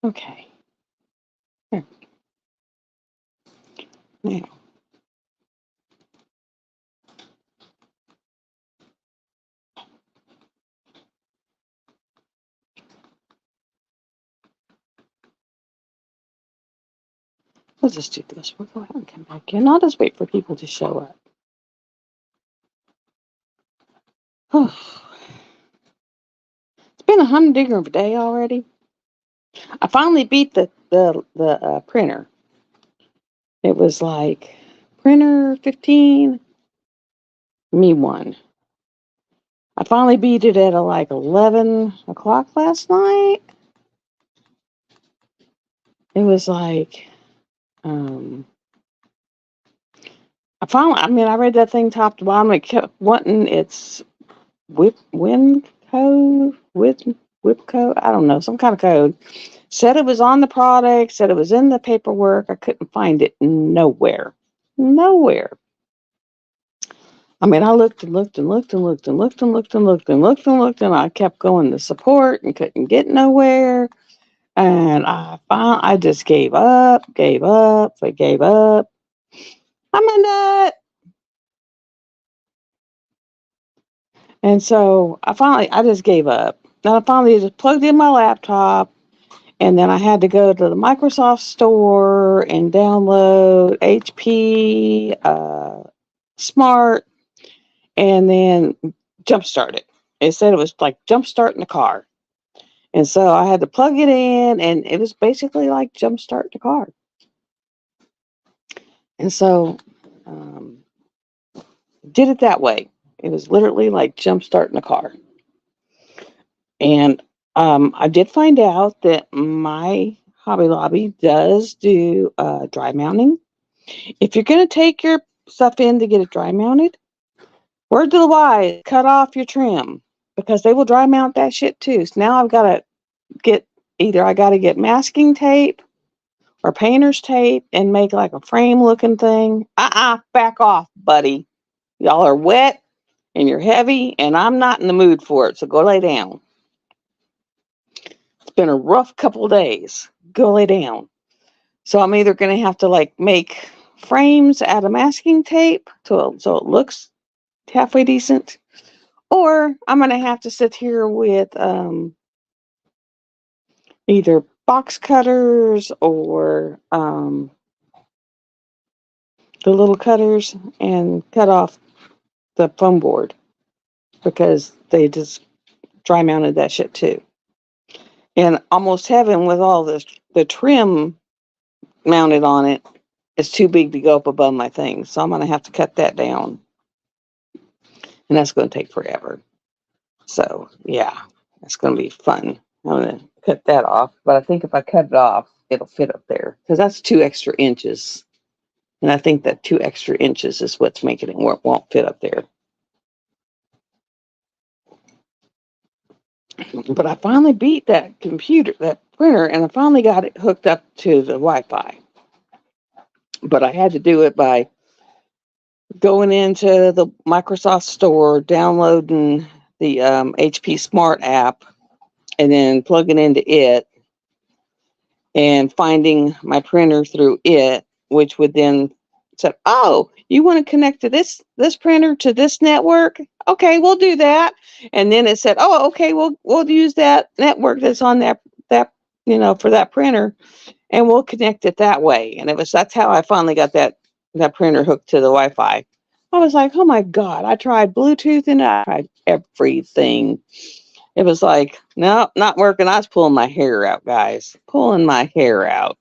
Okay. Here. Now, let's just do this. We'll go ahead and come back in. I'll just wait for people to show up. It's been a humdinger of a day already. I finally beat the printer. It was like printer 15, me 1. I finally beat it at like 11 o'clock last night. It was like, um, I read that thing top to bottom. It kept wanting its win code, whip code. I don't know, some kind of code. Said it was on the product, said it was in the paperwork. I couldn't find it nowhere. Nowhere. I looked and looked and looked and looked and looked and looked and looked and looked and looked, and I kept going to support and couldn't get nowhere. And I just gave up, I gave up. I'm a nut. And so I just gave up. Then I finally just plugged in my laptop, and then I had to go to the Microsoft store and download HP Smart, and then jumpstart it. It said it was like jumpstarting the car. And so I had to plug it in, and it was basically like jumpstart the car. And so um, did it that way. It was literally like jumpstarting the car. And I did find out that my Hobby Lobby does do dry mounting. If you're going to take your stuff in to get it dry mounted, word to the wise, cut off your trim because they will dry mount that shit too. So now I've got to get I got to get masking tape or painter's tape and make like a frame looking thing. Back off, buddy. Y'all are wet and you're heavy, and I'm not in the mood for it. So go lay down. It's been a rough couple of days. Go lay down. So I'm either going to have to like make frames out of masking tape so it looks halfway decent, or I'm going to have to sit here with either box cutters or the little cutters and cut off the foam board because they just dry mounted that shit too. And almost heaven with all the trim mounted on it is too big to go up above my thing. So I'm going to have to cut that down. And that's going to take forever. So yeah, that's going to be fun. I'm going to cut that off. But I think if I cut it off, it'll fit up there because that's 2 extra inches. And I think that 2 extra inches is what's making it won't fit up there. But I finally beat that printer, and I finally got it hooked up to the Wi-Fi. But I had to do it by going into the Microsoft Store, downloading the HP Smart app, and then plugging into it, and finding my printer through it, which would then say, "Oh, you want to connect to this printer to this network? Okay, we'll do that." And then it said, "Oh, okay, we'll use that network that's on that for that printer, and we'll connect it that way." And that's how I finally got that printer hooked to the Wi-Fi. I was like, "Oh my God!" I tried Bluetooth and I tried everything. It was like, no, not working. I was pulling my hair out, guys. Pulling my hair out.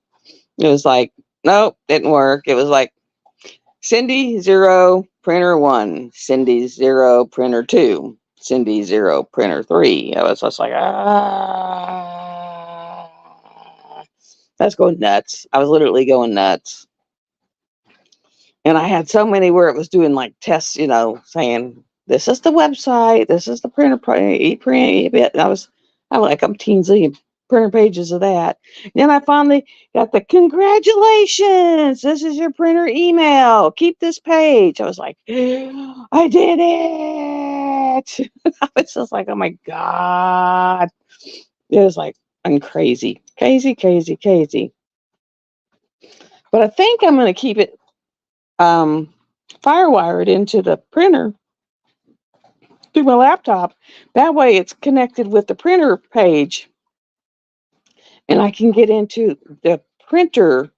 It was like, nope, didn't work. It was like Cindy 0, printer 1, Cindy 0, printer 2, Cindy 0, printer 3. I was just like, that's going nuts. I was literally going nuts. And I had so many where it was doing like tests, saying, this is the website, this is the printer, e-print. And I'm like, I'm zillion printer pages of that. And then I finally got the congratulations. This is your printer email. Keep this page. I was like, I did it. I was just like, oh my God. It was like, and crazy, crazy, crazy, crazy. But I think I'm going to keep it firewired into the printer through my laptop. That way it's connected with the printer page and I can get into the printer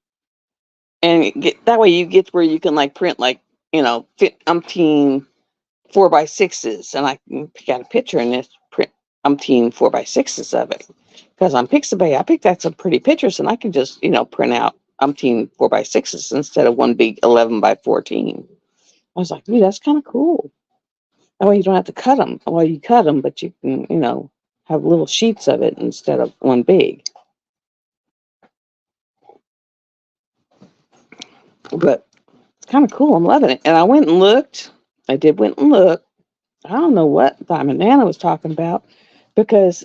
and get that way you get where you can like print like, fit umpteen 4x6s and I can pick out a picture and just print umpteen 4x6s of it. Because on Pixabay, I picked out some pretty pictures and I can just, print out umpteen 4x6s instead of one big 11x14. I was like, that's kind of cool. That way you don't have to cut them. Well, you cut them, but you can, have little sheets of it instead of one big. But it's kind of cool. I'm loving it. And I went and looked. I did went and look. I don't know what Diamond Nana was talking about because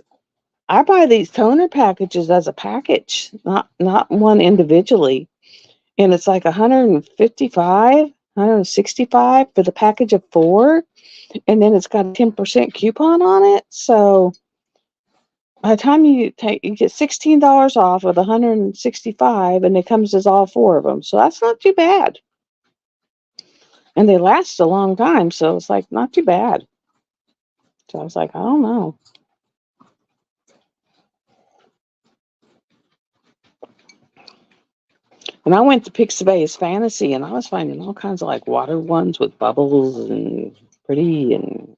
I buy these toner packages as a package, not one individually. And it's like 155, 165 for the package of 4. And then it's got a 10% coupon on it. So by the time you get $16 off with 165 and it comes as all 4 of them. So that's not too bad. And they last a long time. So it's like not too bad. So I was like, I don't know. And I went to Pixabay's Fantasy and I was finding all kinds of like water ones with bubbles and pretty and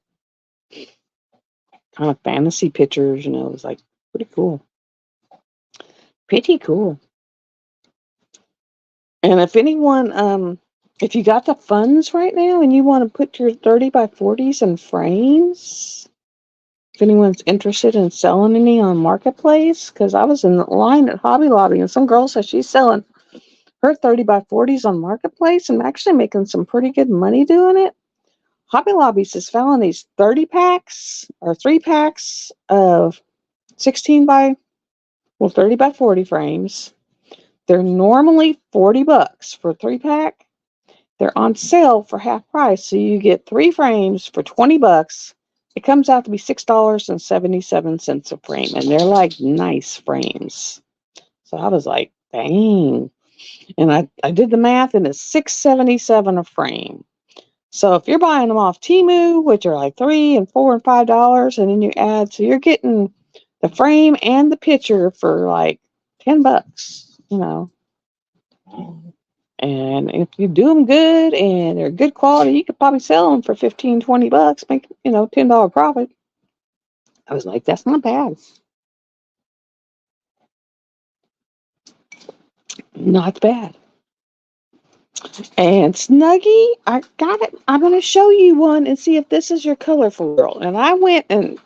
kind of fantasy pictures. It was like pretty cool. Pretty cool. And if anyone, if you got the funds right now and you want to put your 30x40s in frames, if anyone's interested in selling any on Marketplace, because I was in the line at Hobby Lobby and some girl said she's selling her 30x40s on Marketplace and actually making some pretty good money doing it. Hobby Lobby's is selling these 30 packs or 3 packs of 30x40 frames. They're normally $40 for a 3-pack. They're on sale for half price, so you get 3 frames for $20. It comes out to be $6.77 a frame, and they're like nice frames. So I was like, dang. And I did the math, and it's $6.77 a frame. So if you're buying them off Temu, which are like $3 and $4 and $5, and then you add, so you're getting the frame and the picture for like $10, And if you do them good and they're good quality, you could probably sell them for $15, $20, make, $10 profit. I was like, that's not bad. Not bad. And Snuggie, I got it. I'm going to show you one and see if this is your colorful girl. And I went and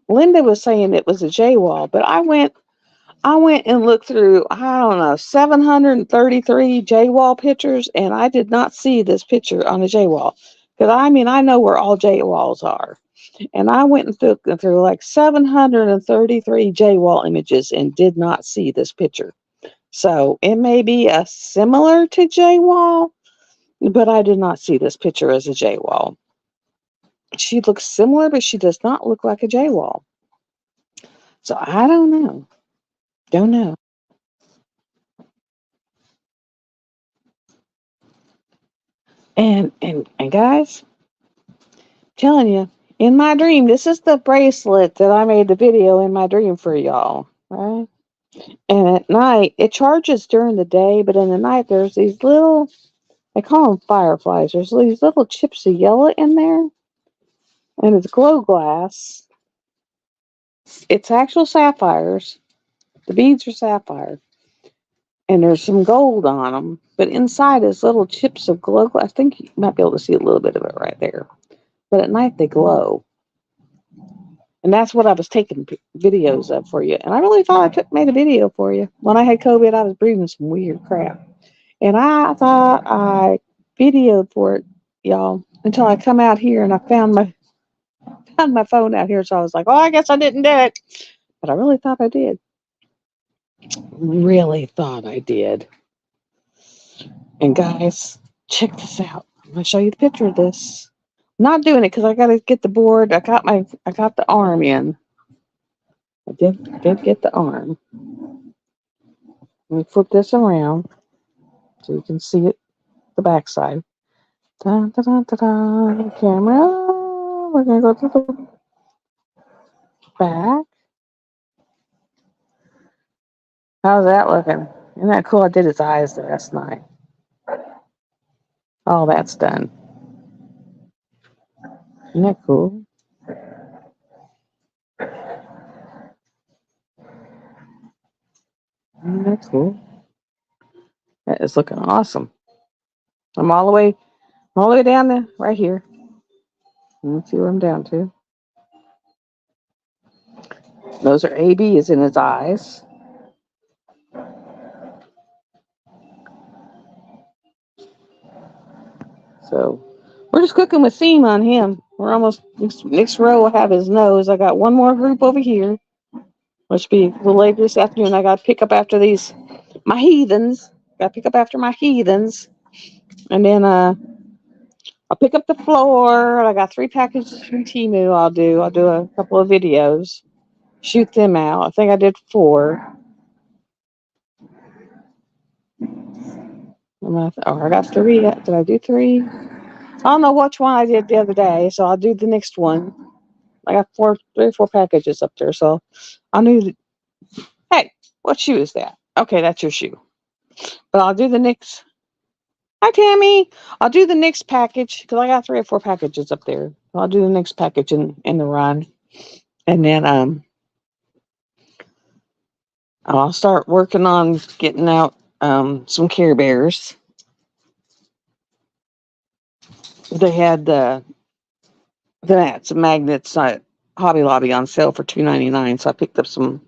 Linda was saying it was a J-Wall, but I went and looked through, I don't know, 733 J-Wall pictures, and I did not see this picture on a J-Wall. Because, I know where all J-Walls are. And I went and looked through like 733 J-Wall images and did not see this picture. So it may be a similar to J-Wall, but I did not see this picture as a J-Wall. She looks similar, but she does not look like a J-Wall. So I don't know. Don't know. And guys, telling you, in my dream, this is the bracelet that I made the video in my dream for y'all, right? And at night, it charges during the day, but in the night, there's these little, they call them fireflies. There's these little chips of yellow in there, and it's glow glass. It's actual sapphires. The beads are sapphire. And there's some gold on them, but inside is little chips of glow glass. I think you might be able to see a little bit of it right there. But at night, they glow. And that's what I was taking videos of for you. And I really thought I made a video for you. When I had COVID, I was breathing some weird crap. And I thought I videoed for it, y'all, until I come out here and I found my phone out here. So I was like, oh, I guess I didn't do it. But I really thought I did. Really thought I did. And guys, check this out. I'm going to show you the picture of this. I'm not doing it because I got to get the board. I got the arm in. I did get the arm. Let me flip this around so you can see it, the backside. Da, da, da, da, da. Camera. We're gonna go to the back. How's that looking? Isn't that cool? I did his eyes last night. Oh, that's done. Isn't that cool? Isn't that cool? That is looking awesome. I'm all the way down to right here. Let's see what I'm down to. Those are AB is in his eyes. So we're just cooking with theme on him. We're almost next row will have his nose. I got one more group over here, which will be a little later this afternoon. I got to pick up after my heathens. Got to pick up after my heathens, and then I'll pick up the floor. I got 3 packages from Temu. I'll do a couple of videos, shoot them out. I think I did 4. I got 3. Did I do 3? I don't know which one I did the other day, so I'll do the next one. I got 3 or 4 packages up there, so I knew. Hey, what shoe is that? Okay, that's your shoe. But I'll do the next. Hi, Tammy. I'll do the next package because I got 3 or 4 packages up there. I'll do the next package in the run, and then I'll start working on getting out some Care Bears. They had the mats, magnets at Hobby Lobby on sale for $2.99, so I picked up some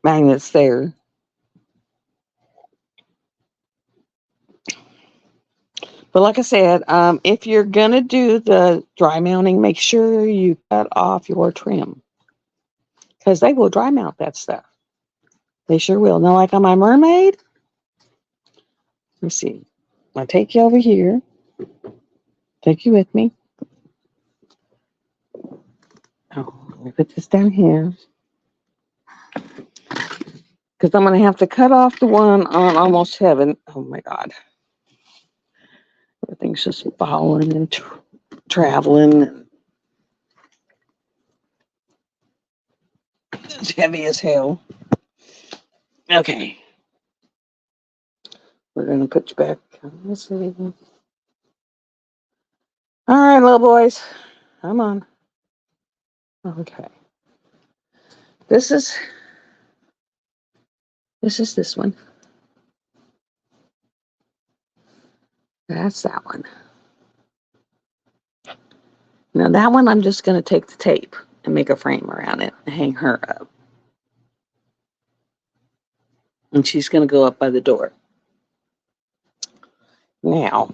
magnets there. But like I said, if you're going to do the dry mounting, make sure you cut off your trim. Because they will dry mount that stuff. They sure will. Now, like on my mermaid, let me see. I'll take you over here. Take you with me. Oh, let me put this down here. Because I'm going to have to cut off the one on Almost Heaven. Oh, my God. Everything's just falling and traveling. It's heavy as hell. Okay. We're going to put you back. Let's see. All right, little boys. Come on. Okay. This is this one. That's that one. Now that one, I'm just going to take the tape and make a frame around it and hang her up. And she's going to go up by the door. Now,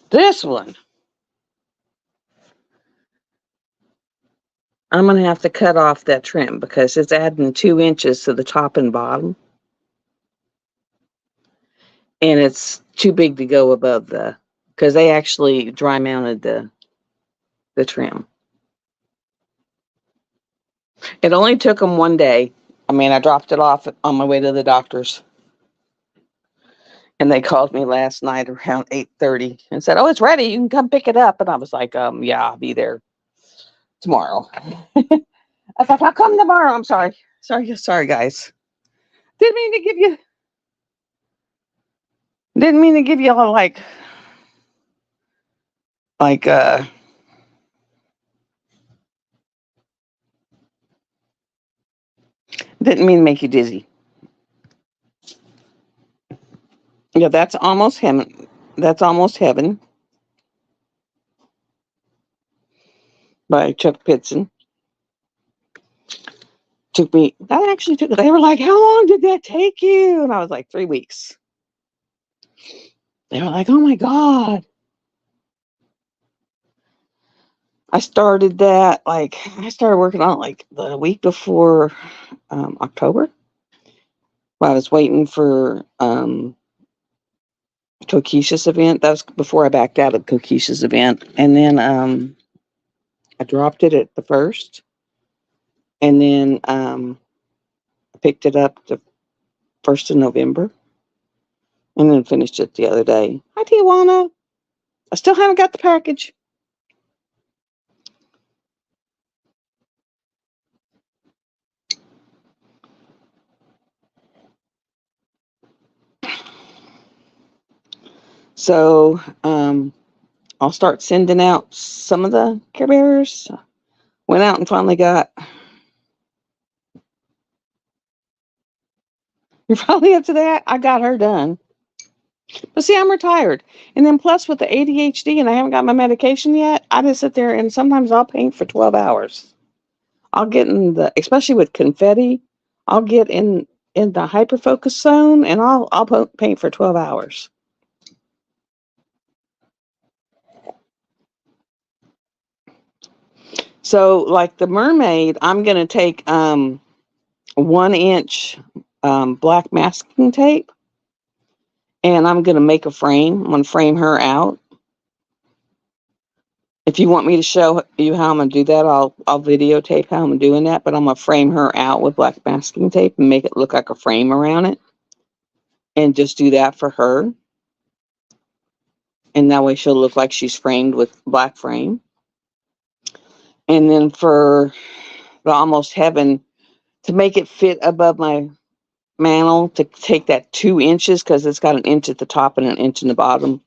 this one, I'm going to have to cut off that trim because it's adding 2 inches to the top and bottom. And it's too big to go above because they actually dry mounted the trim. It only took them 1 day. I mean, I dropped it off on my way to the doctor's. And they called me last night around 8:30 and said, "Oh, it's ready. You can come pick it up." And I was like, yeah, I'll be there tomorrow. I thought, "I'll come tomorrow." I'm sorry. Sorry, guys. Didn't mean to give you all like didn't mean to make you dizzy. Yeah, that's Almost Heaven. That's Almost Heaven by Chuck Pitson. They were like, "How long did that take you?" And I was like, 3 weeks. They were like, "Oh my God." I started working on it like the week before October. Well, I was waiting for Kokisha's event. That was before I backed out of Kokisha's event. And then I dropped it at the first, and then I picked it up the 1st of November, and then finished it the other day. Hi, Tijuana. I still haven't got the package. So I'll start sending out some of the Care Bears. Went out and finally got. You're probably up to that. I got her done. But see, I'm retired. And then plus with the ADHD and I haven't got my medication yet, I just sit there and sometimes I'll paint for 12 hours. I'll get in the, especially with confetti, I'll get in the hyper focus zone and I'll paint for 12 hours. So like the mermaid, I'm going to take 1 inch black masking tape and I'm going to make a frame. I'm going to frame her out. If you want me to show you how I'm going to do that, I'll videotape how I'm doing that, but I'm going to frame her out with black masking tape and make it look like a frame around it and just do that for her. And that way she'll look like she's framed with black frame. And then for the Almost Heaven, to make it fit above my mantle, to take that 2 inches, because it's got an inch at the top and an inch in the bottom,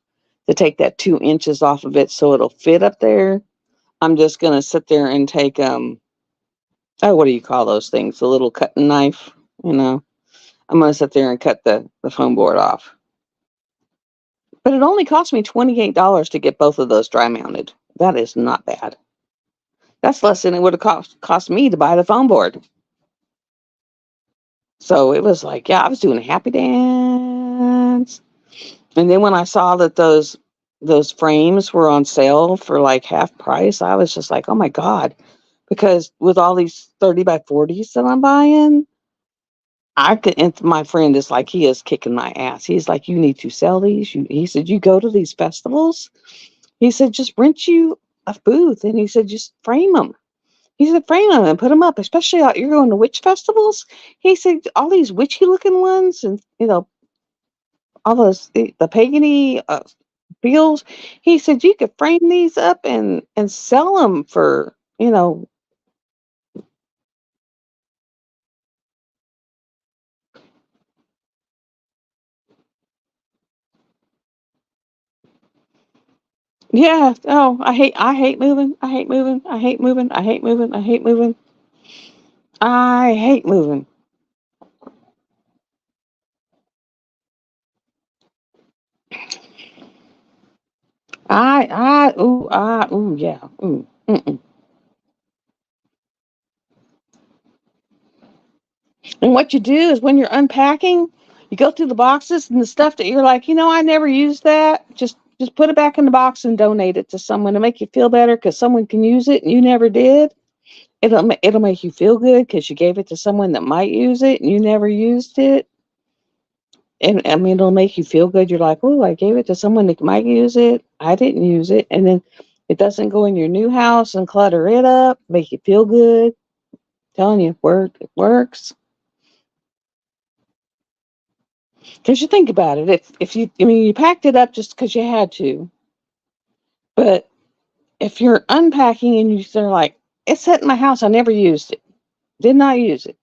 to take that 2 inches off of it so it'll fit up there, I'm just going to sit there and take, what do you call those things? The little cutting knife, I'm going to sit there and cut the foam board off. But it only cost me $28 to get both of those dry mounted. That is not bad. That's less than it would have cost me to buy the foam board. So it was like, yeah, I was doing a happy dance. And then when I saw that those frames were on sale for like half price, I was just like, oh my God. Because with all these 30 by 40s that I'm buying, and my friend is like, he is kicking my ass. He's like, you need to sell these. He said, you go to these festivals. He said, just rent you a booth. And he said, just frame them. He said, frame them and put them up, especially you're going to witch festivals. He said, all these witchy looking ones and, all those, the pagany feels. He said, you could frame these up and sell them for, yeah. Oh, I hate moving. I hate moving. I hate moving. I hate moving. I hate moving. I hate moving. Yeah. Mm-mm. And what you do is when you're unpacking, you go through the boxes and the stuff that you're like, I never used that. Just put it back in the box and donate it to someone to make you feel better because someone can use it and you never did. It'll make you feel good because you gave it to someone that might use it and you never used it. And I mean, it'll make you feel good. You're like, oh, I gave it to someone that might use it. I didn't use it. And then it doesn't go in your new house and clutter it up, make you feel good. Telling you, it works. Because you think about it, if you packed it up just because you had to, but if you're unpacking and they're like, it's set in my house, I never used it, did not use it.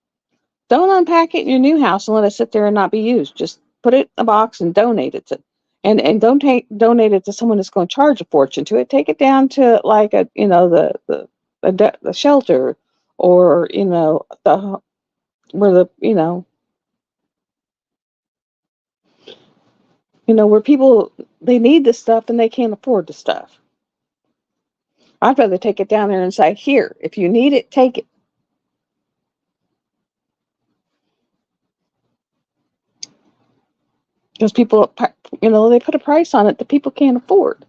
Don't unpack it in your new house and let it sit there and not be used. Just put it in a box and donate it to, and don't donate it to someone that's going to charge a fortune to it. Take it down to like the shelter, or the where the where people, they need this stuff and they can't afford the stuff. I'd rather take it down there and say, here, if you need it, take it. Because people, they put a price on it that people can't afford.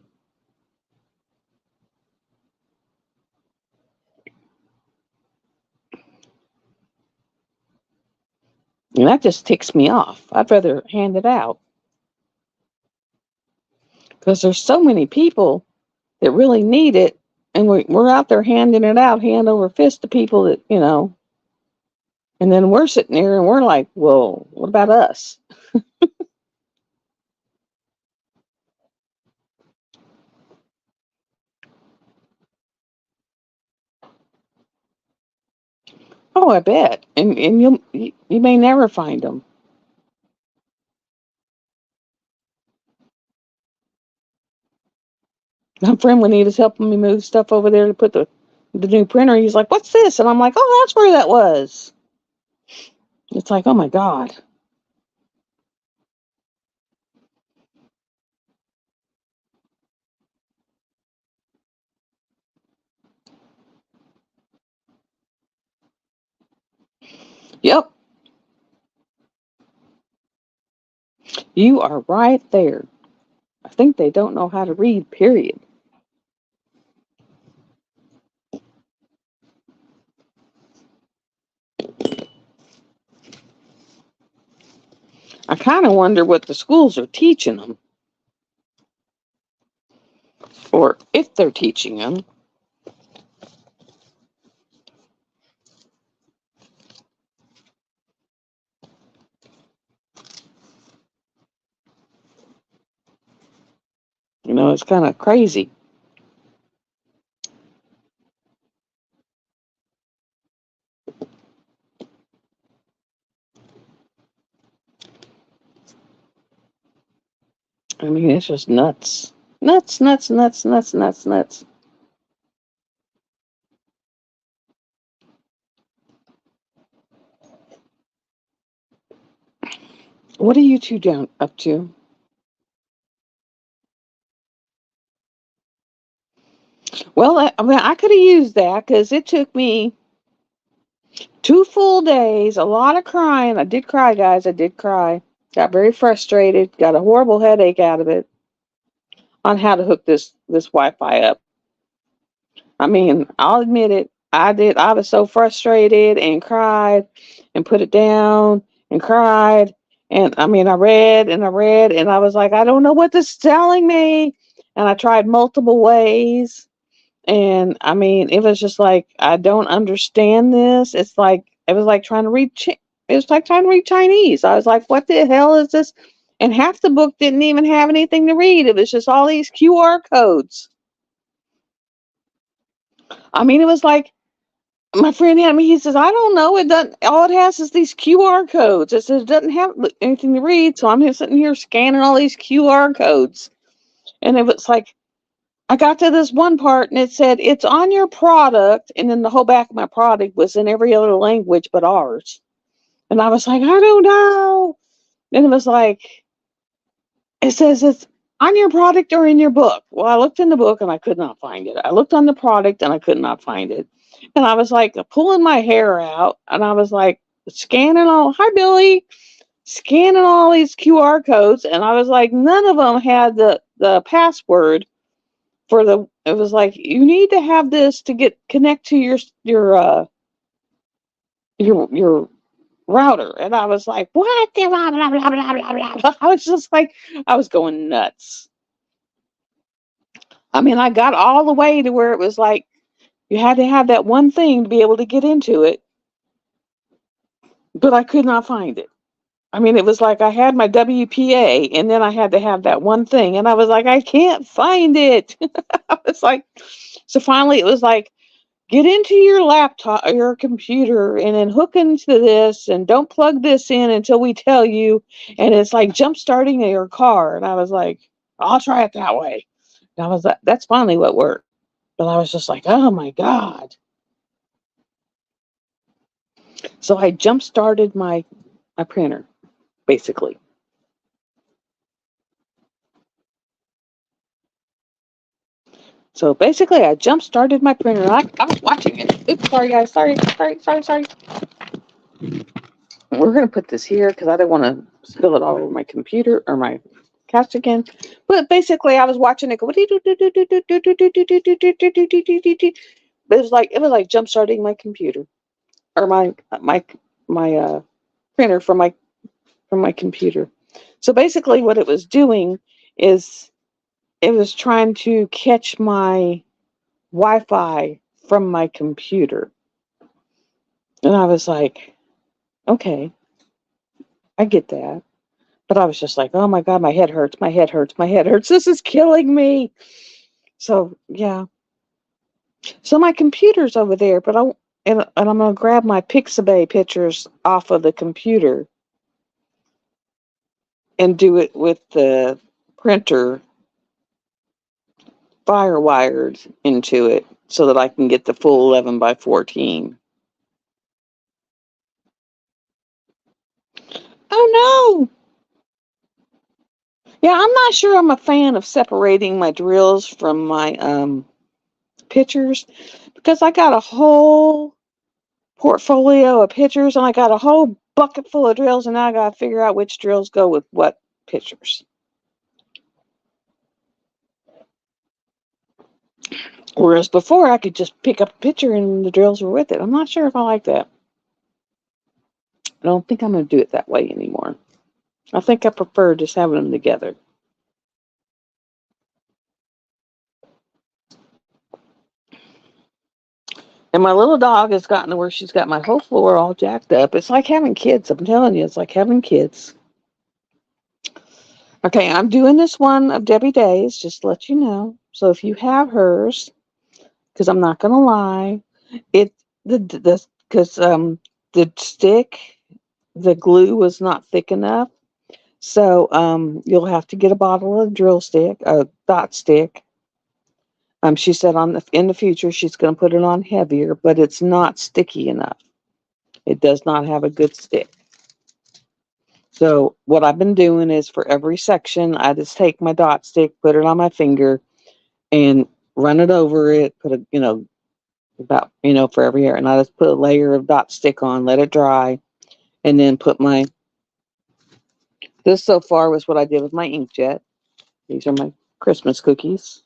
And that just ticks me off. I'd rather hand it out. Because there's so many people that really need it And we're out there handing it out hand over fist to people that, and then we're sitting there and we're like, well, what about us? Oh, I bet. And you may never find them. My friend, when he was helping me move stuff over there to put the new printer, he's like, what's this? And I'm like, oh, that's where that was. It's like, oh my God. Yep, you are right there. I think they don't know how to read, period. I kind of wonder what the schools are teaching them, or if they're teaching them. It's kind of crazy. I mean, it's just nuts. Nuts, nuts, nuts, nuts, nuts, nuts. What are you two down up to? Well, I mean, I could have used that because it took me 2 full days, a lot of crying. I did cry, guys. I did cry. Got very frustrated. Got a horrible headache out of it on how to hook this Wi-Fi up. I mean, I'll admit it. I did. I was so frustrated and cried and put it down and cried. And I mean, I read and I read and I was like, I don't know what this is telling me. And I tried multiple ways. And I mean, it was just like, I don't understand this. It was like trying to read, it was like trying to read Chinese. I was like, what the hell is this? And half the book didn't even have anything to read. It was just all these QR codes. I mean, it was like, my friend had me, he says, I don't know. It doesn't, all it has is these QR codes. It says it doesn't have anything to read. So I'm here sitting here scanning all these QR codes. And it was like, I got to this one part and it said, it's on your product. And then the whole back of my product was in every other language but ours. And I was like, I don't know. And it was like, it says it's on your product or in your book. Well, I looked in the book and I could not find it. I looked on the product and I could not find it. And I was like pulling my hair out and I was like scanning hi Billy, scanning all these QR codes. And I was like, none of them had the password for it was like, you need to have this to connect to your router. And I was like, what? I was just like, I was going nuts. I mean, I got all the way to where it was like, you had to have that one thing to be able to get into it, but I could not find it. I mean, it was like I had my WPA and then I had to have that one thing. And I was like, I can't find it. I was like, so finally it was like, get into your laptop or your computer and then hook into this and don't plug this in until we tell you. And it's like jump starting your car. And I was like, I'll try it that way. And I was like, that's finally what worked. But I was just like, oh my God. So I jump started my printer, basically. So basically I jump started my printer. I was watching it. Oops, sorry guys. Sorry. We're gonna put this here because I don't want to spill it all over my computer or my couch again. But basically, I was watching it go. But it was like jump starting my computer or my printer from my computer. So basically, what it was doing is it was trying to catch my Wi-Fi from my computer. And I was like, okay, I get that. But I was just like, oh my God, my head hurts, my head hurts, my head hurts. This is killing me. So yeah. So my computer's over there, but and I'm gonna grab my Pixabay pictures off of the computer and do it with the printer firewired into it so that I can get the full 11 by 14. Oh no! Yeah, I'm not sure I'm a fan of separating my drills from my pictures because I got a whole portfolio of pictures and I got a whole bucket full of drills and now I got to figure out which drills go with what pictures. Whereas before I could just pick up a picture and the drills were with it. I'm not sure if I like that. I don't think I'm going to do it that way anymore. I think I prefer just having them together. And my little dog has gotten to where she's got my whole floor all jacked up. It's like having kids. I'm telling you, it's like having kids. Okay, I'm doing this one of Debbie Days, just to let you know. So if you have hers, because I'm not gonna lie, it the because the stick, the glue was not thick enough. So you'll have to get a bottle of drill stick, a dot stick. She said in the future she's going to put it on heavier, but it's not sticky enough. It does not have a good stick. So what I've been doing is for every section, I just take my dot stick, put it on my finger, and run it over it. Put about for every hair, and I just put a layer of dot stick on, let it dry, and then put my. This so far was what I did with my inkjet. These are my Christmas cookies.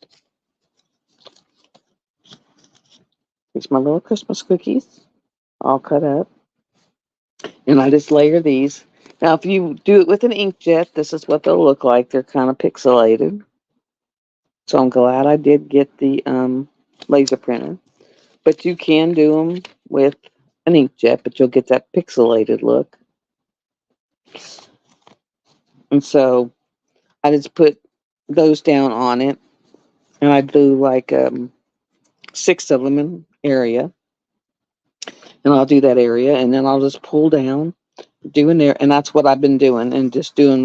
These are my little Christmas cookies, all cut up, and I just layer these. Now, if you do it with an inkjet, this is what they'll look like. They're kind of pixelated. So I'm glad I did get the laser printer. But you can do them with an inkjet, but you'll get that pixelated look. And so I just put those down on it, and I do like 6 of them in area, and I'll do that area, and then I'll just pull down, doing there, and that's what I've been doing, and just doing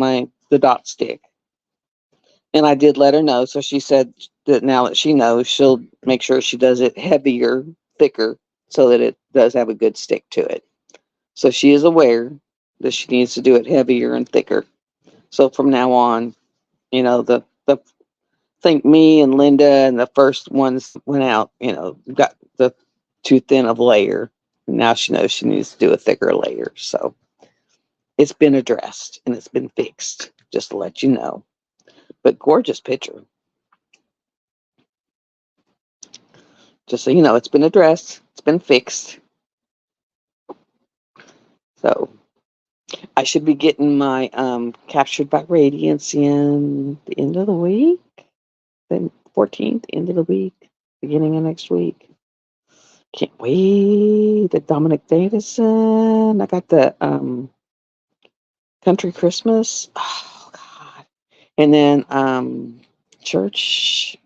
the dot stick. And I did let her know, so she said that now that she knows, she'll make sure she does it heavier, thicker, so that it does have a good stick to it. So she is aware that she needs to do it heavier and thicker. So from now on, the think me and Linda and the first ones went out, got the too thin of layer. Now she knows she needs to do a thicker layer. So it's been addressed and it's been fixed, just to let you know. But gorgeous picture. Just so you know, it's been addressed, it's been fixed. So I should be getting my Captured by Radiance in the end of the week, the 14th, end of the week, beginning of next week. Can't wait. The Dominic Davison. I got the Country Christmas. Oh God. And then church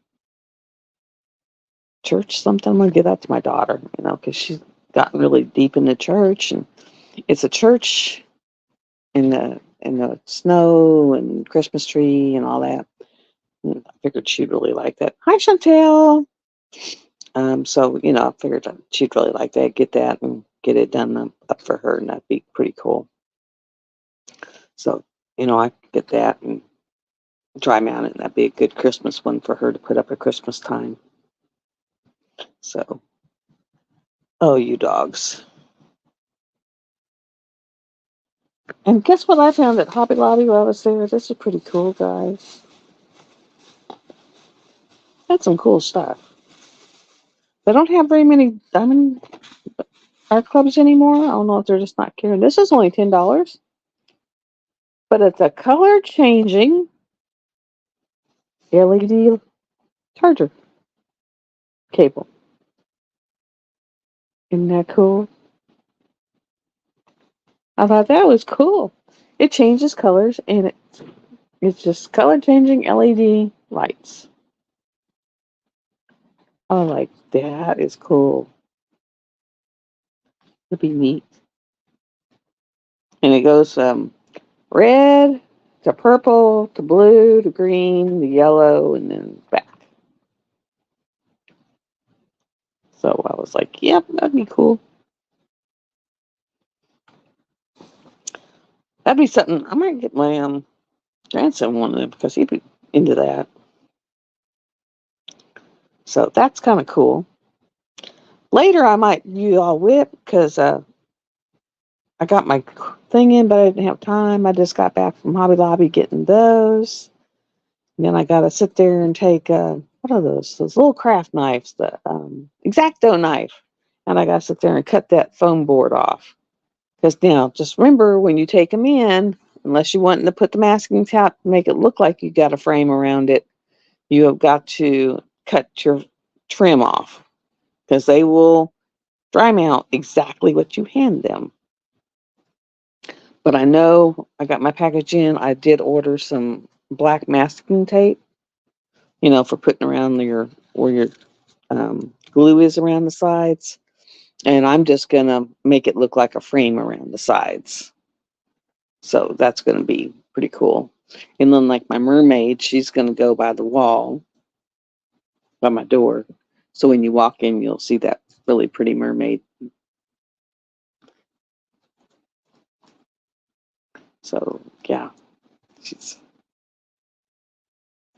something. I'm gonna give that to my daughter, because she's gotten really deep in the church, and it's a church in the snow and Christmas tree and all that. And I figured she'd really like that. Hi, Chantel. So I figured she'd really like that. Get that and get it done up for her, and that'd be pretty cool. So I could get that and dry mount it, and that'd be a good Christmas one for her to put up at Christmas time. So, oh, you dogs. And guess what I found at Hobby Lobby while I was there? This is pretty cool, guys. That's some cool stuff. They don't have very many diamond art clubs anymore. I don't know if they're just not caring. This is only $10, but it's a color changing LED charger. cable. Isn't that cool? I thought that was cool. It changes colors and it's just color changing LED lights. I'm like, that is cool. It'd be neat. And it goes red to purple to blue to green to yellow and then back. So I was like, yep, that'd be cool. That'd be something. I might get my grandson one of them because he'd be into that. So that's kind of cool. Later, I might use all whip because I got my thing in, but I didn't have time. I just got back from Hobby Lobby getting those. And then I got to sit there and take, what are those? Those little craft knives, the X-Acto knife. And I got to sit there and cut that foam board off. Because now, just remember, when you take them in, unless you want to put the masking tape to make it look like you got a frame around it, you have got to cut your trim off. Because they will dry mount exactly what you hand them. But I know I got my package in. I did order some black masking tape, for putting around where your glue is around the sides. And I'm just going to make it look like a frame around the sides. So that's going to be pretty cool. And then like my mermaid, she's going to go by the wall, by my door. So when you walk in, you'll see that really pretty mermaid. So yeah,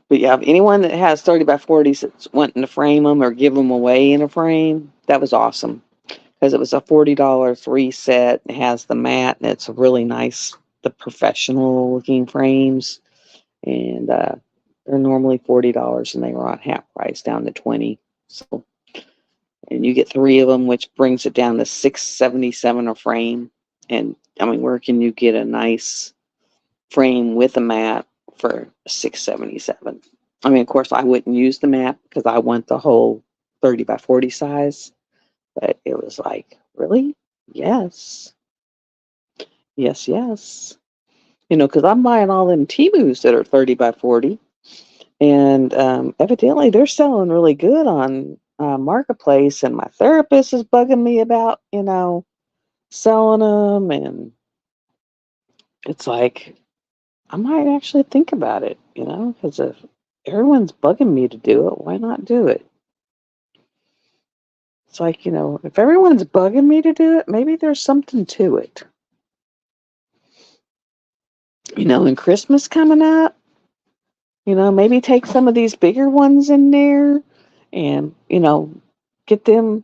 but yeah, if anyone that has 30 by 40s that's wanting to frame them or give them away in a frame, that was awesome. Because it was a $40 3 set. It has the mat and it's really nice, the professional looking frames. And they're normally $40 and they were on half price down to 20. So, and you get 3 of them, which brings it down to $6.77 a frame. And I mean, where can you get a nice frame with a mat for $6.77? I mean, of course, I wouldn't use the mat because I want the whole 30 by 40 size. But it was like, really? Yes. Yes, yes. Because I'm buying all them Temus that are 30 by 40. And evidently they're selling really good on Marketplace. And my therapist is bugging me about, selling them. And it's like, I might actually think about it, because if everyone's bugging me to do it, why not do it? It's like, if everyone's bugging me to do it, maybe there's something to it. And Christmas coming up, maybe take some of these bigger ones in there and, get them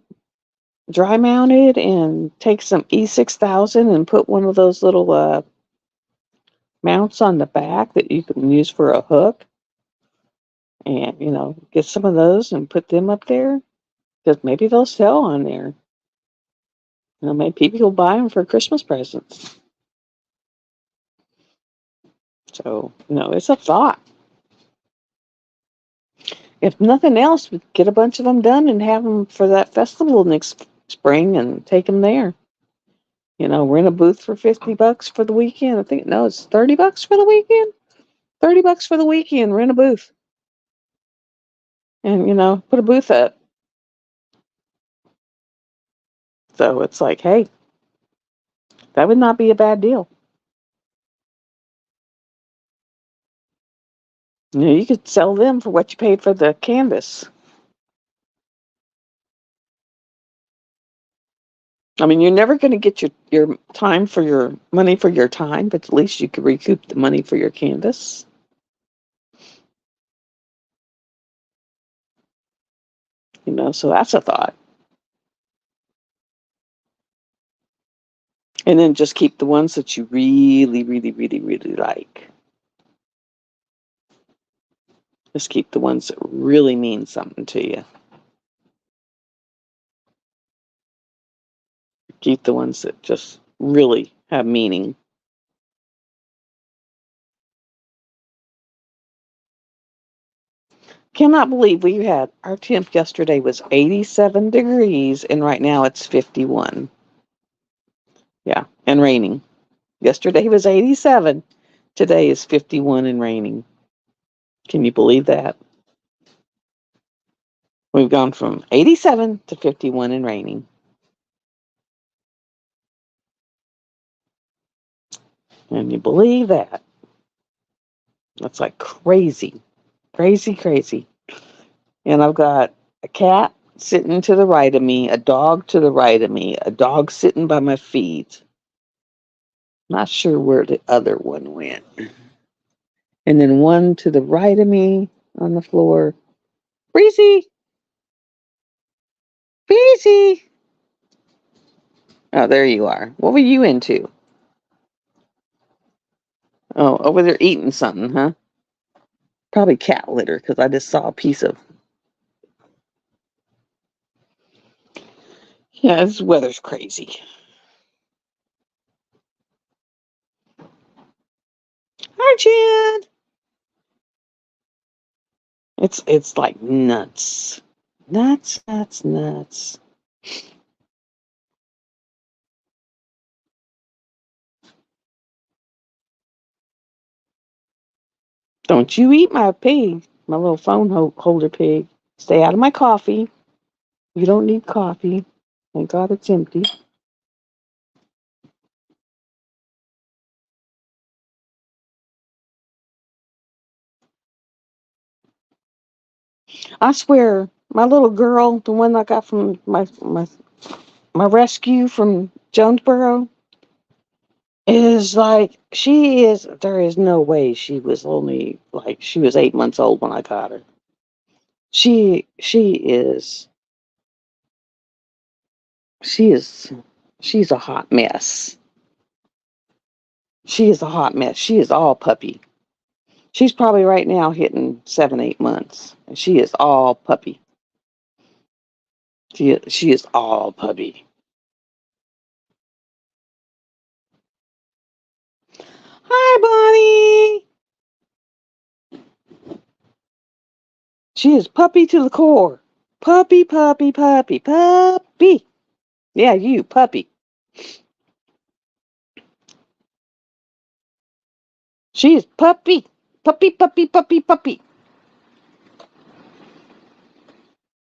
dry mounted and take some E6000 and put one of those little mounts on the back that you can use for a hook and, get some of those and put them up there because maybe they'll sell on there. Maybe people will buy them for Christmas presents. So, it's a thought. If nothing else, we get a bunch of them done and have them for that festival next spring and take them there. Rent a booth for $50 for the weekend. I think, no, it's $30 for the weekend. $30 for the weekend, rent a booth. And, put a booth up. So it's like, hey, that would not be a bad deal. You could sell them for what you paid for the canvas. I mean, you're never going to get your time for your money for your time, but at least you could recoup the money for your canvas. So that's a thought. And then just keep the ones that you really, really, really, really like. Just keep the ones that really mean something to you. Keep the ones that just really have meaning. Cannot believe we had our temp yesterday was 87 degrees and right now it's 51. Yeah, and raining. Yesterday was 87. Today is 51 and raining. Can you believe that? We've gone from 87 to 51 and raining. Can you believe that? That's like crazy. Crazy, crazy. And I've got a cat sitting to the right of me, a dog to the right of me, a dog sitting by my feet. Not sure where the other one went. And then one to the right of me on the floor. Breezy! Breezy! Oh, there you are. What were you into? Oh, over there eating something, huh? Probably cat litter because I just saw a piece of. Yeah, this weather's crazy. Hi, Jen. It's like nuts, nuts, nuts, nuts. Don't you eat my pig, my little phone holder pig. Stay out of my coffee. You don't need coffee. Thank God it's empty. I swear, my little girl, the one I got from my rescue from Jonesboro, is like she is. There is no way she was only like she was 8 months old when I got her. She is she is she's a hot mess. She is a hot mess. She is all puppy. She's probably right now hitting 7, 8 months, and she is all puppy. She is all puppy. Hi, Bonnie. She is puppy to the core. Puppy, puppy, puppy, puppy. Yeah, you puppy. She is puppy, puppy, puppy, puppy, puppy.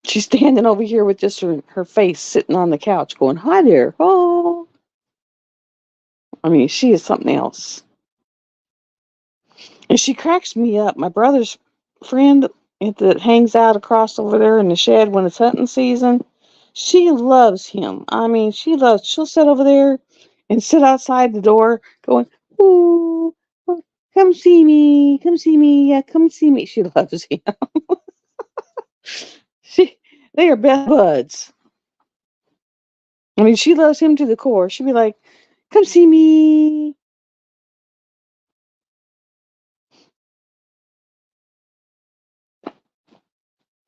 She's standing over here with just her face sitting on the couch, going, "Hi there." Oh, I mean, she is something else. And she cracks me up. My brother's friend that hangs out across over there in the shed when it's hunting season, she loves him. I mean, she'll sit over there and sit outside the door going, "Ooh, oh, come see me, come see me, yeah, come see me." She loves him. She, they are best buds. I mean, she loves him to the core. She'd be like, "Come see me."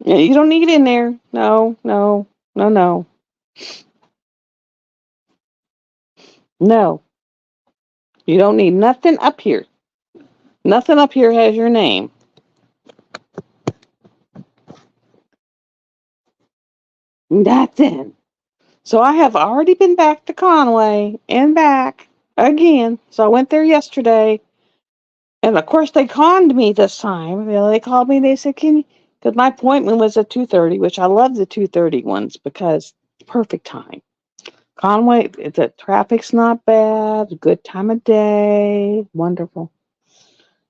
Yeah, you don't need in there. No, no, no, no, no. You don't need nothing up here. Nothing up here has your name. Nothing. So I have already been back to Conway and back again. So I went there yesterday. And of course they conned me this time. You know, they called me, they said, "Can you," because my appointment was at 2:30, which I love the 2:30 ones because perfect time. Conway, the traffic's not bad, good time of day, wonderful.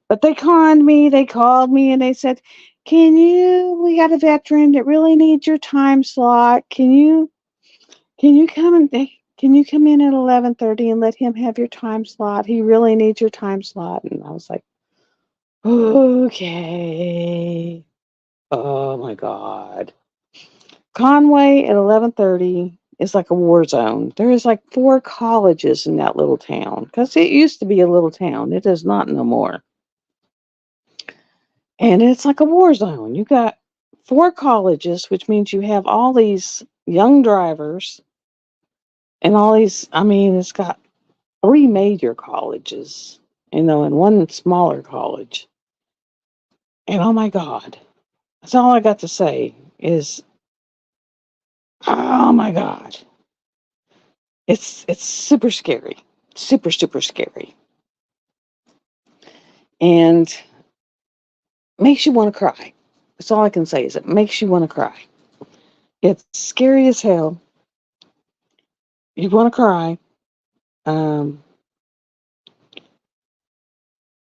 But they conned me. They called me and they said, we got a veteran that really needs your time slot. Can you come and can you come in at 11:30 and let him have your time slot? He really needs your time slot." And I was like, "Okay." Oh my God. Conway at 11:30 is like a war zone. There is like 4 colleges in that little town because it used to be a little town. It is not no more. And it's like a war zone. You got 4 colleges, which means you have all these young drivers and all these. I mean, it's got 3 major colleges, and one smaller college. And oh my God, That's all I got to say is, oh my God. It's super scary. Super, super scary. And makes you want to cry. That's all I can say is it makes you want to cry. It's scary as hell. You want to cry. Um,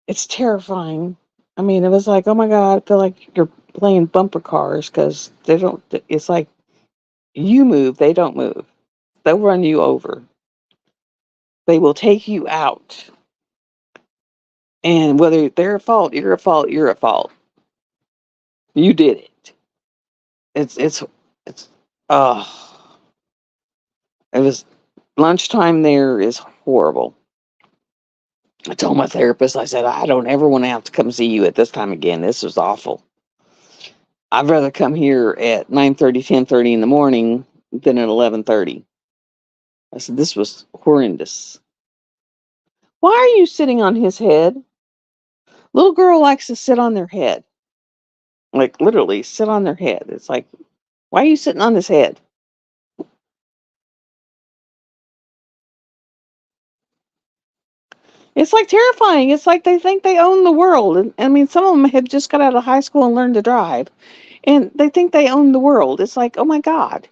it's terrifying. I mean, it was like, oh my God, I feel like you're playing bumper cars because they don't, it's like you move, they don't move. They'll run you over. They will take you out. And whether they're at fault, you're at fault, you're at fault. You did it. It's, oh, it was lunchtime there is horrible. I told my therapist, I said, I don't ever want to have to come see you at this time again. This was awful. I'd rather come here at 9:30, 10:30 in the morning than at 11:30. I said, this was horrendous. Why are you sitting on his head? Little girl likes to sit on their head. Like literally sit on their head. It's like, why are you sitting on his head? It's like terrifying. It's like they think they own the world. And I mean, some of them have just got out of high school and learned to drive. And they think they own the world. It's like, oh my God.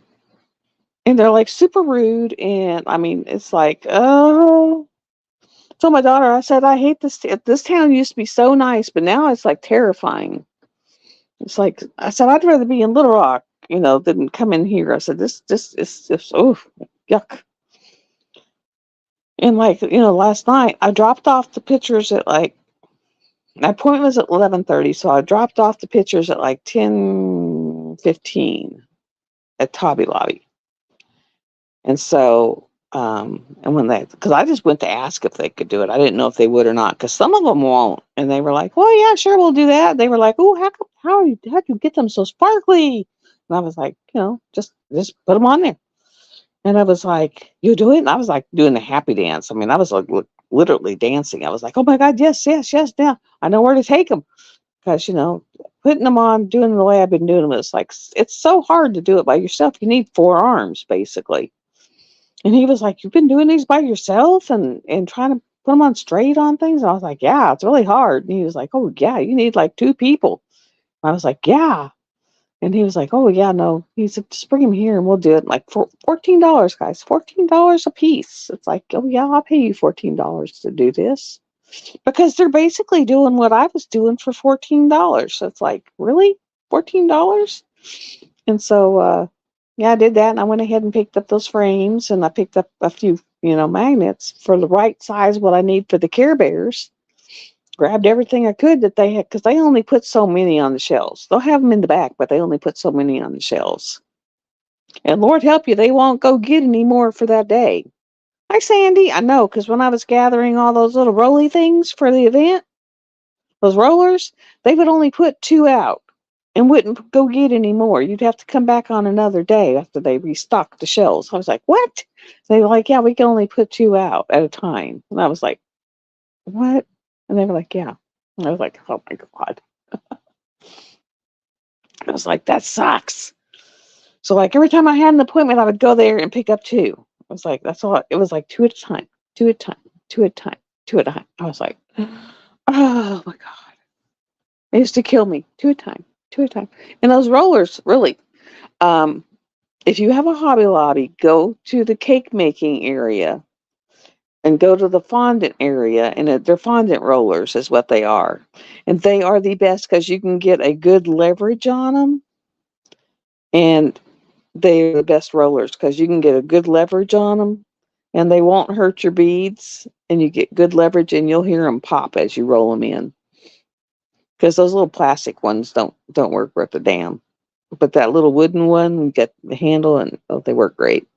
And they're like super rude. And I mean, it's like, oh. So my daughter, I said, I hate this. This town used to be so nice, but now it's like terrifying. It's like, I said, I'd rather be in Little Rock, than come in here. I said, this is just, oh, yuck. And like, last night I dropped off the pictures at like, my appointment was at 11:30. So I dropped off the pictures at like 10:15 at Hobby Lobby. And so, and when because I just went to ask if they could do it. I didn't know if they would or not, because some of them won't. And they were like, well, yeah, sure, we'll do that. They were like, oh, how do you get them so sparkly? And I was like, just put them on there. And I was like, you do it? And I was like doing the happy dance. I mean, I was like literally dancing. I was like, oh my God, yes, yes, yes. Now I know where to take them. Because, putting them on, doing the way I've been doing them, it's like, it's so hard to do it by yourself. You need 4 arms, basically. And he was like, you've been doing these by yourself and trying to put them on straight on things? And I was like, yeah, it's really hard. And he was like, oh, yeah, you need like 2 people. I was like, yeah. And he was like, oh, yeah, no. He said, just bring him here and we'll do it. Like, for $14, guys, $14 a piece. It's like, oh, yeah, I'll pay you $14 to do this. Because they're basically doing what I was doing for $14. So it's like, really? $14? And so, yeah, I did that. And I went ahead and picked up those frames and I picked up a few, magnets for the right size, what I need for the Care Bears. Grabbed everything I could that they had, because they only put so many on the shelves. They'll have them in the back, but they only put so many on the shelves. And Lord help you, they won't go get any more for that day. Hi, Sandy. I know, because when I was gathering all those little rolly things for the event, those rollers, they would only put 2 out and wouldn't go get any more. You'd have to come back on another day after they restocked the shelves. I was like, what? They were like, yeah, we can only put 2 out at a time. And I was like, what? And they were like, yeah. And I was like, oh my God. I was like, that sucks. So like every time I had an appointment, I would go there and pick up 2. I was like, that's all. It was like 2 at a time, 2 at a time, 2 at a time, 2 at a time. I was like, oh my God. It used to kill me. 2 at a time, 2 at a time. And those rollers, really, um, if you have a Hobby Lobby, go to the cake making area and go to the fondant area, and they're fondant rollers is what they are. And they are the best because you can get a good leverage on them. And they're the best rollers because you can get a good leverage on them and they won't hurt your beads and you get good leverage and you'll hear them pop as you roll them in. Because those little plastic ones don't work worth a damn. But that little wooden one, you get the handle and they work great.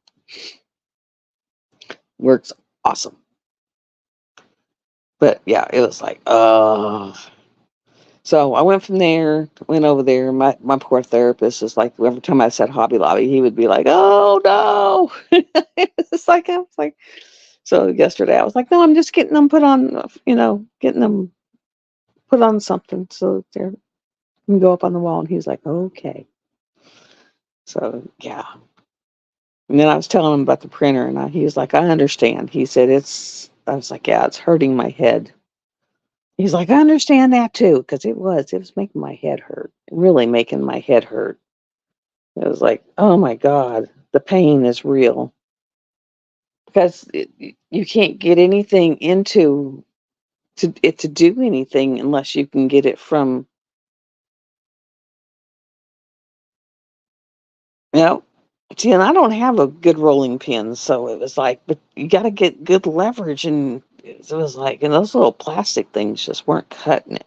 Works awesome. But yeah, it was like, so I went from there, went over there. My poor therapist is like, every time I said Hobby Lobby, he would be like, oh no. It's like, I was like, so yesterday I was like, no, I'm just getting them put on, getting them put on something so they're and go up on the wall. And he's like, okay. So, yeah. And then I was telling him about the printer, and he was like, I understand. He said, I was like, yeah, it's hurting my head. He's like, I understand that too, because it was making my head hurt, really making my head hurt. It was like, oh my God, the pain is real. Because you can't get anything into to do anything unless you can get it from, you know, see, and I don't have a good rolling pin, so it was like, but you got to get good leverage, and it was like, and those little plastic things just weren't cutting it.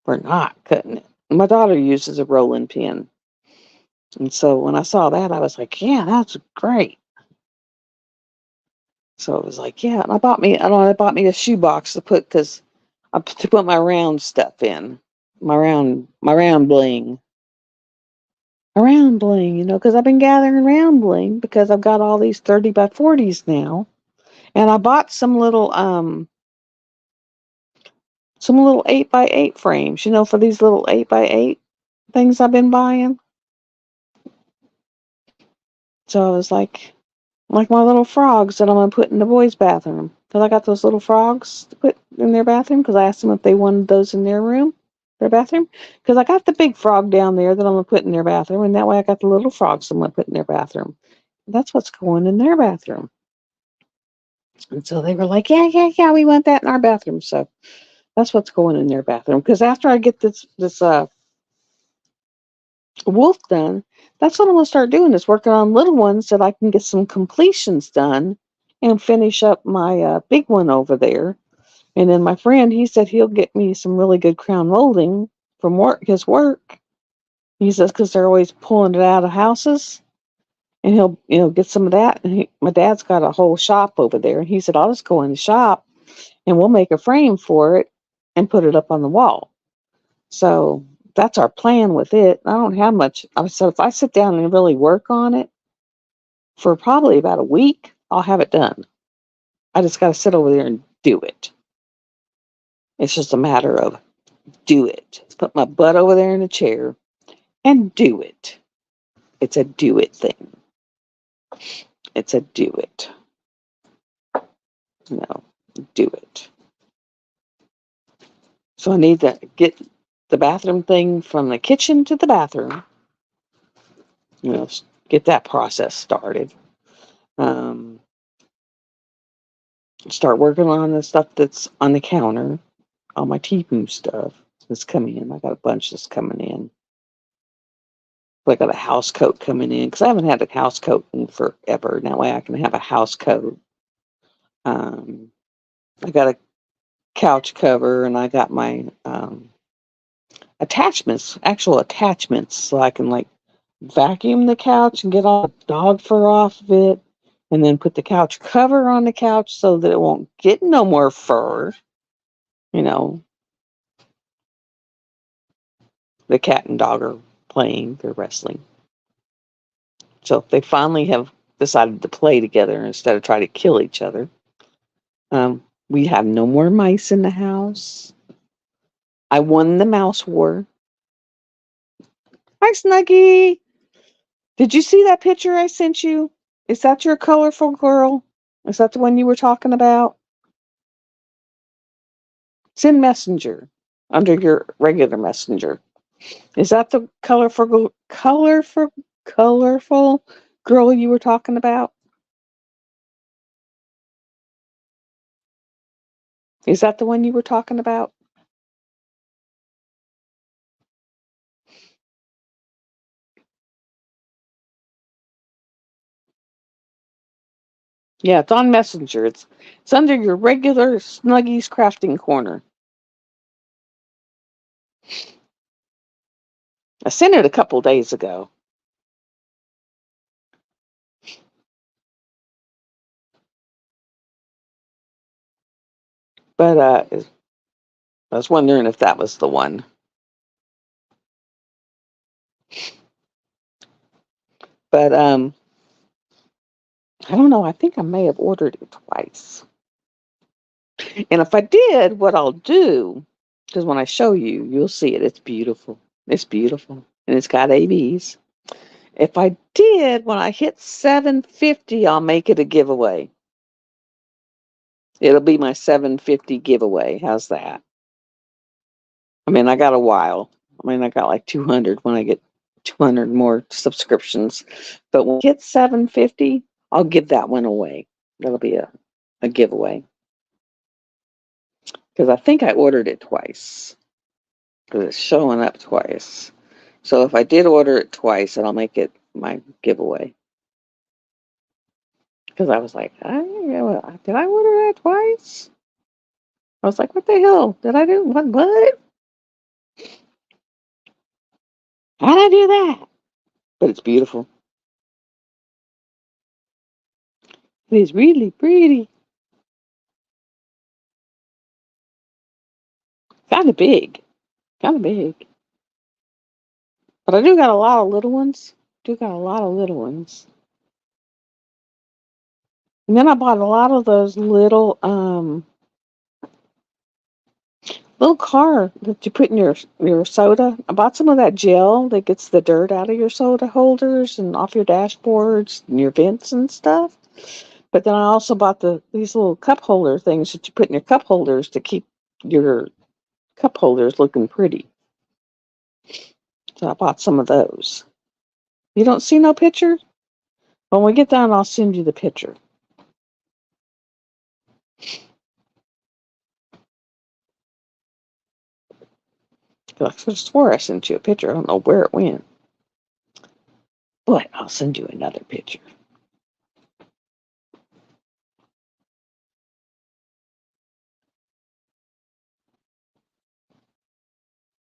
We're not cutting it. My daughter uses a rolling pin, and so when I saw that, I was like, yeah, that's great. So it was like, yeah, and I bought me a shoebox to put, because to put my round stuff in, my round bling. Around bling, because I've been gathering round bling because I've got all these 30 by 40s now. And I bought some little 8 by 8 frames, for these little 8 by 8 things I've been buying. So I was like my little frogs that I'm going to put in the boys' bathroom. Because I got those little frogs to put in their bathroom, because I asked them if they wanted those in their bathroom. Because I got the big frog down there that I'm going to put in their bathroom. And that way I got the little frogs I'm going to put in their bathroom. That's what's going in their bathroom. And so they were like, yeah, yeah, yeah, we want that in our bathroom. So that's what's going in their bathroom. Because after I get this wolf done, that's what I'm gonna start doing, is working on little ones that I can get some completions done and finish up my big one over there. And then my friend, he said he'll get me some really good crown molding from his work. He says, because they're always pulling it out of houses, and he'll get some of that. And my dad's got a whole shop over there, and he said, I'll just go in the shop and we'll make a frame for it and put it up on the wall. So that's our plan with it. I don't have much. So if I sit down and really work on it for probably about a week, I'll have it done. I just got to sit over there and do it. It's just a matter of do it. Just put my butt over there in a chair and do it. It's a do it thing. It's a do it. No, do it. So I need to get the bathroom thing from the kitchen to the bathroom. Get that process started. Start working on the stuff that's on the counter, all my Temu stuff that's coming in. I got a bunch that's coming in. I got a house coat coming in, because I haven't had a house coat in forever. That way I can have a house coat. I got a couch cover, and I got my actual attachments, so I can vacuum the couch and get all the dog fur off of it, and then put the couch cover on the couch so that it won't get no more fur. The cat and dog are playing, they're wrestling. So they finally have decided to play together instead of try to kill each other. We have no more mice in the house. I won the mouse war. Hi, Snuggie. Did you see that picture I sent you? Is that your colorful girl? Is that the one you were talking about? It's in Messenger, under your regular Messenger. Is that the colorful girl you were talking about? Is that the one you were talking about? Yeah, it's on Messenger. It's under your regular Snuggies crafting corner. I sent it a couple days ago. But I was wondering if that was the one. But I don't know. I think I may have ordered it twice. And if I did, what I'll do, because when I show you, you'll see it. It's beautiful. It's beautiful. And it's got ABs. If I did, when I hit 750, I'll make it a giveaway. It'll be my 750 giveaway. How's that? I mean, I got a while. I mean, I got like 200 when I get 200 more subscriptions. But when I hit 750, I'll give that one away. That'll be a giveaway. Because I think I ordered it twice. Because it's showing up twice. So if I did order it twice, then I'll make it my giveaway. Because I was like, did I order that twice? I was like, what the hell? Did I do what? What? How did I do that? But it's beautiful. It is really pretty. Kind of big. Kind of big. But I do got a lot of little ones. Do got a lot of little ones. And then I bought a lot of those little car that you put in your soda. I bought some of that gel that gets the dirt out of your soda holders and off your dashboards and your vents and stuff. But then I also bought these little cup holder things that you put in your cup holders to keep your cup holders looking pretty. So I bought some of those. You don't see no picture? When we get done, I'll send you the picture. I swore I sent you a picture. I don't know where it went. But I'll send you another picture.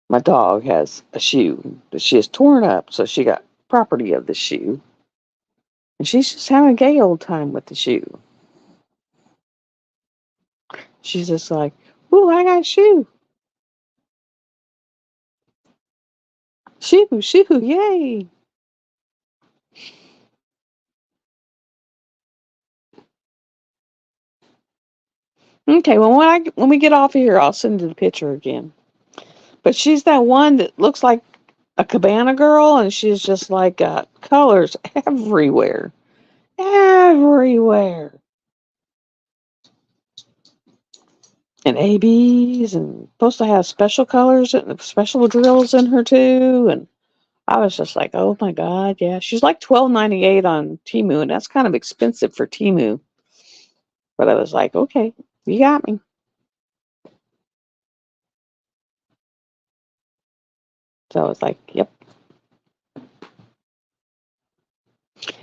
My dog has a shoe that she has torn up, so she got property of the shoe. And she's just having a gay old time with the shoe. She's just like, ooh, I got a shoe. Shoe, shoe, yay. Okay, well, when we get off of here, I'll send you the picture again. But she's that one that looks like a cabana girl, and she's just like colors everywhere. Everywhere. And ABs, and supposed to have special colors and special drills in her too. And I was just like, oh my God, yeah. She's like $12.98 on Temu, and that's kind of expensive for Temu. But I was like, okay, you got me. So I was like, yep.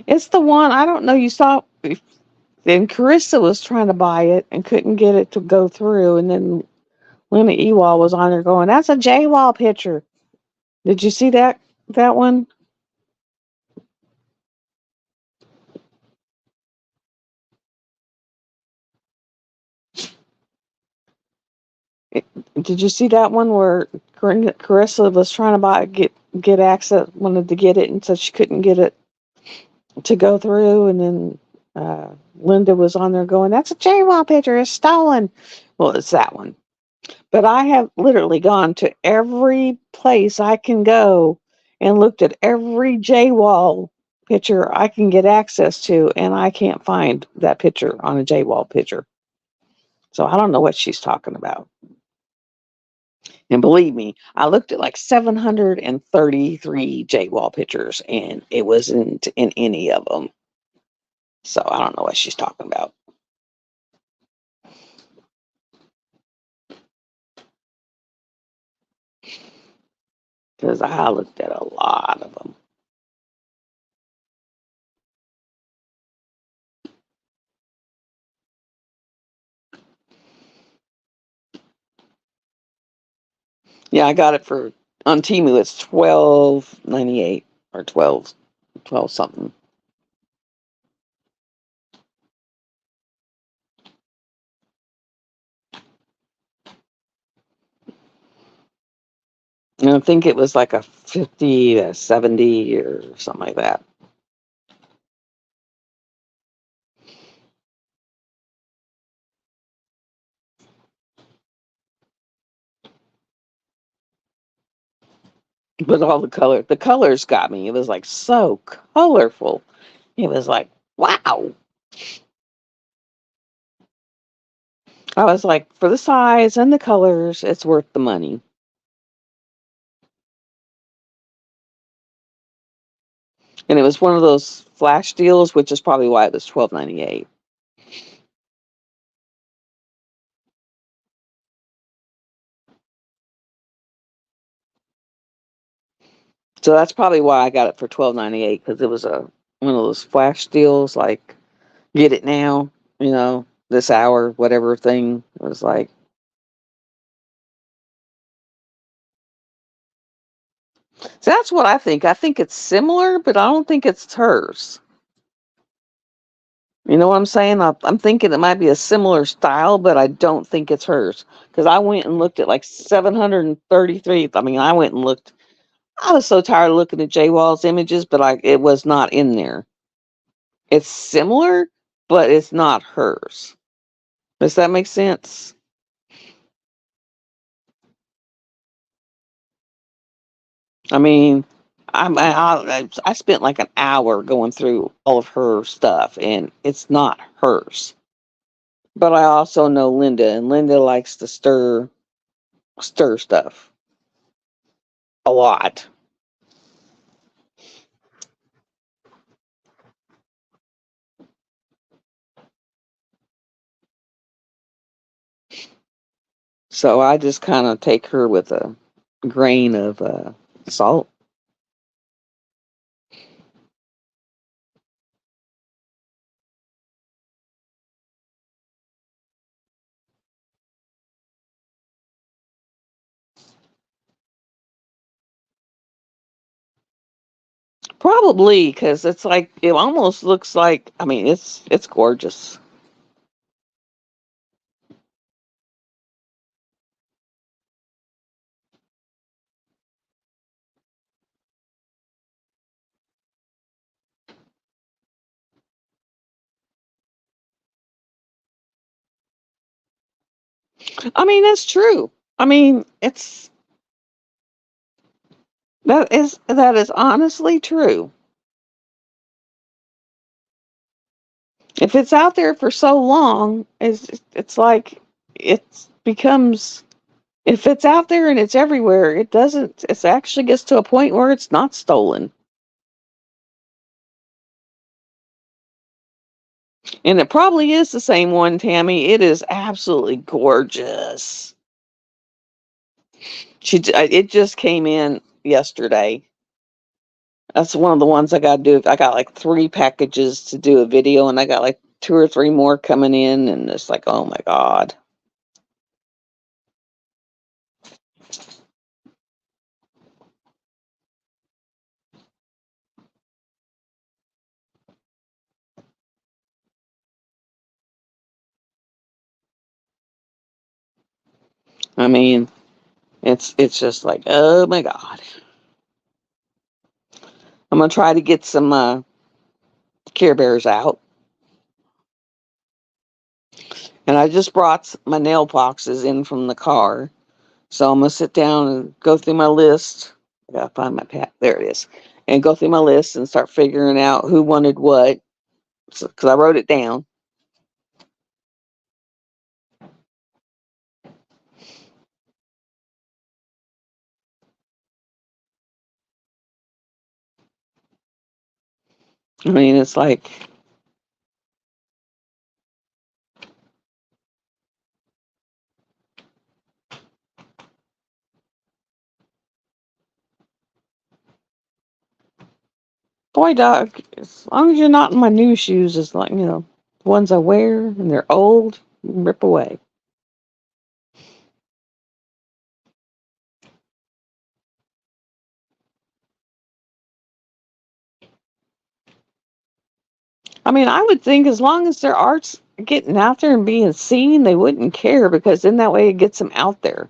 It's the one, I don't know, you saw, then Carissa was trying to buy it and couldn't get it to go through. And then Luna Ewall was on there going, that's a J-Wall picture. Did you see that one? Did you see that one where Carissa was trying to get access, wanted to get it, and said she couldn't get it to go through, and then Linda was on there going, "That's a J-Wall picture. It's stolen." Well, it's that one. But I have literally gone to every place I can go and looked at every J-Wall picture I can get access to, and I can't find that picture on a J-Wall picture. So I don't know what she's talking about. And believe me, I looked at like 733 J-Wall pictures, and it wasn't in any of them. So I don't know what she's talking about. Because I looked at a lot of them. Yeah, I got it for on Temu. It's 12.98 or 12 something. And I think it was like a 50 to 70 or something like that. But all the colors got me. It was like so colorful. It was like, wow. I was like, for the size and the colors, it's worth the money. And it was one of those flash deals, which is probably why it was $12.98. So that's probably why I got it for $12.98, because it was a one of those flash deals, like get it now, this hour, whatever thing. It was like, so that's what I think. I think it's similar, but I don't think it's hers. You know what I'm saying? I'm thinking it might be a similar style, but I don't think it's hers. Because I went and looked at like 733. I mean, I went and looked. I was so tired of looking at J Wall's images, but it was not in there. It's similar, but it's not hers. Does that make sense? I mean, I spent like an hour going through all of her stuff, and it's not hers. But I also know Linda, and Linda likes to stir stuff a lot. So I just kind of take her with a grain of salt. Probably because it's like it almost looks like. I mean, it's gorgeous. I mean, that's true. I mean, that is honestly true. If it's out there for so long, it's like it becomes. If it's out there and it's everywhere, it doesn't. It actually gets to a point where it's not stolen, and it probably is the same one, Tammy. It is absolutely gorgeous. It just came in yesterday. That's one of the ones I got to do. I got like 3 packages to do a video, and I got like 2 or 3 more coming in, and it's like, oh my god. I mean, it's just like, oh my god. I'm gonna try to get some Care Bears out, and I just brought my nail boxes in from the car, so I'm gonna sit down and go through my list. I gotta find my pad. There it is, and go through my list and start figuring out who wanted what, because I wrote it down. I mean, it's like, boy, dog, as long as you're not in my new shoes, it's like, the ones I wear and they're old, you can rip away. I mean, I would think as long as their art's getting out there and being seen, they wouldn't care, because in that way it gets them out there.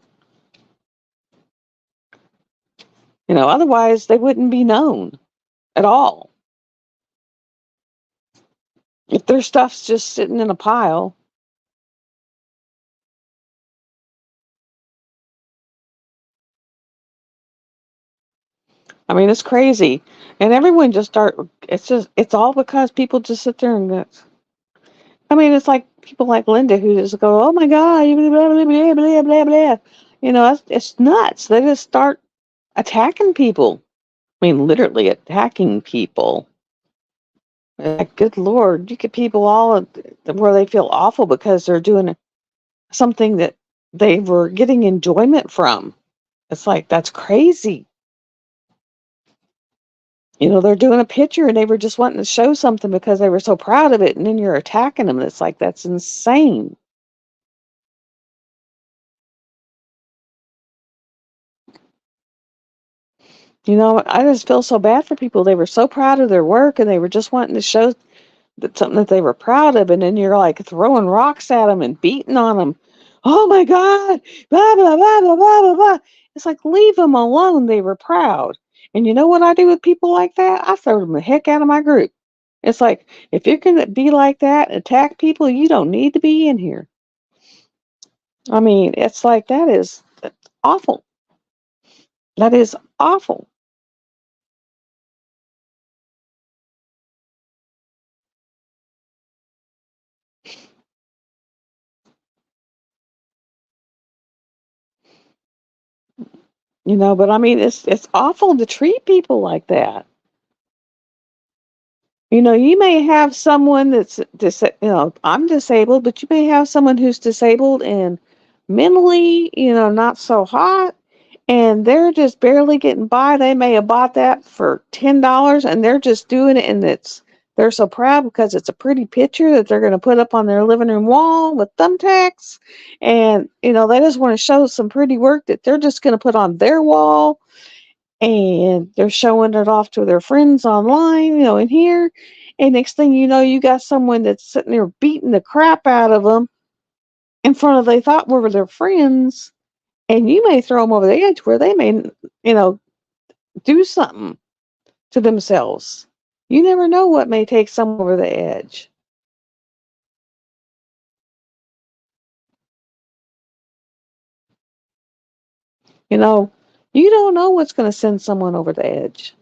Otherwise they wouldn't be known at all. If their stuff's just sitting in a pile, I mean, it's crazy. And everyone just start, it's all because people just sit there and go, I mean, it's like people like Linda who just go, oh my God, blah, blah, blah, blah, blah, blah. It's nuts. They just start attacking people. I mean, literally attacking people. Like, good Lord, you get people all where they feel awful because they're doing something that they were getting enjoyment from. It's like, that's crazy. They're doing a picture and they were just wanting to show something because they were so proud of it. And then you're attacking them. It's like, that's insane. I just feel so bad for people. They were so proud of their work and they were just wanting to show that something that they were proud of. And then you're like throwing rocks at them and beating on them. Oh my God, blah, blah, blah, blah, blah, blah, blah. It's like, leave them alone. They were proud. And you know what I do with people like that? I throw them the heck out of my group. It's like, if you're going to be like that, attack people, you don't need to be in here. I mean, it's like, that's awful. That is awful. But I mean, it's awful to treat people like that. You may have someone I'm disabled, but you may have someone who's disabled and mentally, not so hot, and they're just barely getting by. They may have bought that for $10 and they're just doing it, and they're so proud because it's a pretty picture that they're going to put up on their living room wall with thumbtacks, and they just want to show some pretty work that they're just going to put on their wall, and they're showing it off to their friends online, in here. And next thing you know, you got someone that's sitting there beating the crap out of them in front of they thought were their friends, and you may throw them over the edge where they may, do something to themselves. You never know what may take someone over the edge. You know, you don't know what's going to send someone over the edge.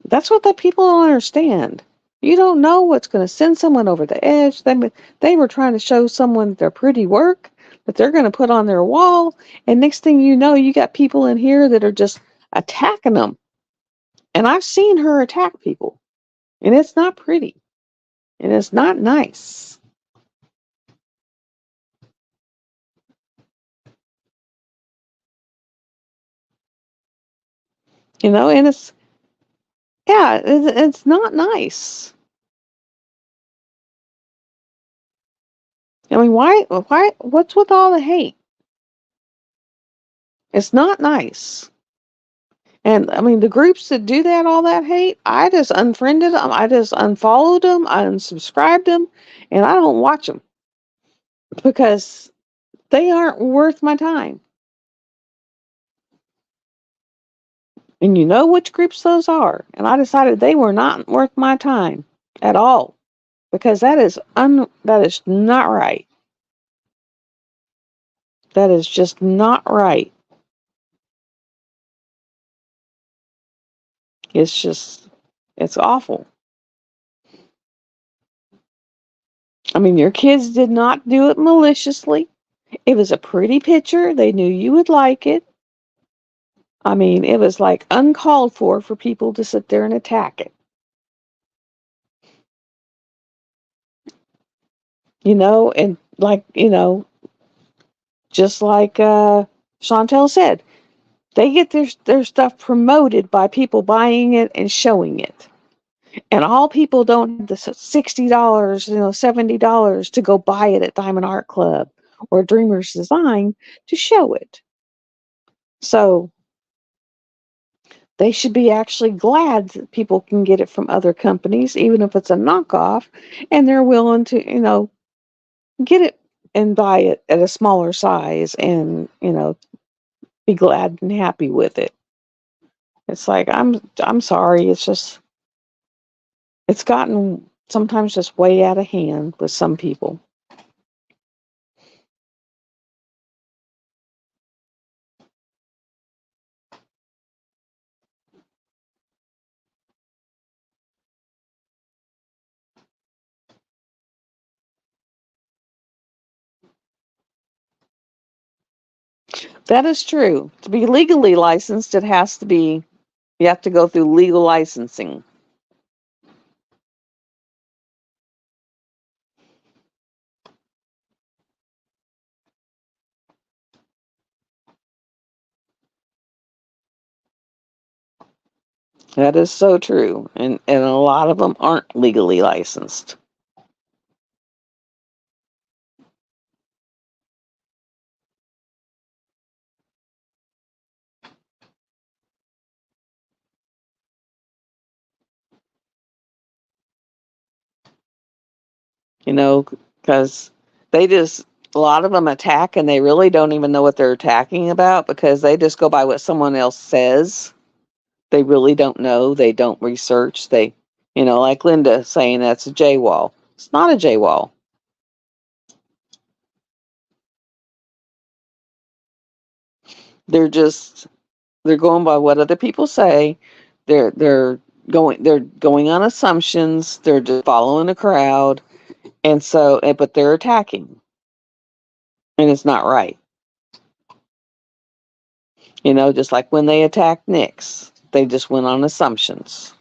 That's what the people don't understand. You don't know what's going to send someone over the edge. They were trying to show someone their pretty work that they're going to put on their wall, and next thing you know, you got people in here that are just attacking them. And I've seen her attack people, and it's not pretty, and it's not nice. And it's not nice. I mean, what's with all the hate? It's not nice. And I mean, the groups that do that, all that hate, I just unfriended them. I just unfollowed them. I unsubscribed them, and I don't watch them because they aren't worth my time. And you know which groups those are. And I decided they were not worth my time at all because that is not right. That is just not right. It's awful. I mean, your kids did not do it maliciously. It was a pretty picture. They knew you would like it. I mean, it was like uncalled for people to sit there and attack it. And like, just like Chantel said, they get their stuff promoted by people buying it and showing it. And all people don't have the $60, $70 to go buy it at Diamond Art Club or Dreamers Design to show it. So they should be actually glad that people can get it from other companies, even if it's a knockoff, and they're willing to, get it and buy it at a smaller size and, be glad and happy with it. It's like, I'm sorry, it's gotten sometimes just way out of hand with some people. That is true. To be legally licensed, it has to be, you have to go through legal licensing. That is so true. And a lot of them aren't legally licensed. You know, because they just, a lot of them attack and they really don't even know what they're attacking about because they just go by what someone else says. They really don't know. They don't research. They, like Linda saying that's a J wall. It's not a J wall. They're just, they're going by what other people say. They're going on assumptions. They're just following the crowd. And so, but they're attacking, and it's not right. Just like when they attacked Nix, they just went on assumptions.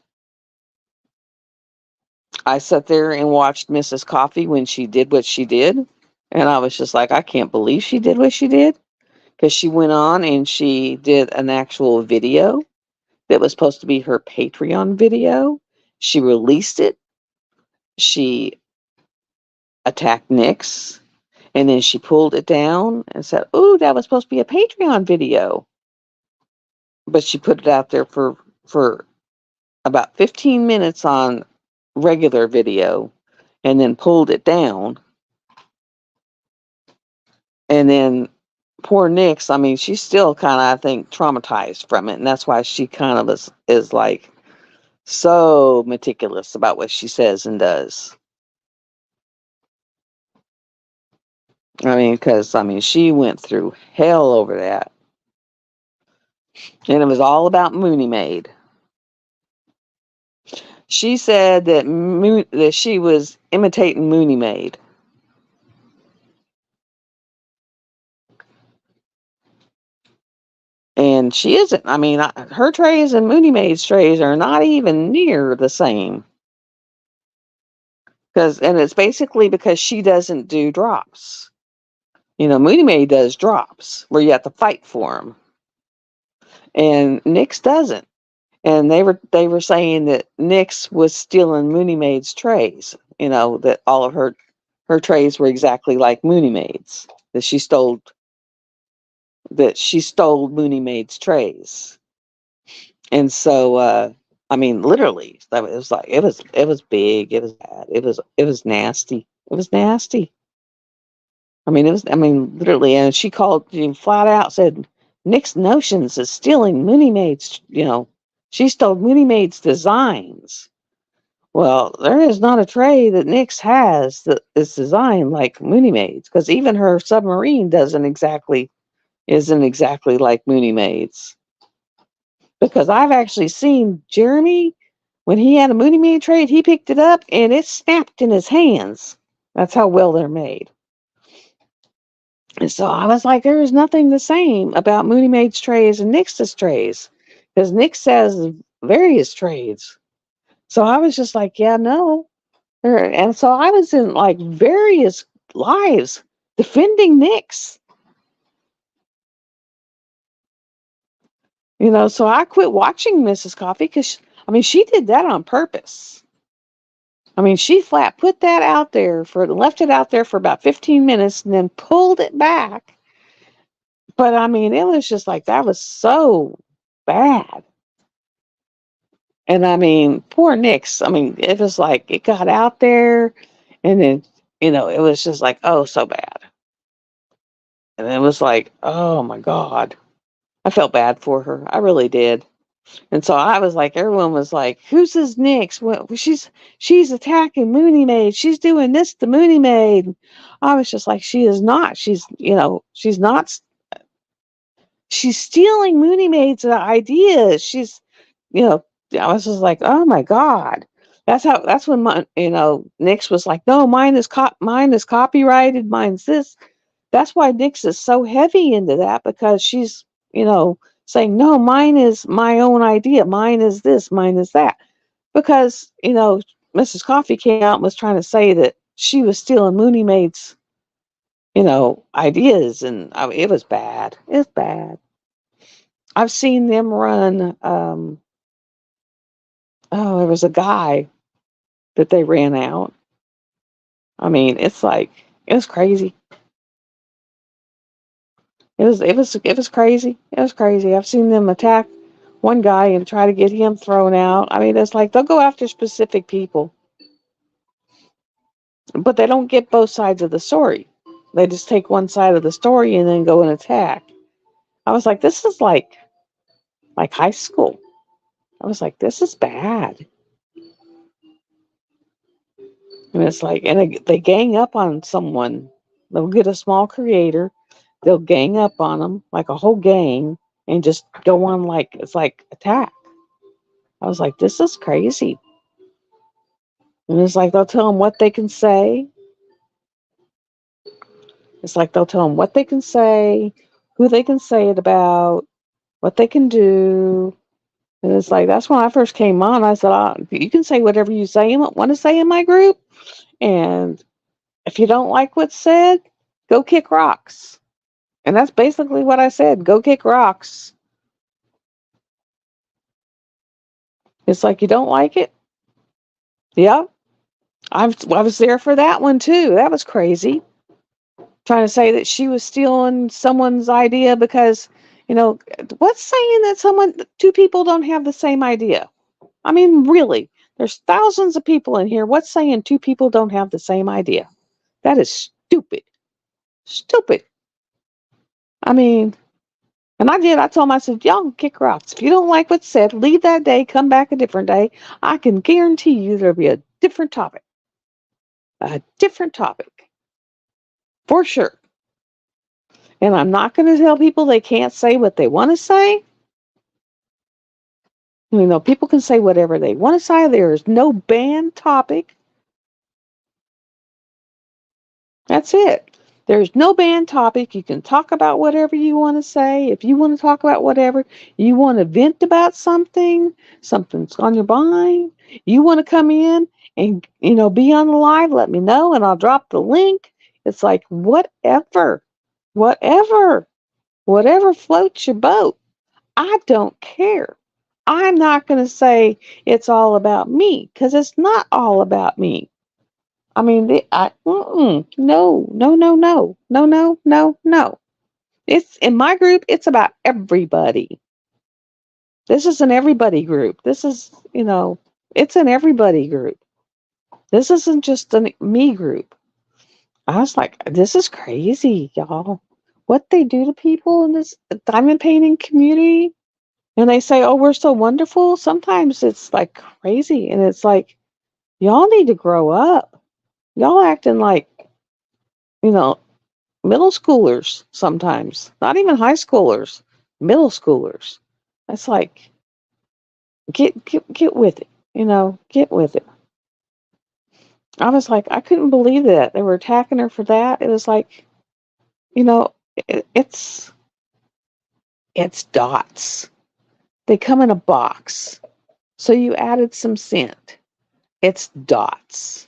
I sat there and watched Mrs. Coffee when she did what she did, and I was just like, I can't believe she did what she did, because she went on and she did an actual video that was supposed to be her Patreon video. She released it. She attacked Nix, and then she pulled it down and said, "Ooh, that was supposed to be a Patreon video." But she put it out there for about 15 minutes on regular video and then pulled it down. And then poor Nix, I mean, she's still kind of, I think, traumatized from it. And that's why she kind of is like so meticulous about what she says and does. I mean, because, I mean, she went through hell over that. And it was all about Mooney Maid. She said that she was imitating Mooney Maid. And she isn't. I mean, her trays and Mooney Maid's trays are not even near the same. And it's basically because she doesn't do drops. Mooney Maid does drops where you have to fight for them, and Nix doesn't. And they were saying that Nix was stealing Mooney Maid's trays. That all of her trays were exactly like Mooney Maid's. That she stole Mooney Maid's trays. And so, I mean, literally, it was like it was big. It was bad. It was nasty. It was nasty. I mean, literally, and she called flat out said, Nick's Notions is stealing Mooney Maid's. She stole Mooney Maid's designs. Well, there is not a tray that Nick's has that is designed like Mooney Maid's, because even her submarine isn't exactly like Mooney Maid's. Because I've actually seen Jeremy, when he had a Mooney Maid tray, he picked it up and it snapped in his hands. That's how well they're made. And so I was like, there is nothing the same about Mooney Maid's trays and Nix's trays, because Nix has various trays. So I was just like, yeah, no. And so I was in like various lives defending Nix. So I quit watching Mrs. Coffee because, she did that on purpose. She flat put that out there left it out there for about 15 minutes and then pulled it back. But it was just like, that was so bad. And poor Nix, it was like, it got out there and then, it was just like, oh, so bad. And it was like, oh my God. I felt bad for her. I really did. And so I was like, everyone was like, who's this Nix? Well, she's attacking Mooney Maid. She's doing this to Mooney Maid. I was just like, she is not. She's not. She's stealing Mooney Maid's ideas. I was just like, oh my God. That's when Nix was like, no, mine is copyrighted. Mine's this. That's why Nix is so heavy into that, because she's, saying, no, mine is my own idea. Mine is this, mine is that. Because, Mrs. Coffee came out and was trying to say that she was stealing Mooney Maid's, ideas. And I mean, it was bad. It's bad. I've seen them run, there was a guy that they ran out. I mean, it's like, it was crazy. It was crazy. It was crazy. I've seen them attack one guy and try to get him thrown out. I mean, it's like they'll go after specific people, but they don't get both sides of the story. They just take one side of the story and then go and attack. I was like, this is like high school. I was like, this is bad. And it's like, and they gang up on someone. They'll get a small creator. They'll gang up on them like a whole gang and just go on like it's like attack. I was like, this is crazy. And it's like they'll tell them what they can say. It's like they'll tell them what they can say, who they can say it about, what they can do. And it's like, that's when I first came on. I said, you can say whatever you want to say in my group. And if you don't like what's said, go kick rocks. And that's basically what I said. Go kick rocks. It's like, you don't like it? Yep. I was there for that one too. That was crazy. Trying to say that she was stealing someone's idea because, what's saying that two people don't have the same idea? I mean, really, there's thousands of people in here. What's saying two people don't have the same idea? That is stupid. Stupid. I mean, and I told them, I said, y'all can kick rocks. If you don't like what's said, leave that day, come back a different day. I can guarantee you there'll be a different topic. A different topic. For sure. And I'm not going to tell people they can't say what they want to say. People can say whatever they want to say. There is no banned topic. That's it. There's no banned topic. You can talk about whatever you want to say. If you want to talk about whatever, you want to vent about something's on your mind, you want to come in and, be on the live, let me know and I'll drop the link. It's like, whatever floats your boat. I don't care. I'm not going to say it's all about me, because it's not all about me. I mean, no, no, no, no, no, no, no, no. It's in my group. It's about everybody. This is an everybody group. This is, it's an everybody group. This isn't just a me group. I was like, this is crazy, y'all. What they do to people in this diamond painting community. And they say, oh, we're so wonderful. Sometimes it's like crazy. And it's like, y'all need to grow up. Y'all acting like, middle schoolers sometimes. Not even high schoolers. Middle schoolers. It's like, get with it. Get with it. I was like, I couldn't believe that. They were attacking her for that. It was like, it's dots. They come in a box. So you added some scent. It's dots.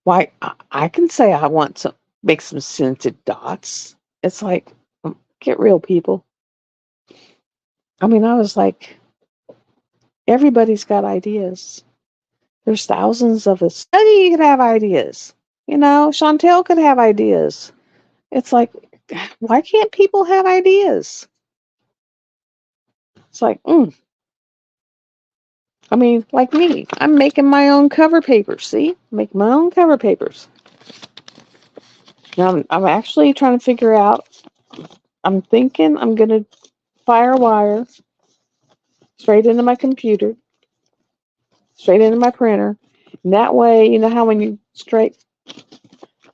Why, I can say I want to make some scented dots. It's like, get real, people. I mean, I was like, everybody's got ideas. There's thousands of us. Study could have ideas. Chantel could have ideas. It's like, why can't people have ideas? It's like, I mean, like me, I'm making my own cover papers. See, make my own cover papers. Now I'm actually trying to figure out. I'm thinking I'm gonna firewire straight into my computer, straight into my printer. And that way, how when you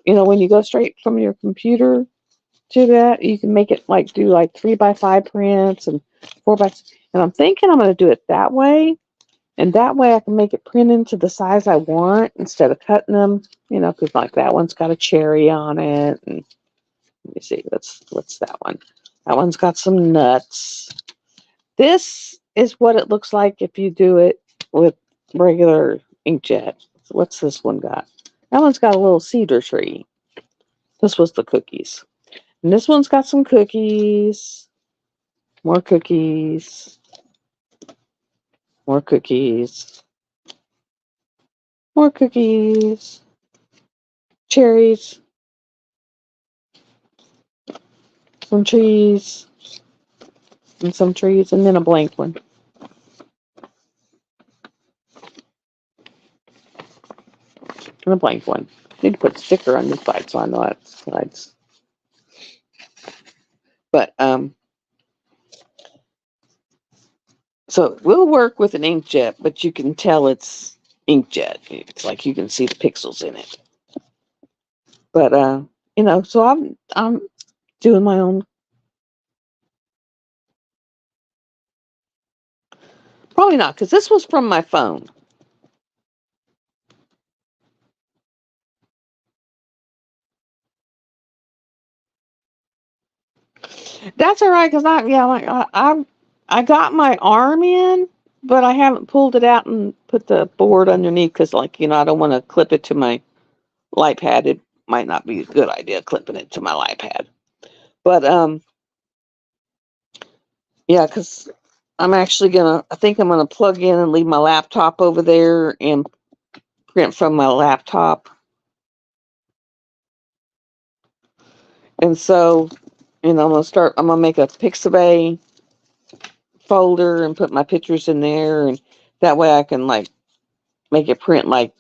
when you go straight from your computer to that, you can make it do 3x5 prints and 4x. And I'm thinking I'm going to do it that way. And that way I can make it print into the size I want instead of cutting them, because that one's got a cherry on it. And Let me see. What's that one? That one's got some nuts. This is what it looks like if you do it with regular inkjet. So what's this one got? That one's got a little cedar tree. This was the cookies. And this one's got some cookies. More cookies. More cookies. More cookies. Cherries. Some trees. And some trees. And then a blank one. And a blank one. Need to put a sticker on this side so I know it's sides. But so it will work with an inkjet, but you can tell it's inkjet. It's like you can see the pixels in it. But so I'm doing my own. Probably not, because this was from my phone. That's all right, because I got my arm in, but I haven't pulled it out and put the board underneath because, I don't want to clip it to my light pad. It might not be a good idea clipping it to my light pad. But yeah, because I think I'm gonna plug in and leave my laptop over there and print from my laptop. And so, I'm gonna make a Pixabay folder and put my pictures in there, and that way I can make it print like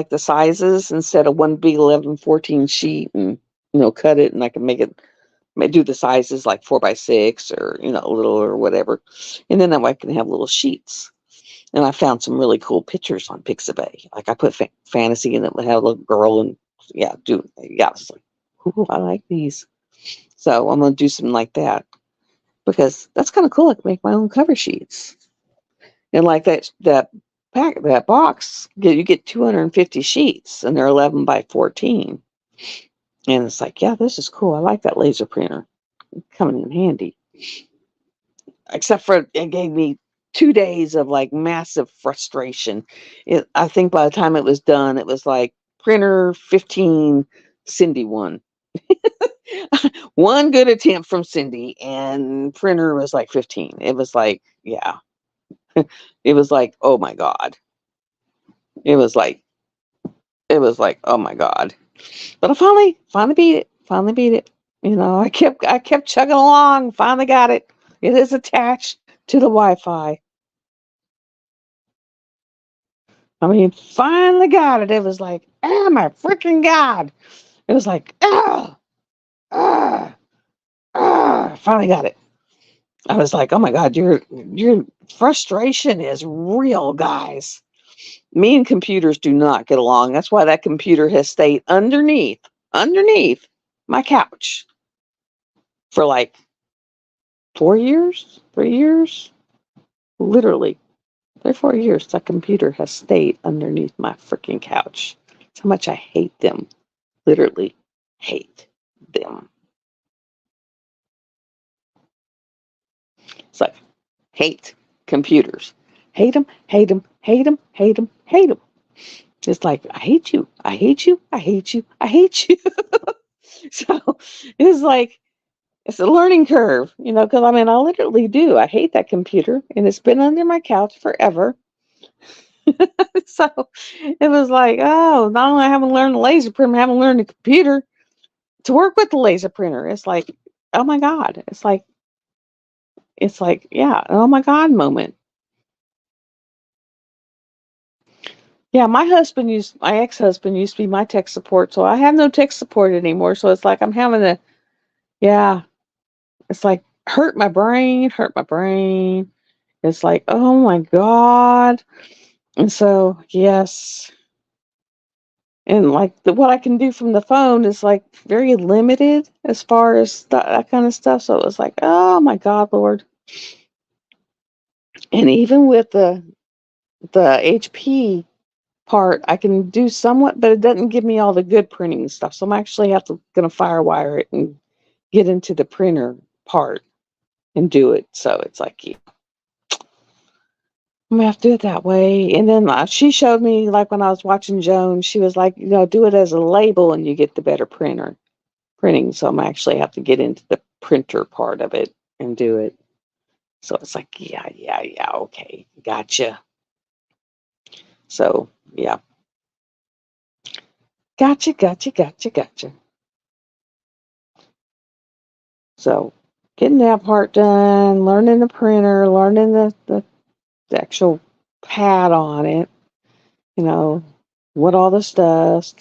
the sizes instead of one big 11/14 sheet, and cut it, and I can do the sizes like 4x6 or a little or whatever, and then that way I can have little sheets. And I found some really cool pictures on Pixabay. Like I put fantasy in it, had a little girl, and I was like, ooh, I like these. So I'm gonna do something like that because that's kind of cool. I can make my own cover sheets, and like that box, you get 250 sheets, and they're 11x14. And it's like, yeah, this is cool. I like that laser printer. Coming in handy. Except for it gave me 2 days of massive frustration. I think by the time it was done, it was like printer 15, Cindy 1. One good attempt from Cindy, and printer was like 15. It was like, yeah. It was like, oh my God. It was like, oh my God. But I finally beat it. Finally beat it. I kept chugging along. Finally got it. It is attached to the Wi-Fi. I mean, finally got it. It was like, oh my freaking God. It was like, finally got it. I was like, oh my God, your frustration is real, guys. Me and computers do not get along. That's why that computer has stayed underneath my couch for 4 years, 3 years, literally 3 or 4 years. That computer has stayed underneath my freaking couch. That's how much I hate them. Literally hate them. It's like, hate computers. Hate them, hate them, hate them, hate them, hate them. It's like, I hate you. I hate you. I hate you. I hate you. So it's like, it's a learning curve, because I literally do. I hate that computer, and it's been under my couch forever. So it was like, oh, not only I haven't learned the laser printer, I haven't learned the computer to work with the laser printer. It's like, oh my God. It's like, yeah, an oh my God moment. Yeah, my ex-husband used to be my tech support, so I have no tech support anymore. So it's like I'm having to, yeah, it's like hurt my brain. It's like, oh my God. And so, yes. And what I can do from the phone is very limited as far as that kind of stuff. So it was like, oh my God, Lord. And even with the HP part. I can do somewhat, but it doesn't give me all the good printing stuff. So I'm actually gonna firewire it and get into the printer part and do it. So it's like, yeah, I'm gonna have to do it that way. And then she showed me, like when I was watching Joan, she was like, do it as a label and you get the better printing. So I'm actually have to get into the printer part of it and do it. So it's like, yeah, okay, gotcha. So yeah, gotcha. So getting that part done, learning the printer, learning the actual pad on it, you know, what all this does.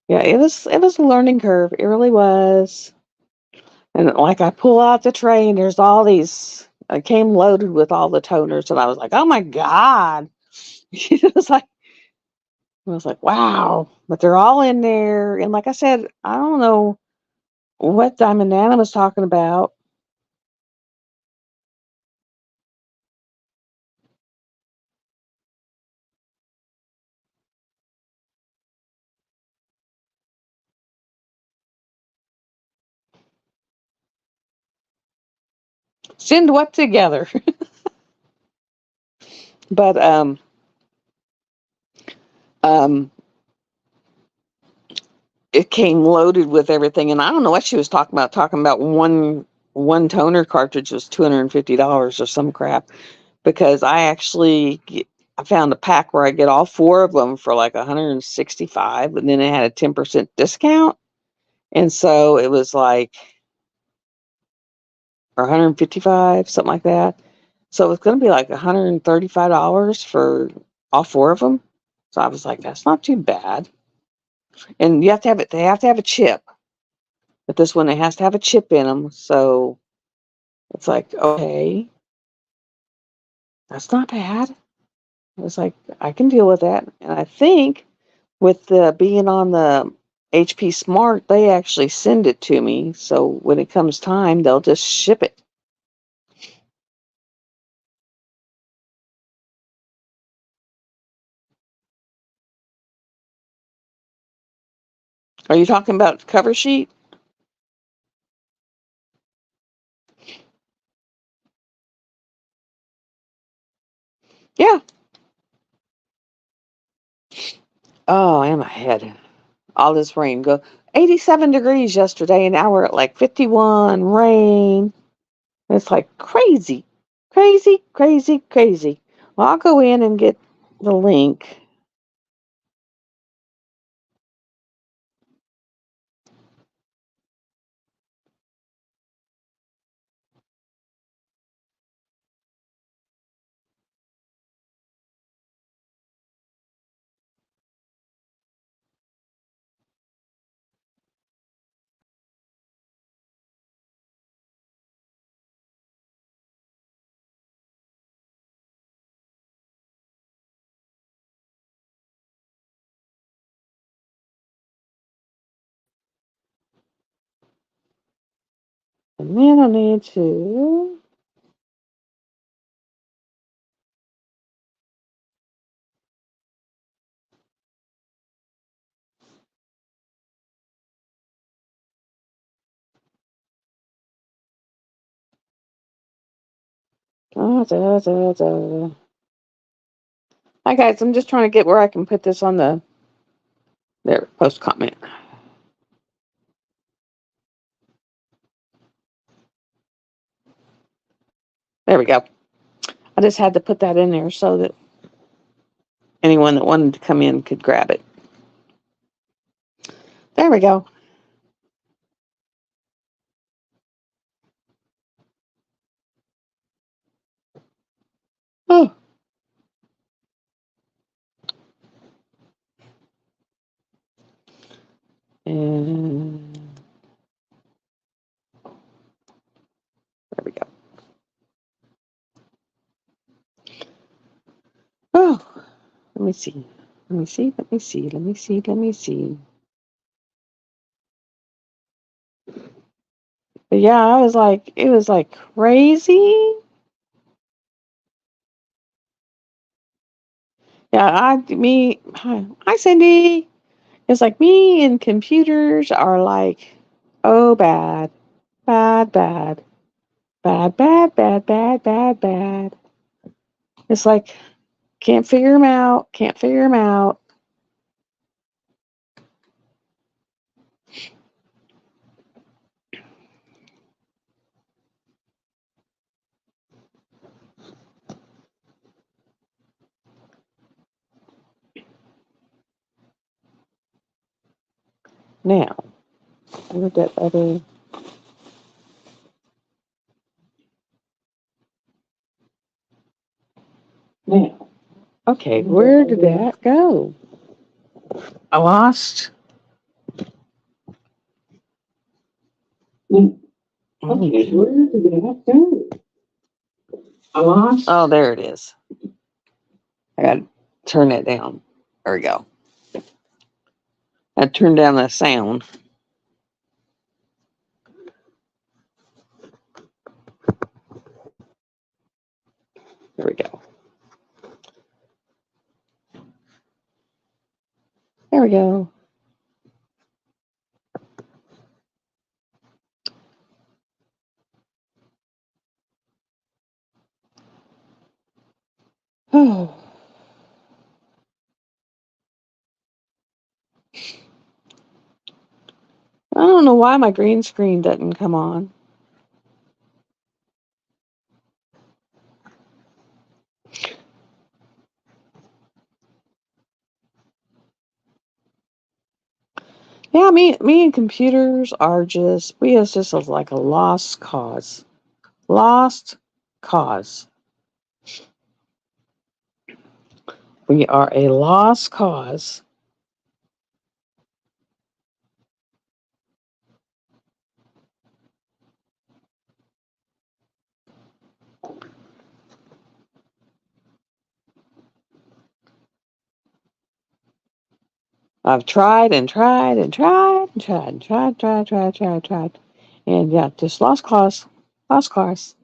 Yeah, it was a learning curve. It really was. And like I pull out the tray and there's all these. I came loaded with all the toners, and I was like, "Oh my god!" It was like wow. But they're all in there, and like I said, I don't know what Diamond Nana was talking about. Send what together? But um, it came loaded with everything, and I don't know what she was talking about. Talking about one toner cartridge was $250 or some crap. Because I found a pack where I get all four of them for like 165, and then it had a 10% discount, and so it was like or 155, something like that. So it's going to be like $135 for all four of them. So I was like, that's not too bad. And you have to have it. They have to have a chip. But this one, it has to have a chip in them. So it's like, okay, that's not bad. It's like I can deal with that. And I think with the being on the HP Smart, they actually send it to me. So when it comes time, they'll just ship it. Are you talking about cover sheet? Yeah. Oh, in my head. All this rain. Go 87 degrees yesterday, and now we're at like 51 rain. It's like crazy, crazy. Well, I'll go in and get the link. And then I need to. Da. Hi guys, I'm just trying to get where I can put this on the there post comment. There we go. I just had to put that in there so that anyone that wanted to come in could grab it. There we go. Oh, and there we go. Oh, let me see. Let me see. But yeah, it was like crazy. Yeah, hi Cindy. It's like me and computers are like, oh, bad, bad, bad, bad, bad, bad, bad, bad, bad. It's like, can't figure them out, can't figure them out. Now, where'd that other, now, okay, where did that go? I lost. Okay, where did that go? I lost. Oh, there it is. I got to turn that down. There we go. I turned down the sound. There we go. There we go. Oh, I don't know why my green screen doesn't come on. Yeah, me and computers are just we is just like a lost cause. Lost cause. We are a lost cause. I've tried and tried and tried and tried and tried. And yeah, just lost cause. Lost cause.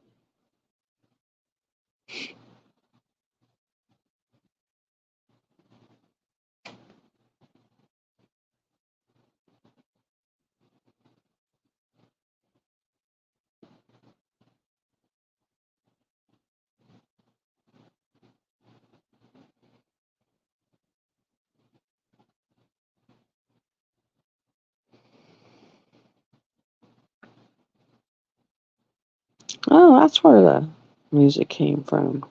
Oh, that's where the music came from.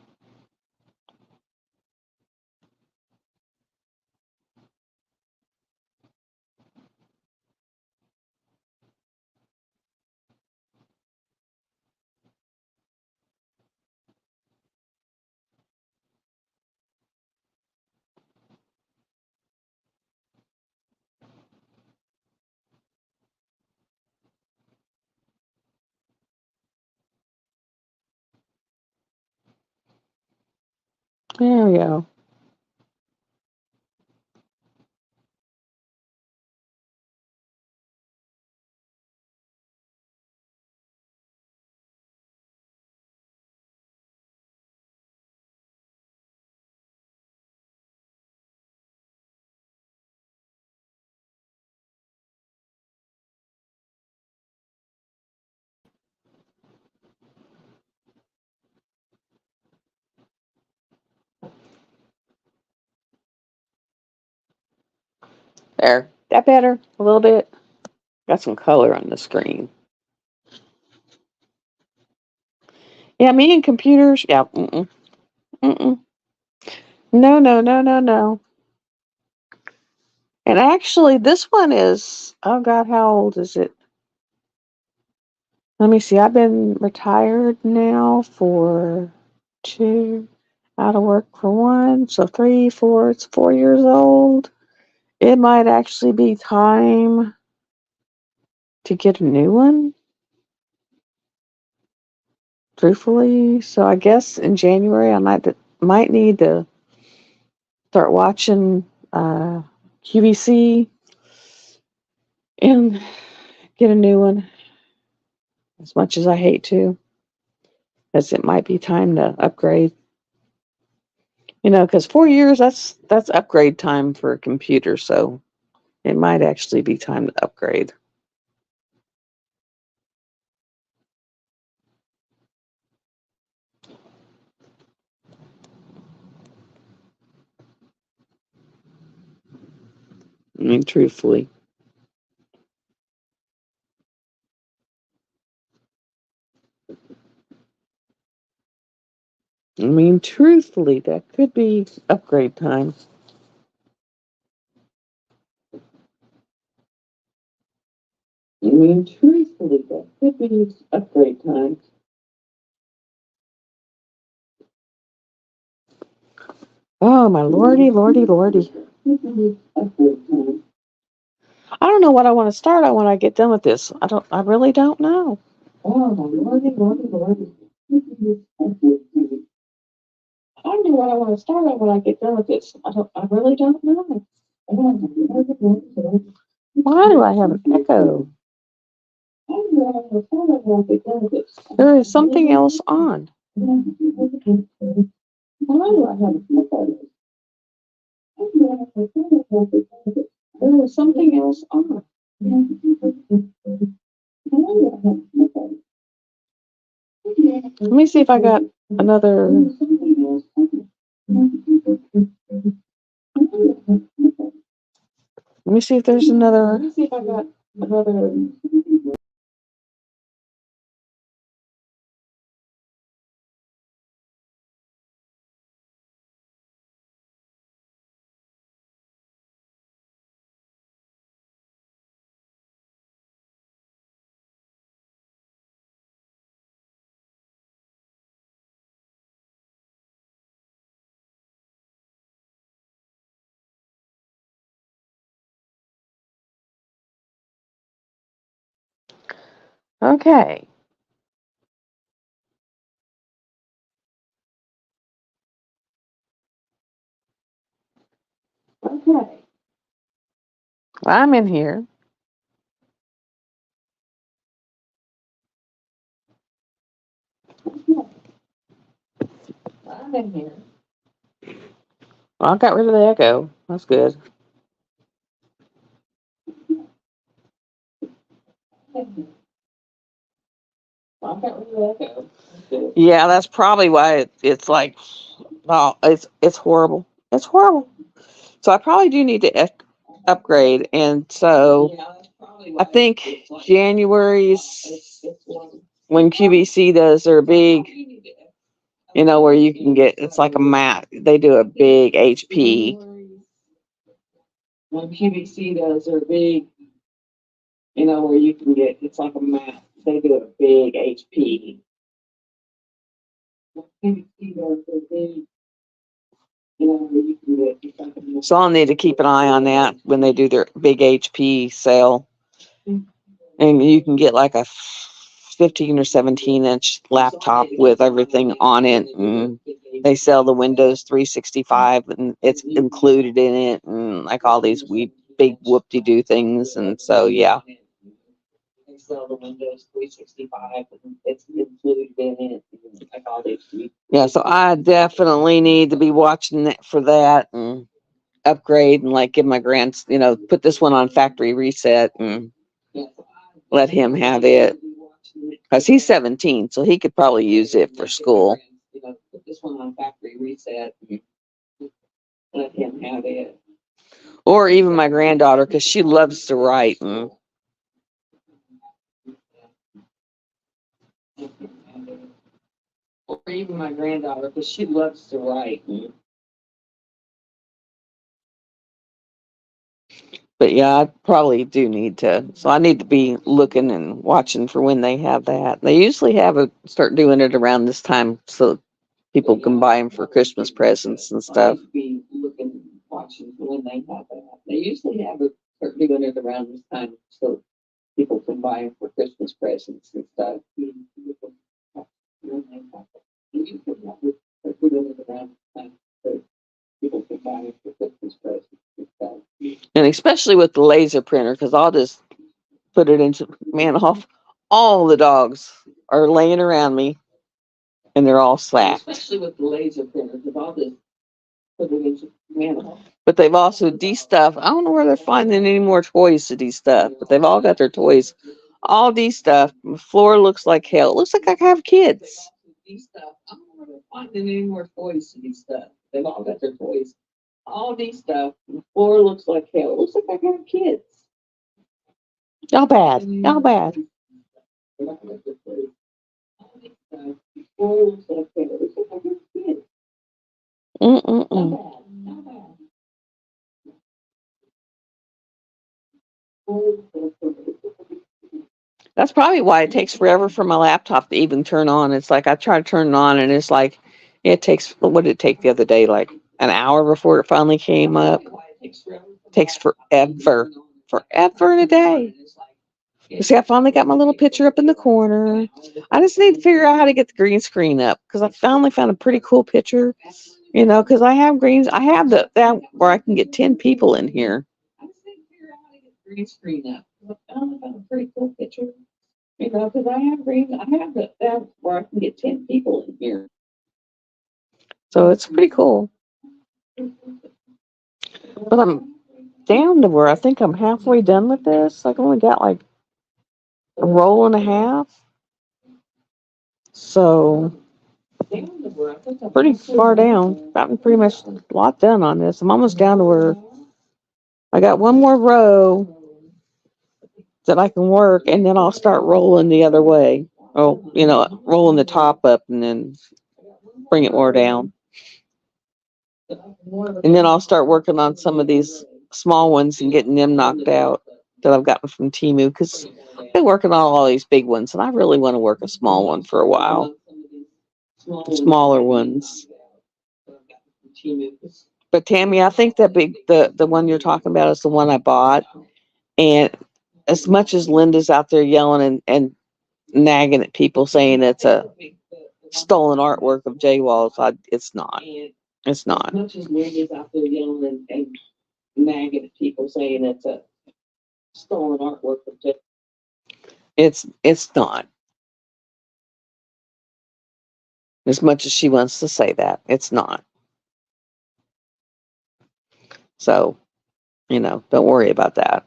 There we go. There. That better? A little bit? Got some color on the screen. Yeah, me and computers. Yeah. Mm-mm. Mm-mm. No, no, no, no, no. And actually, this one is, oh God, how old is it? Let me see. I've been retired now for two, out of work for one. So three, four, it's 4 years old. It might actually be time to get a new one, truthfully. So I guess in January, I might need to start watching QVC and get a new one, as much as I hate to, as it might be time to upgrade. Because 4 years, that's upgrade time for a computer, so it might actually be time to upgrade. I mean, truthfully. That could be upgrade time. That could be upgrade time. Oh, my lordy, lordy, lordy. I don't know what I want to start on when I get done with this. I really don't know. Oh, my lordy, lordy, lordy. I don't know what I want to start on when I get done with this. I really don't know. Why do I have an echo? There is something else on. Why do I have an echo? There is something else on. Let me see if I got another. Let me see if there's another. Let me see if I got another. Okay. Okay. I'm in here. I'm in here. Well, I got rid of the echo. That's good. Yeah, that's probably why it's like, oh, it's horrible. It's horrible. So I probably do need to upgrade, and so I think January's when QVC does their big, where you can get, it's like a mat. They do a big HP. When QVC does their big, where you can get, it's like a mat. They do a big HP. So I'll need to keep an eye on that when they do their big HP sale. And you can get like a 15 or 17-inch laptop with everything on it. And they sell the Windows 365 and it's included in it, and like all these big whoop-de-doo things. And so, yeah. They sell the Windows 365 and it's included in it. Like all these. Yeah, so I definitely need to be watching that for that and upgrade and like give my put this one on factory reset and let him have it. Because he's 17, so he could probably use it for school. Put this one on factory reset and let him have it. Or even my granddaughter, because she loves to write. Or even my granddaughter, because she loves to write. But yeah, I probably do need to. So I need to be looking and watching for when they have that. They usually start doing it around this time so people can buy them for Christmas presents and stuff. Be looking and watching for when they have that. They usually start doing it around this time so people can buy them for Christmas presents and stuff. People can buy them for Christmas presents and stuff. And especially with the laser printer, because I'll just put it into, all the dogs are laying around me and they're all slapped. Especially with the laser printer, because I'll just But they've also de-stuffed. I don't know where they're finding any more toys to de-stuff, but they've all got their toys all de-stuffed. The floor looks like hell. It looks like I have kids. I don't know where they're finding any more toys to de-stuff. They've all got their toys all de-stuffed. The floor looks like hell. It looks like I have kids. Y'all bad. Y'all bad. Mm-mm-mm. That's probably why it takes forever for my laptop to even turn on. It's like I try to turn it on and it's like it takes, what did it take the other day? Like an hour before it finally came up. It takes forever. Forever and a day. You see, I finally got my little picture up in the corner. I just need to figure out how to get the green screen up because I finally found a pretty cool picture. Because I have greens. I have that where I can get 10 people in here. I just need to figure out how to get the green screen up. I finally found a pretty cool picture. Because I have greens. I have that where I can get 10 people in here. So it's pretty cool. But I'm down to where I think I'm halfway done with this. I've only got like a roll and a half. So pretty far down. Gotten pretty much a lot done on this. I'm almost down to where I got one more row that I can work, and then I'll start rolling the other way. Oh, rolling the top up and then bring it more down. And then I'll start working on some of these small ones and getting them knocked out that I've gotten from Temu, because I've been working on all these big ones and I really want to work a small one for a while. Smaller ones. But Tammy, I think that the one you're talking about is the one I bought. And as much as Linda's out there yelling and nagging at people saying it's a stolen artwork of Jay Walls, it's not. It's not. As much as Linda's out there yelling and nagging at people saying it's a stolen artwork of Jay. It's not. As much as she wants to say that, it's not. So, don't worry about that.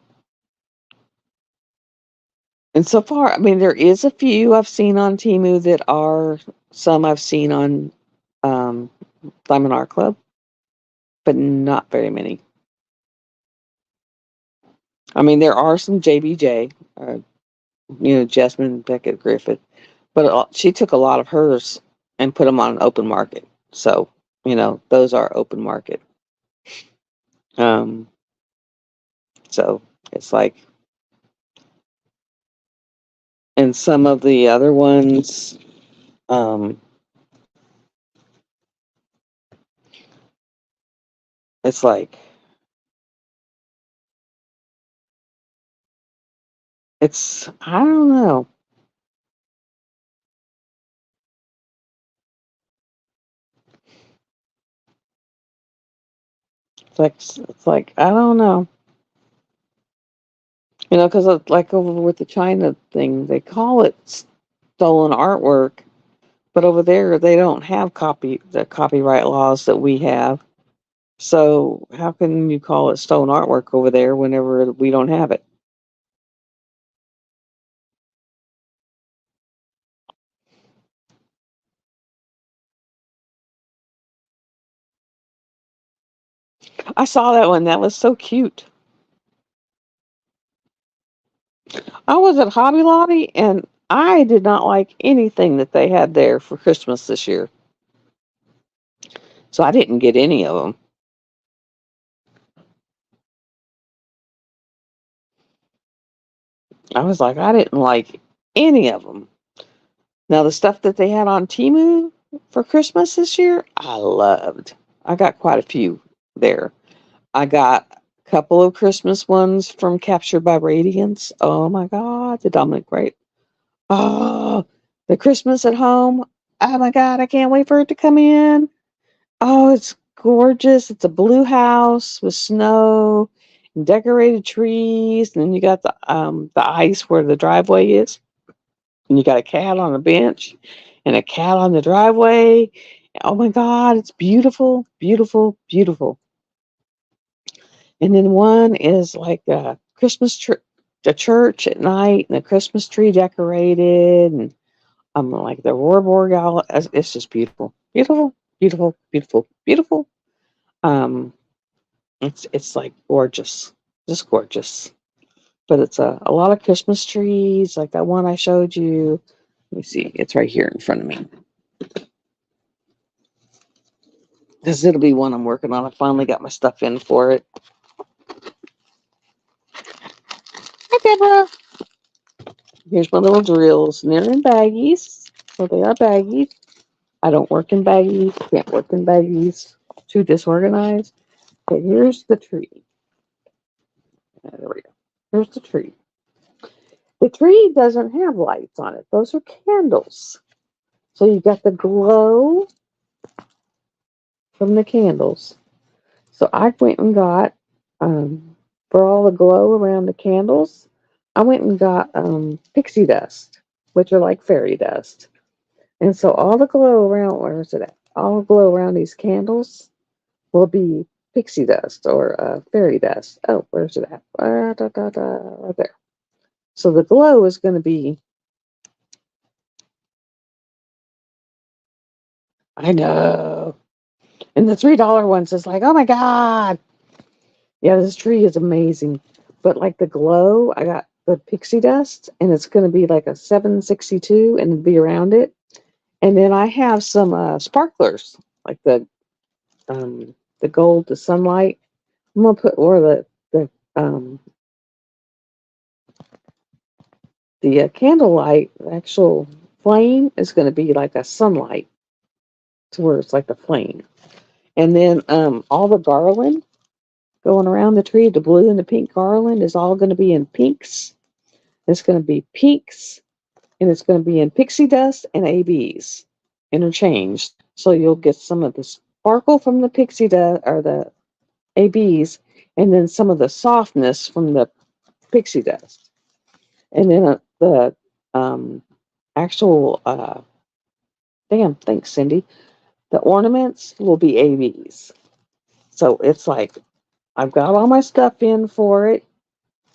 And so far, I mean, there is a few I've seen on Temu that are some I've seen on Diamond Art Club, but not very many. I mean, there are some JBJ, Jasmine Beckett Griffith, but she took a lot of hers and put them on an open market. So, those are open market. So it's like, and some of the other ones, it's like, I don't know. It's like, I don't know. Because like over with the China thing, they call it stolen artwork, but over there they don't have the copyright laws that we have. So how can you call it stolen artwork over there whenever we don't have it? I saw that one. That was so cute. I was at Hobby Lobby and I did not like anything that they had there for Christmas this year. So I didn't get any of them. I was like, I didn't like any of them. Now, the stuff that they had on Temu for Christmas this year, I loved. I got quite a few there. I got a couple of Christmas ones from Captured by Radiance. Oh my God, the Dominic Wright. Oh, the Christmas at Home. Oh my God, I can't wait for it to come in. Oh, it's gorgeous. It's a blue house with snow and decorated trees. And then you got the ice where the driveway is. And you got a cat on a bench and a cat on the driveway. Oh my God, it's beautiful, beautiful, beautiful. And then one is like a Christmas tree, the church at night, and the Christmas tree decorated, and I'm like the Aurora Boreal. It's just beautiful, beautiful, beautiful, beautiful, beautiful. Um, it's like gorgeous, just gorgeous. But it's a lot of Christmas trees, like that one I showed you. Let me see, it's right here in front of me. Because it'll be one I'm working on. I finally got my stuff in for it. Hi, Deborah. Here's my little drills, and they're in baggies. So they are baggies. I don't work in baggies. Can't work in baggies. Too disorganized. Okay, here's the tree. There we go. Here's the tree. The tree doesn't have lights on it. Those are candles. So you got the glow from the candles. So I went and got, for all the glow around the candles, I went and got pixie dust, which are like fairy dust. And so all the glow around, where is it at? All the glow around these candles will be pixie dust or fairy dust. Oh, where's it at? Right there. So the glow is going to be, I know. And the $3 ones is like, oh my God. Yeah, this tree is amazing. But like the glow, I got the pixie dust and it's going to be like a 762 and be around it. And then I have some sparklers, like the gold, the sunlight. I'm gonna put or um the candlelight, the actual flame is going to be like a sunlight to where it's like the flame. And then all the garland going around the tree, the blue and the pink garland is all going to be in pinks. It's going to be pinks and it's going to be in pixie dust and ABs interchanged. So you'll get some of the sparkle from the pixie dust or the ABs, and then some of the softness from the pixie dust, and then the actual damn, thanks, Cindy. The ornaments will be ABs. So it's like I've got all my stuff in for it,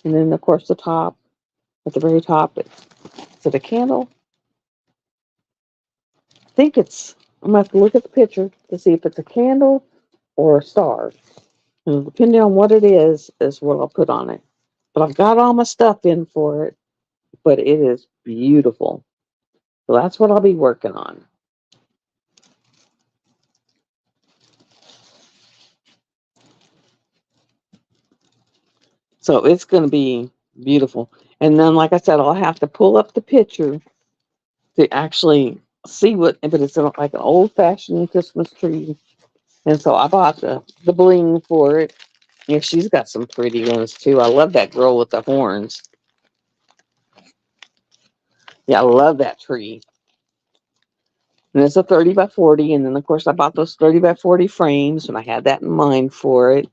and then of course the top at the very top. It's for the candle. I think it's. I'm gonna have to look at the picture to see if it's a candle or a star. And depending on what it is what I'll put on it. But I've got all my stuff in for it. But it is beautiful. So that's what I'll be working on. So it's going to be beautiful. And then, like I said, I'll have to pull up the picture to actually see what, but it's like an old fashioned Christmas tree. And so I bought the bling for it. Yeah, she's got some pretty ones too. I love that girl with the horns. Yeah, I love that tree. And it's a 30 by 40. And then, of course, I bought those 30 by 40 frames and I had that in mind for it.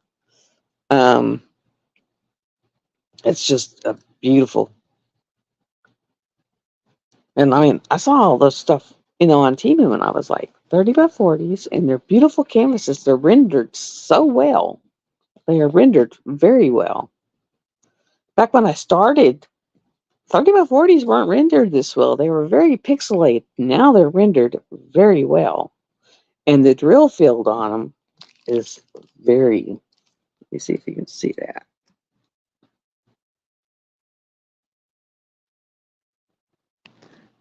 Um, it's just a beautiful. And I mean, I saw all this stuff, on TV when I was like 30 by 40s, and they're beautiful canvases. They're rendered so well. They are rendered very well. Back when I started, 30 by 40s weren't rendered this well. They were very pixelated. Now they're rendered very well. And the drill field on them is very, let me see if you can see that.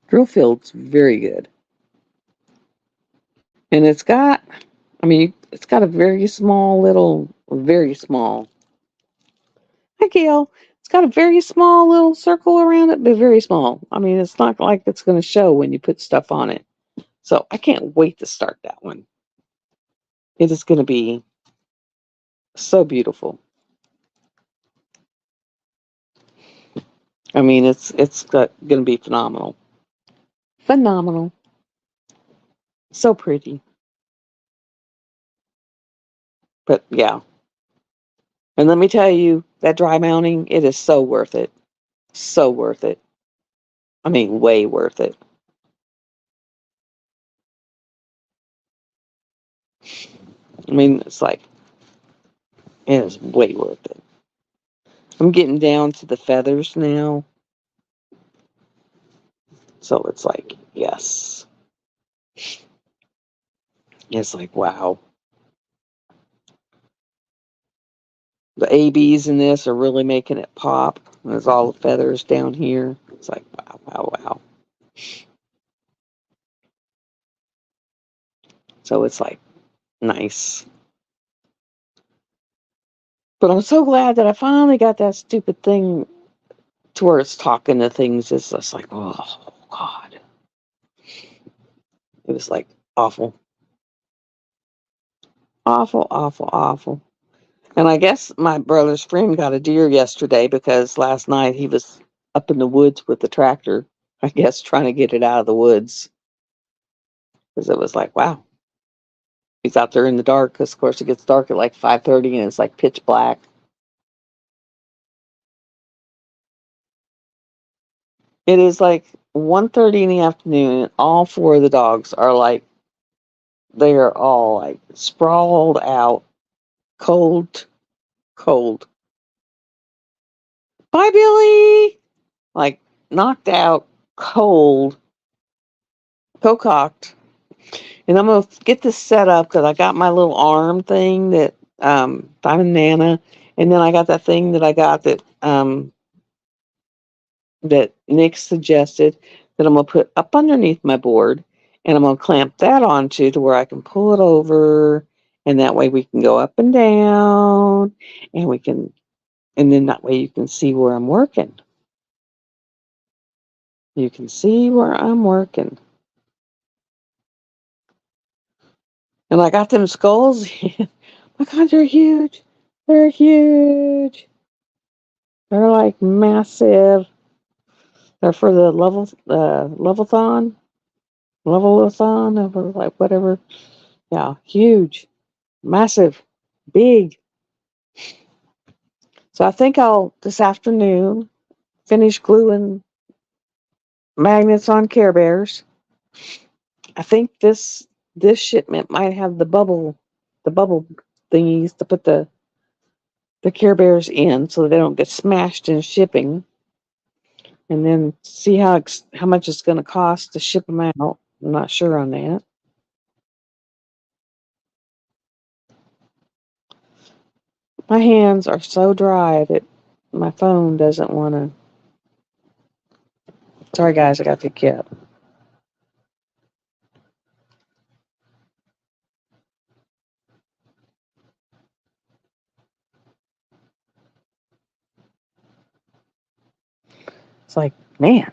Drill field's very good. And it's got a very small little, very small. Hi, Gail. It's got a very small little circle around it, but very small. I mean, it's not like it's going to show when you put stuff on it. So I can't wait to start that one. It is going to be so beautiful. I mean, it's going to be phenomenal. Phenomenal. So pretty. But yeah. And let me tell you, that dry mounting, it is so worth it. So worth it. I mean, way worth it. I mean, it's like, it is way worth it. I'm getting down to the feathers now. So it's like, yes. It's like, wow. The ABs in this are really making it pop. There's all the feathers down here. It's like, wow, wow, wow. So it's like, nice. But I'm so glad that I finally got that stupid thing to where it's talking to things. It's just like, oh, God. It was like awful. Awful, awful, awful. And I guess my brother's friend got a deer yesterday because last night he was up in the woods with the tractor, I guess, trying to get it out of the woods. Because it was like, wow, he's out there in the dark. Because, of course, it gets dark at like 5:30 and it's like pitch black. It is like 1:30 in the afternoon, and all four of the dogs are like, they are all like sprawled out, cold, cold. Bye, Billy! Like, knocked out, cold, cocked. And I'm gonna get this set up because I got my little arm thing that Diamond Nana, and then I got that thing that I got that Nick suggested that I'm gonna put up underneath my board, and I'm gonna clamp that onto to where I can pull it over, and that way we can go up and down, and we can, and then that way you can see where I'm working. You can see where I'm working. And I got them skulls. My God, they're huge. They're huge. They're like massive. They're for the levelathon, or like whatever. Yeah, huge, massive, big. So I think I'll this afternoon finish gluing magnets on Care Bears. I think this shipment might have the bubble thingies to put the Care Bears in so they don't get smashed in shipping, and then see how much it's going to cost to ship them out. I'm not sure on that. My hands are so dry that my phone doesn't want to. Sorry, guys, I got to pick you up. It's like, man.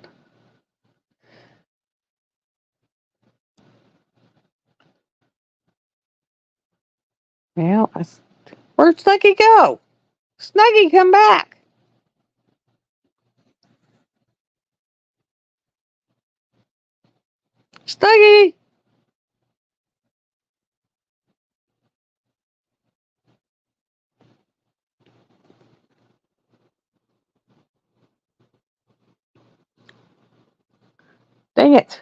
Well, where'd Snuggy go? Snuggy, come back. Snuggy. Dang it.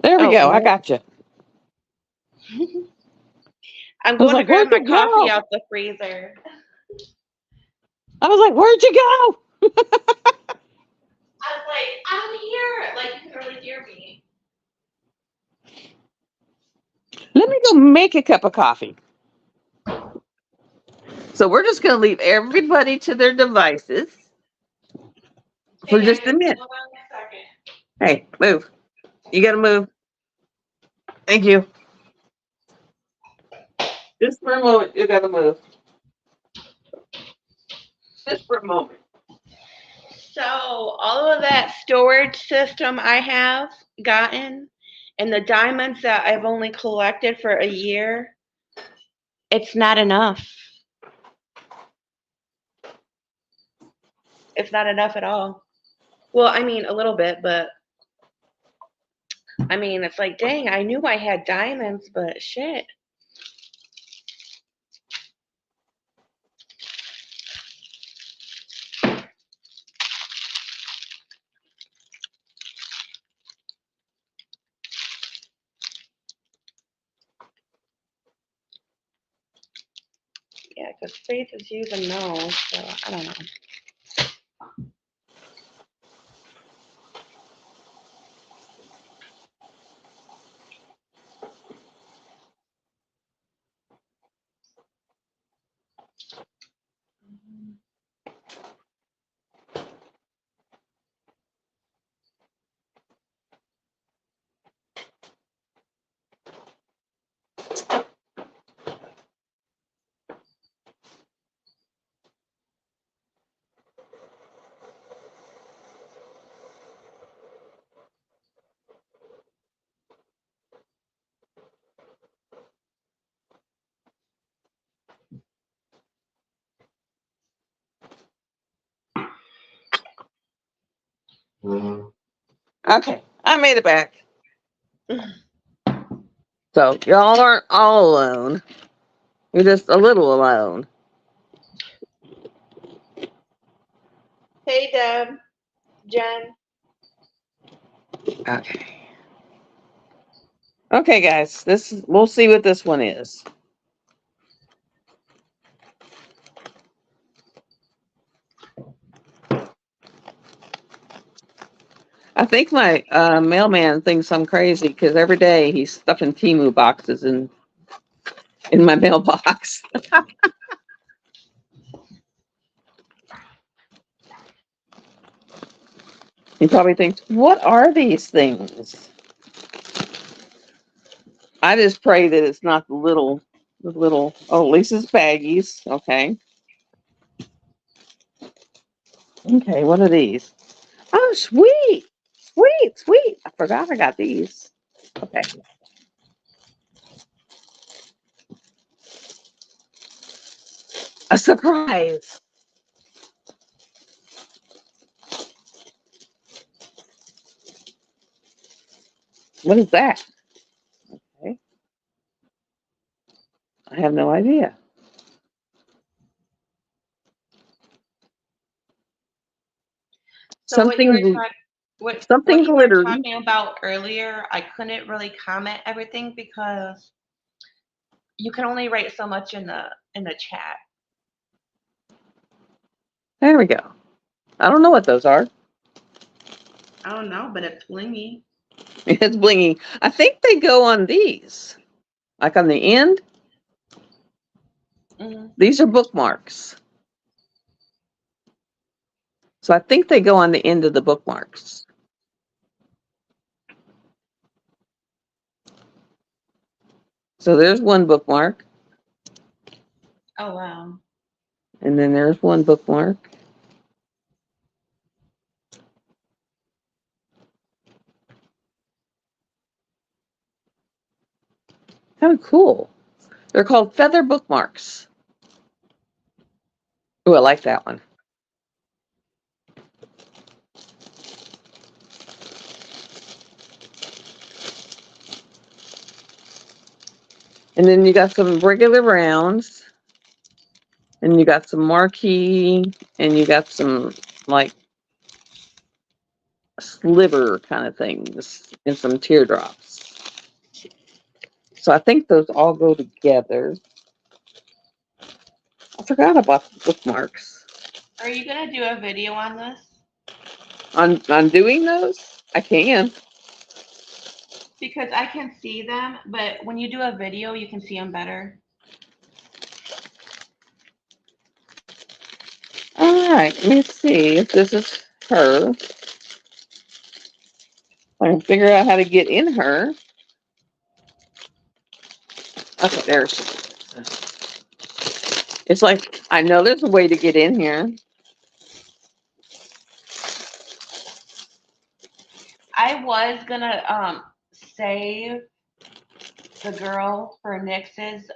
There we Oh, go. I got you. I'm I was going to like, grab where'd my you coffee go? out the freezer. I was like, where'd you go? I was like, I'm here. Like, you can really hear me. Let me go make a cup of coffee. So we're just going to leave everybody to their devices for Hey, just a guys, minute. hold on a second. Hey, move. You got to move. Thank you. Just for a moment, you got to move. Just for a moment. So, all of that storage system I have gotten and the diamonds that I've only collected for a year, it's not enough. It's not enough at all. Well, I mean, a little bit, but I mean, it's like, dang, I knew I had diamonds, but shit. Yeah, because Faith is using those, so I don't know. Okay, I made it back. So y'all aren't all alone. You're just a little alone. Hey, Deb, Jen. Okay. Okay, guys. We'll see what this one is. I think my mailman thinks I'm crazy because every day he's stuffing Timu boxes in my mailbox. He probably thinks, "What are these things?" I just pray that it's not the little. Oh, at least it's baggies. Okay. Okay. What are these? Oh, sweet, sweet, sweet. I forgot I got these. Okay. A surprise. What is that? Okay. I have no idea. So what you were Something, talking, what something you were glittery. talking about earlier, I couldn't really comment everything because you can only write so much in the chat. There we go. I don't know what those are. I don't know, but it's blingy. It's blingy. I think they go on these, like on the end. Hmm. These are bookmarks. So I think they go on the end of the bookmarks. So there's one bookmark, Oh wow. and then there's one bookmark. Kind of cool. They're called feather bookmarks. Oh, I like that one. And then you got some regular rounds, and you got some marquee, and you got some like sliver kind of things, and some teardrops. So I think those all go together. I forgot about the bookmarks. Are you gonna do a video on this? On doing those, I can. Because I can see them, but when you do a video, you can see them better. All right, let me see if this is her. I can figure out how to get in her. Okay, there she is. It's like I know there's a way to get in here. I was gonna save the girl for Nix's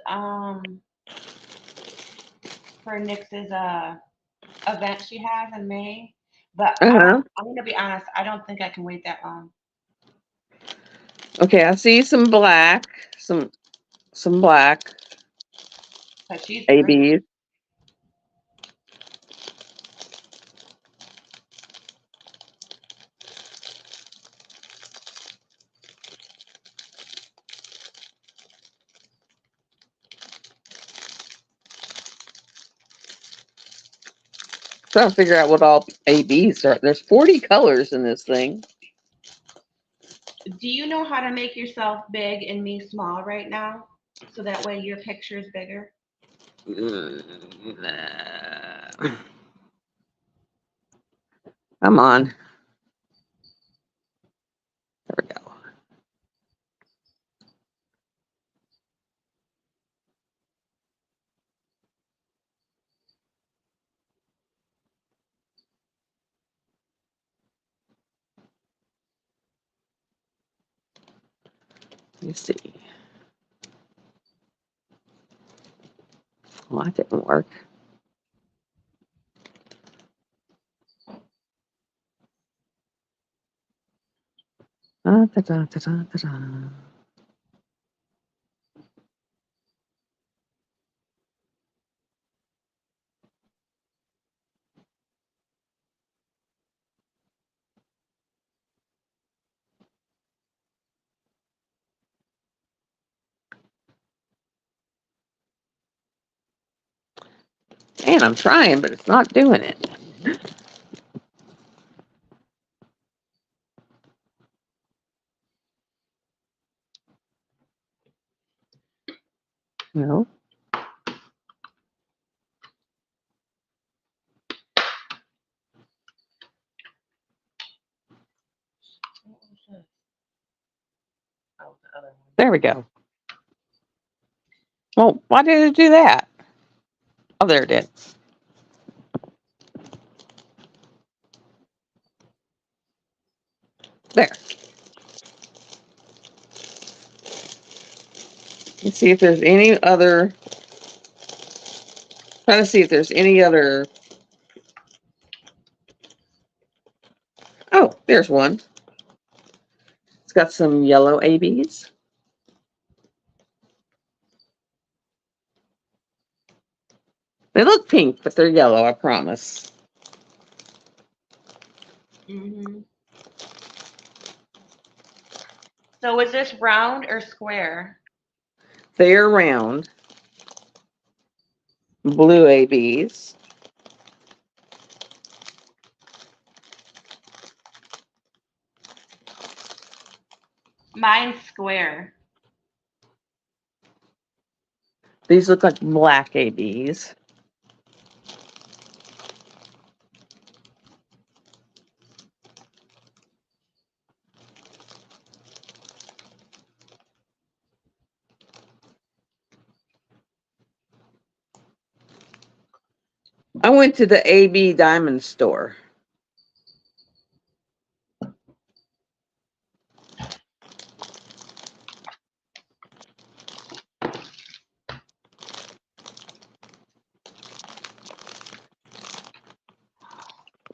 event she has in May, but Uh-huh. I'm gonna be honest, I don't think I can wait that long. Okay, I see some black, some black But she's great. ABs. Trying to figure out what all ABs are. There's 40 colors in this thing. Do you know how to make yourself big and me small right now? So that way your picture is bigger? Come on. There we go. Let me see. Well, that didn't work. Da-da-da-da-da-da. Man, I'm trying, but it's not doing it. No. Oh, the other one. There we go. Well, why did it do that? Oh, there it is. There. Let's see if there's any other. Trying to see if there's any other. Oh, there's one. It's got some yellow ABs. They look pink, but they're yellow, I promise. Mm-hmm. So is this round or square? They're round. Blue ABs. Mine's square. These look like black ABs. I went to the AB Diamond store.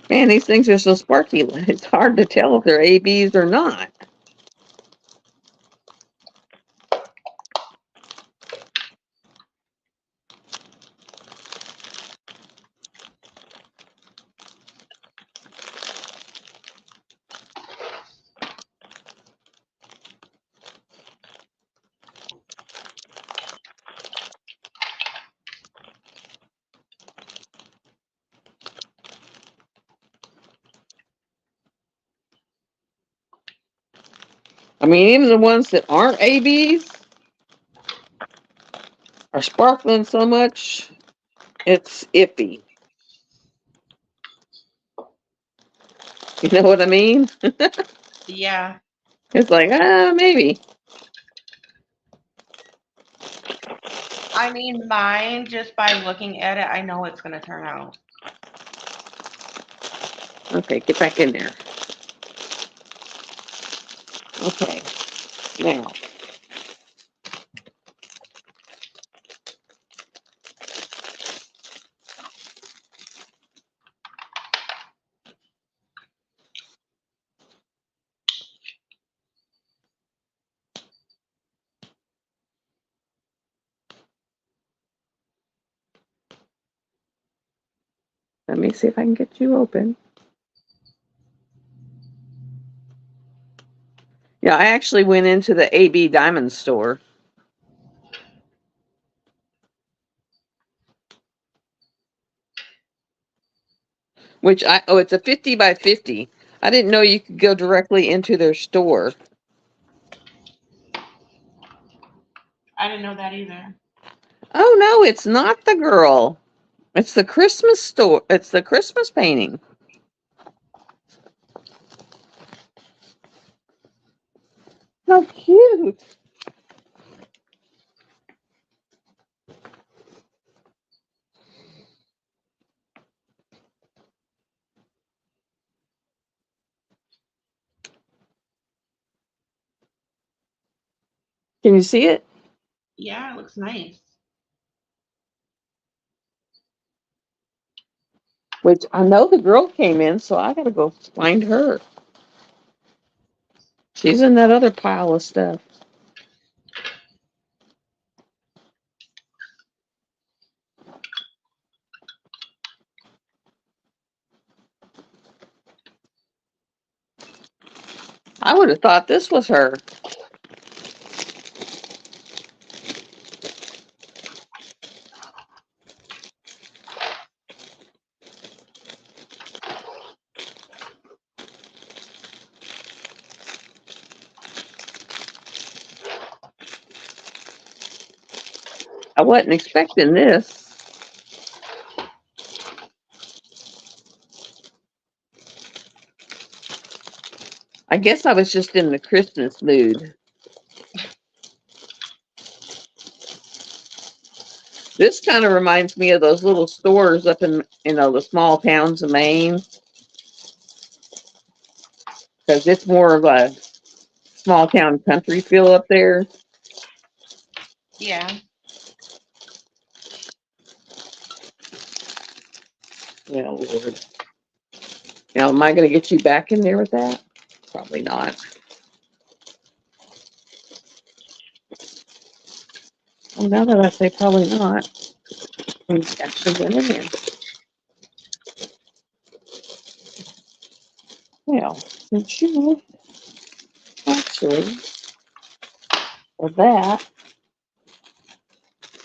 Man, these things are so sparky. It's hard to tell if they're ABs or not. I mean, even the ones that aren't ABs are sparkling so much, it's iffy. You know what I mean? Yeah. It's like, maybe. I mean, mine, just by looking at it, I know it's going to turn out. Okay, get back in there. Okay, now. Let me see if I can get you open. Yeah, I actually went into the AB Diamond store. Which it's a 50 by 50. I didn't know you could go directly into their store. I didn't know that either. Oh no, it's not the girl. It's the Christmas store. It's the Christmas painting. How cute. Can you see it? Yeah, it looks nice. Which I know the girl came in, so I gotta go find her. She's in that other pile of stuff. I would have thought this was her. I wasn't expecting this. I guess I was just in the Christmas mood. This kind of reminds me of those little stores up in, the small towns of Maine. Because it's more of a small town country feel up there. Yeah. Yeah, Lord. Now, am I going to get you back in there with that? Probably not. Well, now that I say probably not, we actually went in there. Well, since you actually, for that,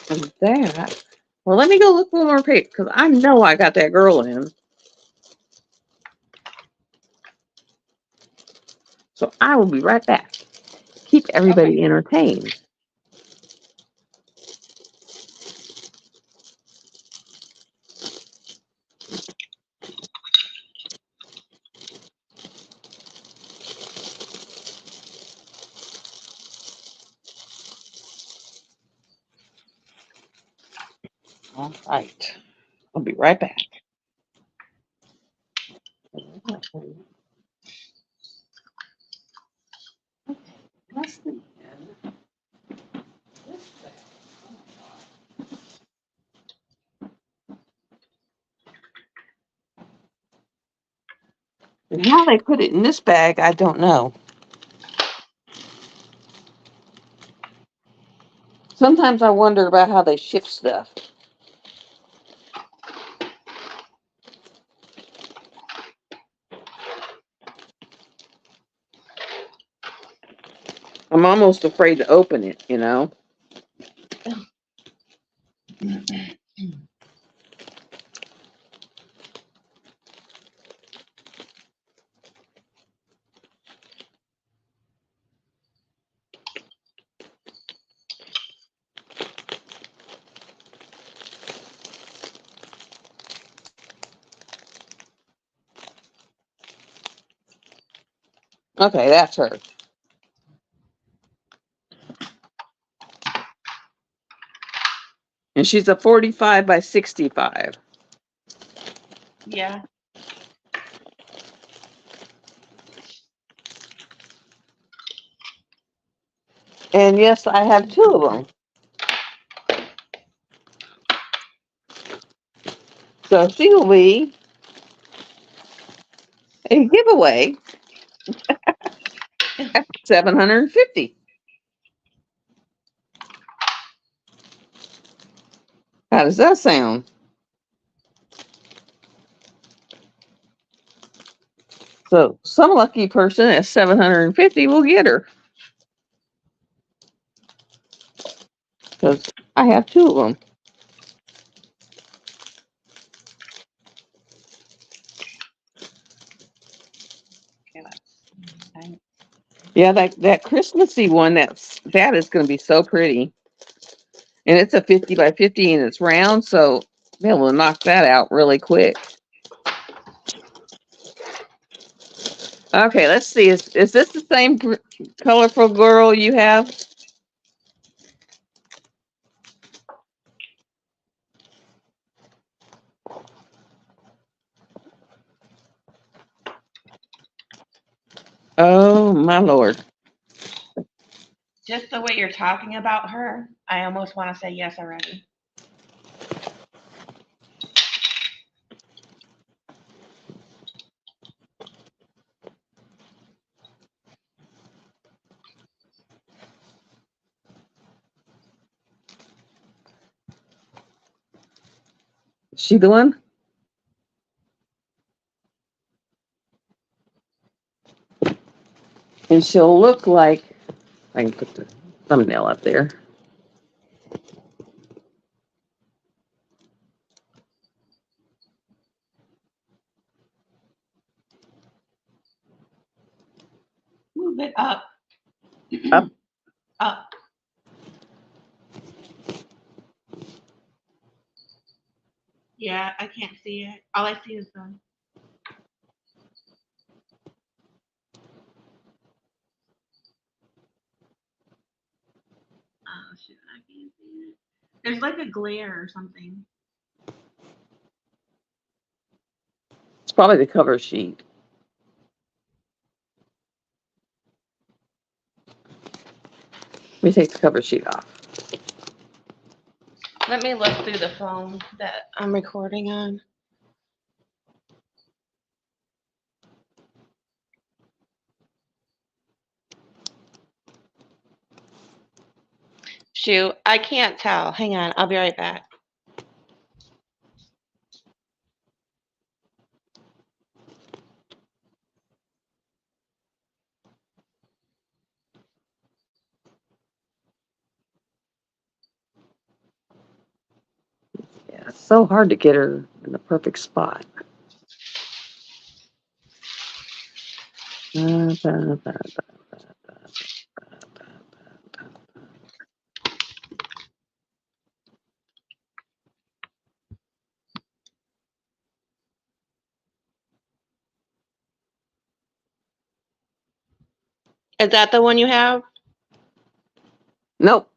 and that, well, let me go look one more page, because I know I got that girl in. So I will be right back. Keep everybody entertained. All right. I'll be right back. And how they put it in this bag, I don't know. Sometimes I wonder about how they ship stuff. I'm almost afraid to open it, you know? Okay, that's her. And she's a 45 by 65. Yeah. And yes, I have two of them. So she will be a giveaway at 750. How does that sound? So some lucky person at 750 will get her. Because I have two of them. Yeah, that Christmassy one, that is going to be so pretty. And it's a 50 by 50 and it's round, so be able to knock that out really quick. Okay, let's see. Is this the same colorful girl you have? Oh my Lord. Just the way you're talking about her, I almost want to say yes already. Is she the one? And she'll look like, I can put the thumbnail up there. Move it up. Up. Up. Yeah, I can't see it. All I see is them. Oh shit, I can't see it. There's like a glare or something. It's probably the cover sheet. Let me take the cover sheet off. Let me look through the phone that I'm recording on. Shoot, I can't tell. Hang on, I'll be right back. Yeah, it's so hard to get her in the perfect spot. Is that the one you have? Nope.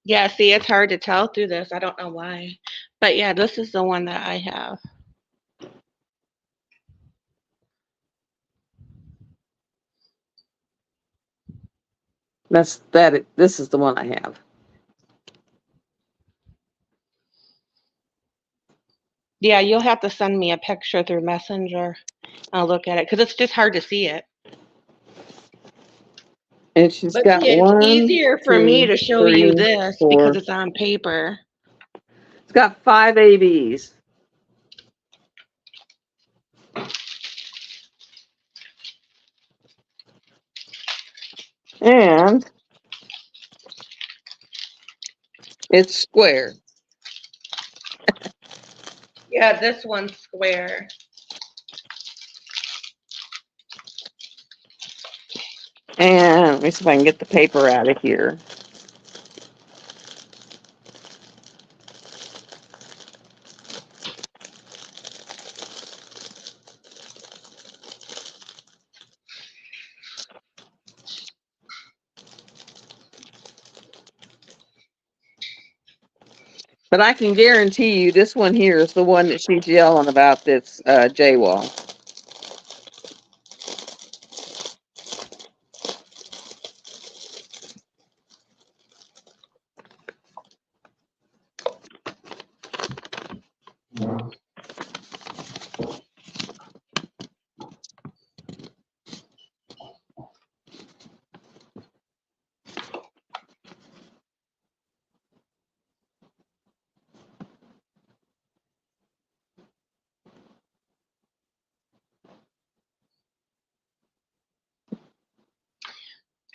Yeah, see, it's hard to tell through this. I don't know why. But yeah, this is the one that I have. This is the one I have. Yeah, you'll have to send me a picture through Messenger. I'll look at it because it's just hard to see it. And she's But got see, it's 1, easier for me 2, to show you 3, this 4. because it's on paper. It's got 5 ABs. And it's square. Yeah, this one's square. And let me see if I can get the paper out of here. But I can guarantee you this one here is the one that she's yelling about that's J-Wall.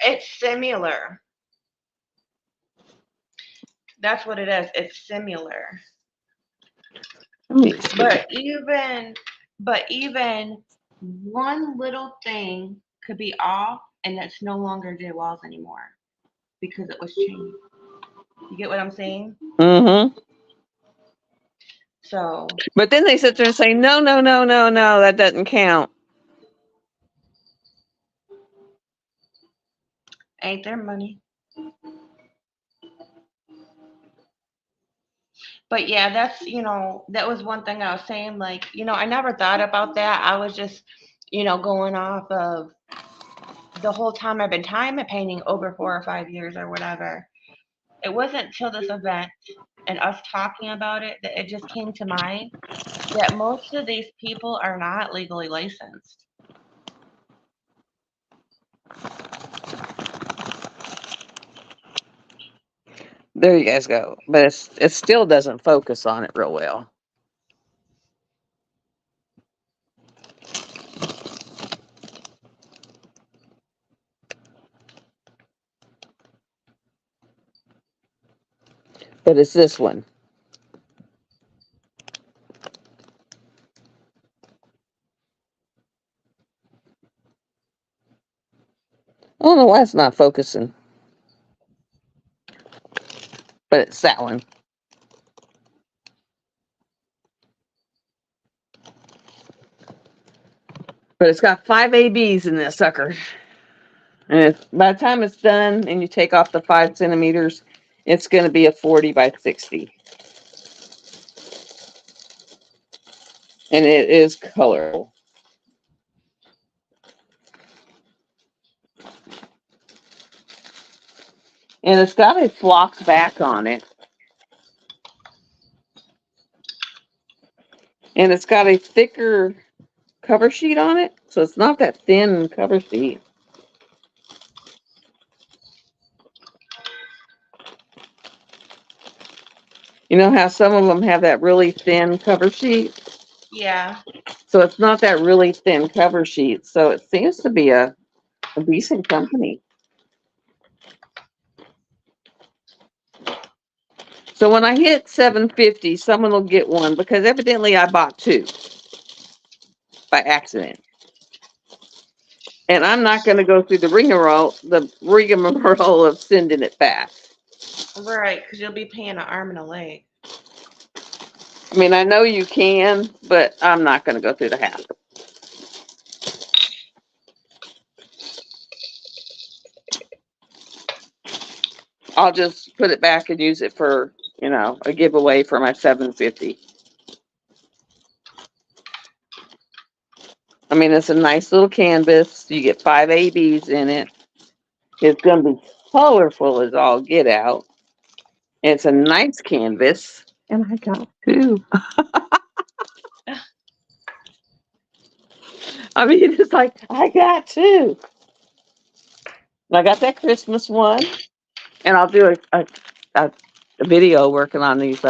It's similar. That's what it is. It's similar. Let me see. But even one little thing could be off, and that's no longer J Walls anymore because it was changed. You get what I'm saying? Mm-hmm. So But then they sit there and say, no, no, no, no, no, that doesn't count. ain't there money? But yeah, that was one thing I was saying. Like, I never thought about that. I was just, going off of the whole time I've been time painting over 4 or 5 years or whatever. It wasn't till this event and us talking about it that it just came to mind that most of these people are not legally licensed. There you guys go. But it still doesn't focus on it real well. But it's this one. I don't know why it's not focusing. But it's that one. But it's got 5 ABs in this sucker. And by the time it's done and you take off the 5 centimeters, it's going to be a 40 by 60. And it is colorful. And it's got a flocked back on it. And it's got a thicker cover sheet on it. So it's not that thin cover sheet. You know how some of them have that really thin cover sheet? Yeah. So it's not that really thin cover sheet. So it seems to be a decent company. So when I hit 750, someone will get one because evidently I bought 2 by accident. And I'm not going to go through the rigmarole of sending it back. Right, because you'll be paying an arm and a leg. I mean, I know you can, but I'm not going to go through the hassle. I'll just put it back and use it for, a giveaway for my 750. I mean, it's a nice little canvas. You get 5 ABs in it. It's going to be colorful as all get out. It's a nice canvas. And I got 2. I mean, it's like, I got 2. And I got that Christmas one. And I'll do a video working on these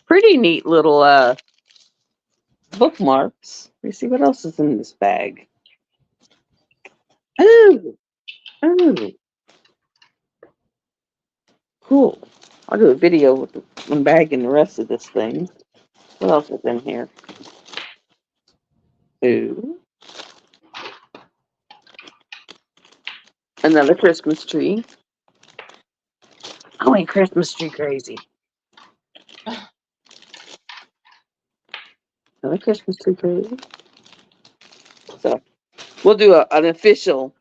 pretty neat little bookmarks. Let me see what else is in this bag. Oh, cool. I'll do a video with the bag and the rest of this thing. What else is in here? Ooh. Another Christmas tree. I went Christmas tree crazy. Another Christmas tree crazy. So we'll do an official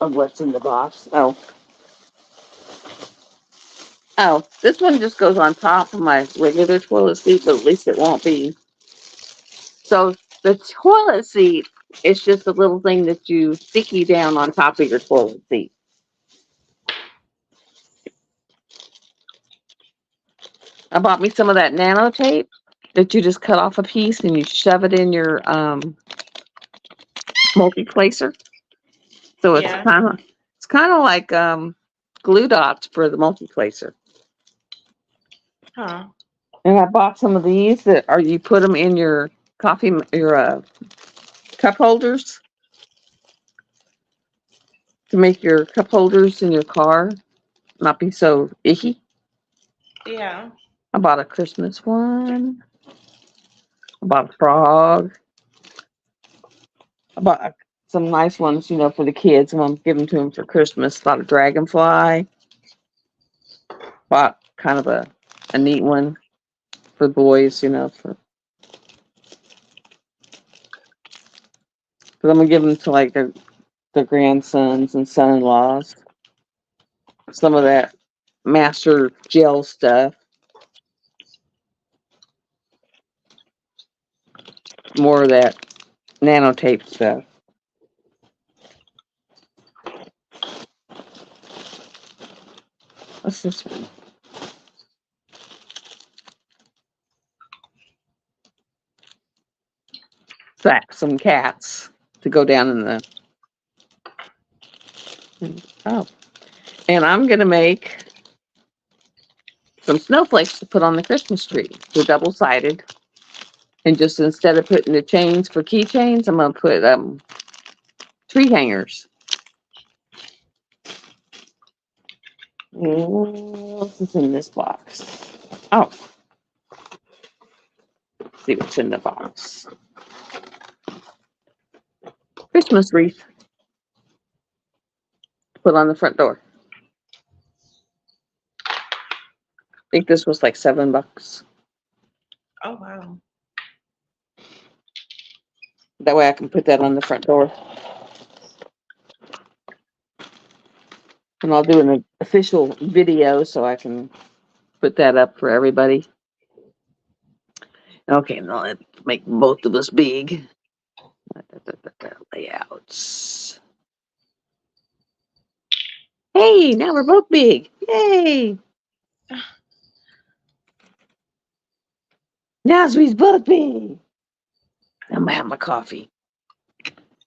of what's in the box. Oh, this one just goes on top of my regular toilet seat, but at least it won't be. So the toilet seat is just a little thing that you sticky down on top of your toilet seat. I bought me some of that nano tape that you just cut off a piece and you shove it in your multi-placer. So it's Yeah. kind of like glue dots for the multi-placer. Huh. And I bought some of these you put them in your cup holders. to make your cup holders in your car not be so icky. Yeah. I bought a Christmas one. I bought a frog. I bought some nice ones, for the kids. And I'm giving to them for Christmas. Bought a dragonfly. Bought kind of a neat one for boys, because I'm gonna give them to like their grandsons and son-in-laws. Some of that master gel stuff. More of that nanotape stuff. What's this one? Some cats to go down in the. Oh, and I'm gonna make some snowflakes to put on the Christmas tree. They're double-sided, and just instead of putting the chains for keychains, I'm gonna put tree hangers. What's in this box? Oh, let's see what's in the box. Christmas wreath. Put on the front door. I think this was like $7. Oh, wow. That way I can put that on the front door. And I'll do an official video so I can put that up for everybody. Okay, now let's make both of us big. Layouts. Hey, now we're both big. Yay! Now we're both big. I'm gonna have my coffee.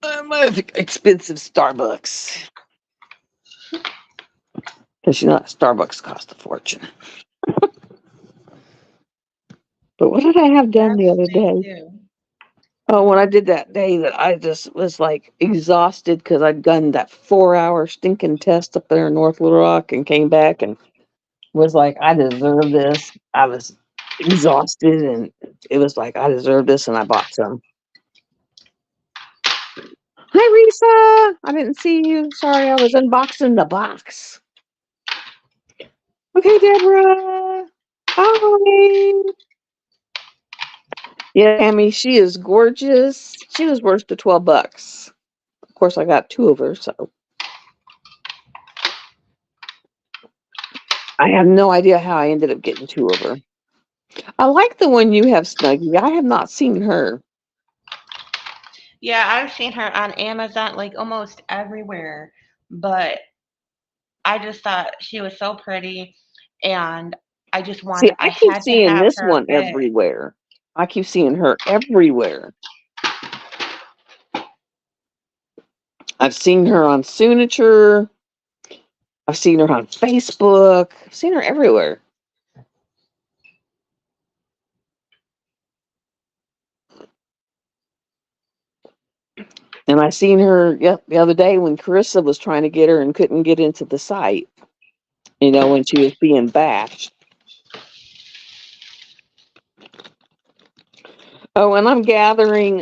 My expensive Starbucks. Because Starbucks cost a fortune. But what did I have done the other day? Oh, when I did that day that I just was like exhausted because I'd done that 4-hour stinking test up there in North Little Rock and came back and was like, I deserve this. I was exhausted and it was like, I deserve this, and I bought some. Hi, Risa. I didn't see you. Sorry, I was unboxing the box. Okay, Deborah. Hi. Yeah, Tammy, she is gorgeous. She was worth the $12. Of course, I got 2 of her, so I have no idea how I ended up getting 2 of her. I like the one you have, Snuggie. I have not seen her. Yeah, I've seen her on Amazon like almost everywhere, but I just thought she was so pretty, and I just See, wanted, I I keep had to seeing have this her one fit. everywhere. I keep seeing her everywhere. I've seen her on Suniture. I've seen her on Facebook. I've seen her everywhere. And I seen her the other day when Carissa was trying to get her and couldn't get into the site. When she was being bashed. Oh, and I'm gathering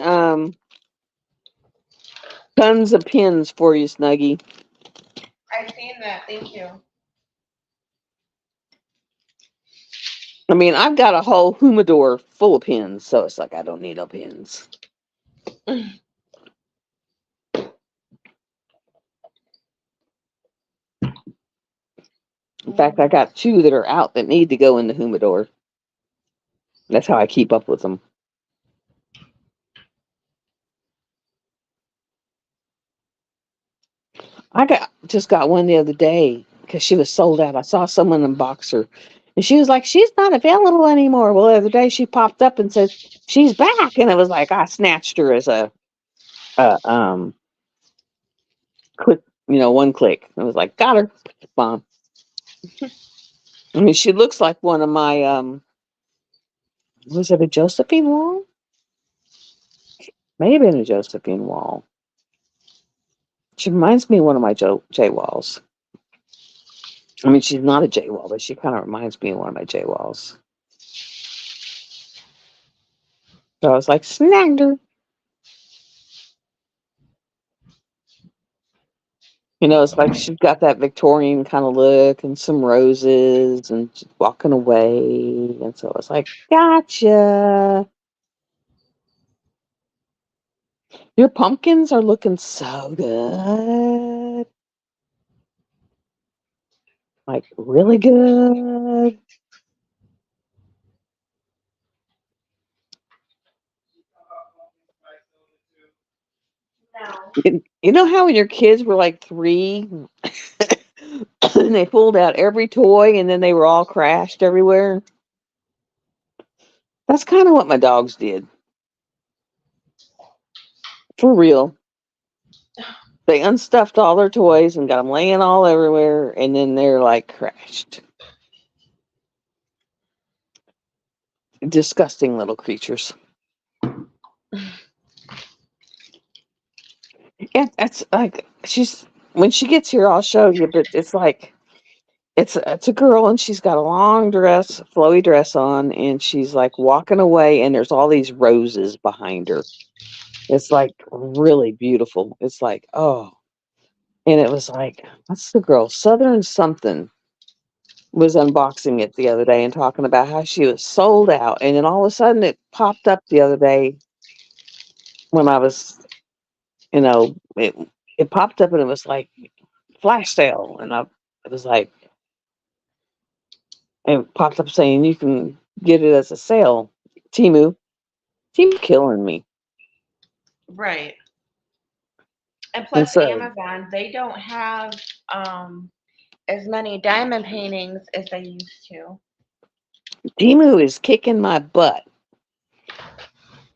tons of pins for you, Snuggie. I've seen that. Thank you. I mean, I've got a whole humidor full of pins, so it's like I don't need no pins. In fact, I got 2 that are out that need to go in the humidor. That's how I keep up with them. I just got one the other day because she was sold out. I saw someone unbox her, and she was like, "She's not available anymore." Well, the other day she popped up and said, "She's back," and it was like I snatched her as a quick, one click. I was like, "Got her, bomb." I mean, she looks like one of my was it a Josephine Wall? Maybe in a Josephine Wall. She reminds me of one of my J Walls. I mean, she's not a J Wall, but she kind of reminds me of one of my J Walls. So I was like, snagged her. It's like she's got that Victorian kind of look and some roses and she's walking away. And so I was like, gotcha. Your pumpkins are looking so good. Like, really good. No. You know how when your kids were like 3 and they pulled out every toy and then they were all crashed everywhere? That's kind of what my dogs did. For real. They unstuffed all their toys and got them laying all everywhere, and then they're like crashed. Disgusting little creatures. Yeah, that's like when she gets here, I'll show you. But it's like it's a girl, and she's got a long dress, flowy dress on, and she's like walking away, and there's all these roses behind her. It's like really beautiful. It's like, oh, and it was like, what's the girl? Southern something was unboxing it the other day and talking about how she was sold out, and then all of a sudden it popped up the other day when I was, it popped up and it was like flash sale, and it was like it popped up saying you can get it as a sale. Temu killing me. Right. And And plus so Amazon, they don't have as many diamond paintings as they used to. Temu is kicking my butt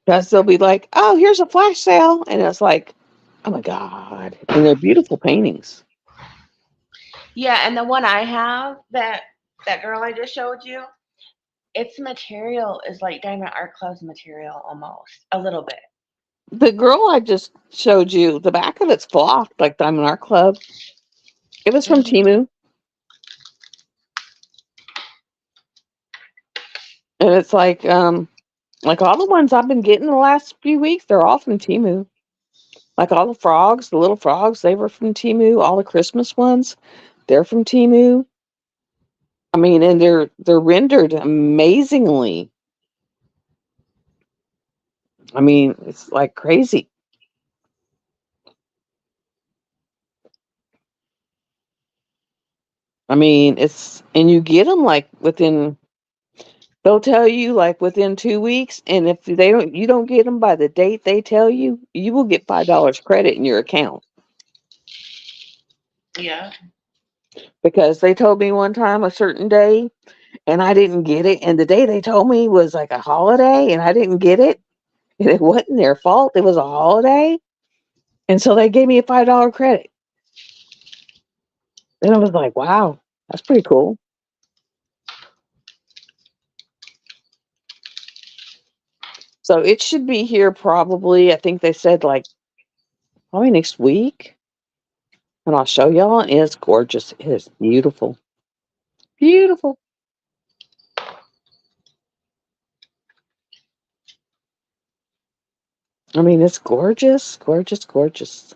because they'll be like, oh, here's a flash sale, and it's like, oh my god, and they're beautiful paintings. Yeah, and the one I have, that girl I just showed you, its material is like Diamond Art Club's material almost, a little bit. The girl I just showed you, the back of it's flocked like Diamond Art Club. It was from Hmm. Temu. And it's like all the ones I've been getting the last few weeks, they're all from Temu. Like all the frogs, the little frogs, they were from Temu. All the Christmas ones, they're from Temu. I mean, and they're rendered amazingly. I mean, it's like crazy. I mean, and you get them like they'll tell you like within 2 weeks, and if you don't get them by the date they tell you, you will get $5 credit in your account. Yeah. Because they told me one time a certain day, and I didn't get it, and the day they told me was like a holiday, and I didn't get it, and it wasn't their fault. It was a holiday, and so they gave me a $5 credit. And I was like, wow, that's pretty cool. So it should be here probably. I think they said like probably next week. And I'll show y'all. And it's gorgeous. It is beautiful. Beautiful. I mean, it's gorgeous, gorgeous, gorgeous.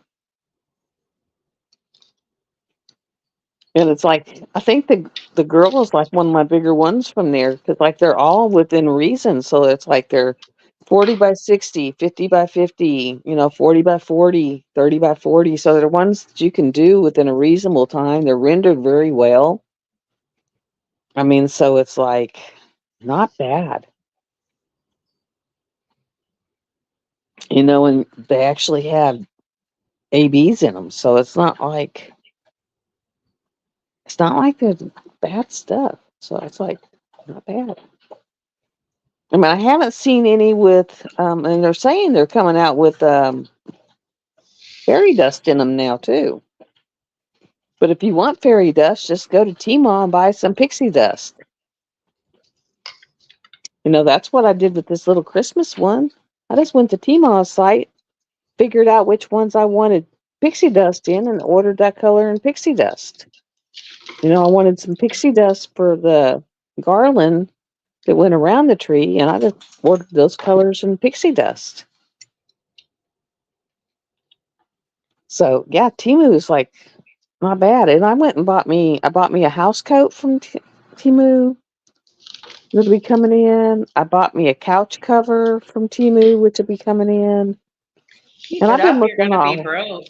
And it's like I think the girl is like one of my bigger ones from there because like they're all within reason. So it's like they're 40 by 60, 50 by 50, 40 by 40, 30 by 40. So they're ones that you can do within a reasonable time. They're rendered very well. I mean, so it's like not bad. And they actually have ABs in them. So it's not like there's bad stuff. So it's like not bad. I mean, I haven't seen any with, and they're saying they're coming out with fairy dust in them now too. But if you want fairy dust, just go to Tmall and buy some pixie dust. That's what I did with this little Christmas one. I just went to Tmall's site, figured out which ones I wanted pixie dust in and ordered that color in pixie dust. You know, I wanted some pixie dust for the garland that went around the tree, and I just ordered those colors in pixie dust. So yeah, Temu is like not bad. And I went and bought me a house coat from Temu. It'll be coming in. I bought me a couch cover from Temu, which will be coming in. Keep And it I've been up, you're looking gonna be all. broke.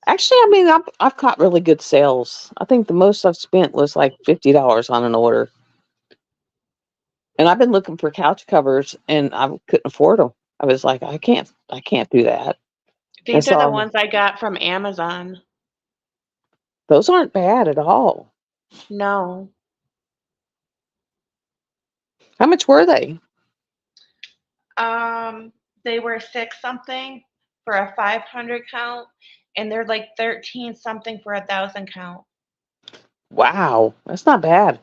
Actually, I mean, I've caught really good sales. I think the most I've spent was like $50 on an order. And I've been looking for couch covers, and I couldn't afford them. I was like, I can't do that. And These are the so ones I got from Amazon. those aren't bad at all. No. How much were they? They were 6 something for a 500 count, and they're like 13 something for 1,000 count. Wow, that's not bad.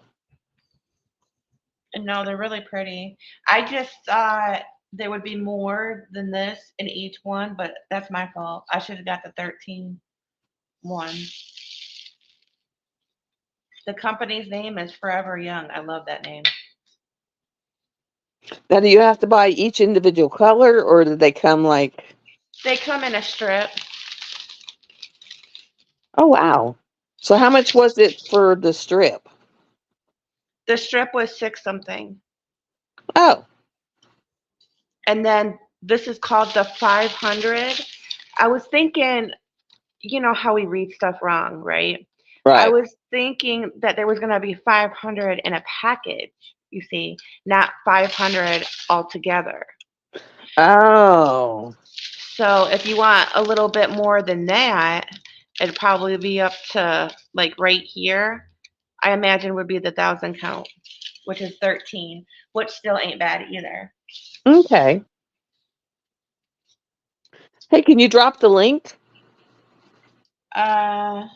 And no, they're really pretty. I just thought there would be more than this in each one, but that's my fault. I should have got the 13 one. The company's name is Forever Young. I love that name. Now, do you have to buy each individual color, or do they come like? They come in a strip. Oh wow! So how much was it for the strip? The strip was 6 something. Oh, And then this is called the 500. I was thinking, you know how we read stuff wrong, right? I right. was thinking that there was going to be 500 in a package, you see, not 500 altogether. Oh, So if you want a little bit more than that, it'd probably be up to like right here. I imagine would be the 1,000 count, which is 13, which still ain't bad either. okay. Hey, can you drop the link? Uh,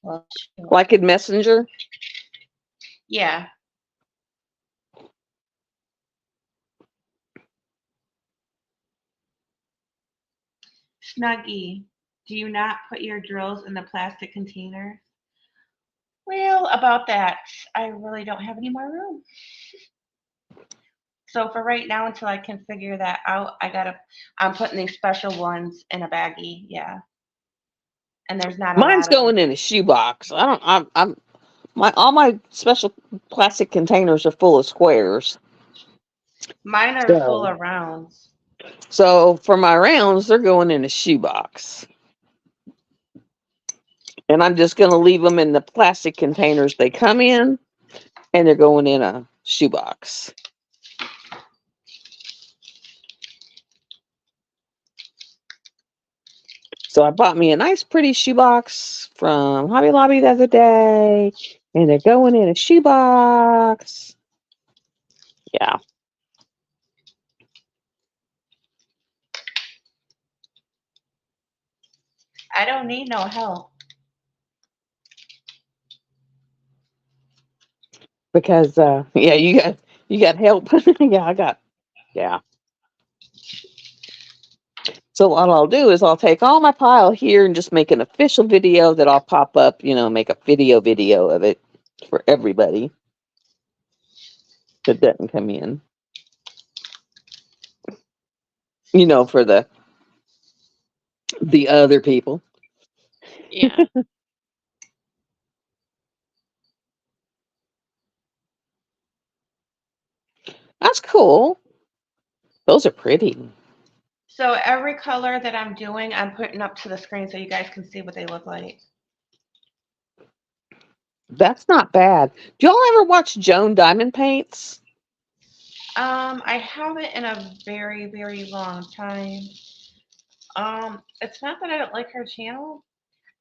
well, Like in Messenger? yeah. Snuggie, do you not put your drills in the plastic container? Well, about that, I really don't have any more room. So for right now, until I can figure that out, I'm putting these special ones in a baggie, yeah. And there's not a Mine's lot of them. going in a shoebox. I don't. I'm all my special plastic containers are full of squares. Mine are full So, of rounds. so for my rounds, they're going in a shoebox, and I'm just going to leave them in the plastic containers they come in, and they're going in a shoebox. So I bought me a nice, pretty shoebox from Hobby Lobby the other day, and they're going in a shoebox. Yeah. I don't need no help. Because yeah, you got help. Yeah. So what I'll do is I'll take all my pile here and just make an official video that I'll pop up, make a video of it for everybody that doesn't come in. For the other people. Yeah. That's cool. Those are pretty. So every color that I'm doing, I'm putting up to the screen so you guys can see what they look like. That's not bad. Do y'all ever watch Joan Diamond Paints? I haven't in a very, very long time. It's not that I don't like her channel,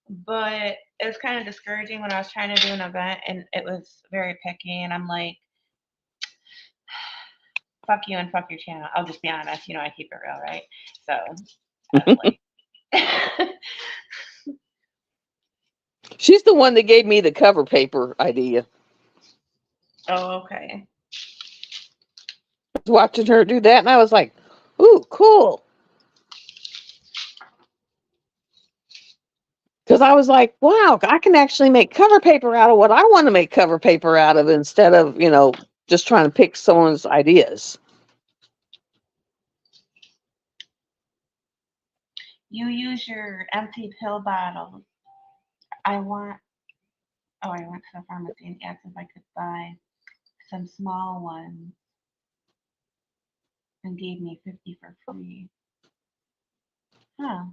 but it was kind of discouraging when I was trying to do an event and it was very picky, and I'm like, fuck you and fuck your channel. I'll just be honest, I keep it real, right? So I was like, She's the one that gave me the cover paper idea. oh, okay. I was watching her do that, and I was like, ooh, cool. Because I was like, wow, I can actually make cover paper out of what I want to make cover paper out of instead of, just trying to pick someone's ideas. You use your empty pill bottles. I want. Oh, I went to the pharmacy and asked if I could buy some small ones and gave me 50 for free. Huh.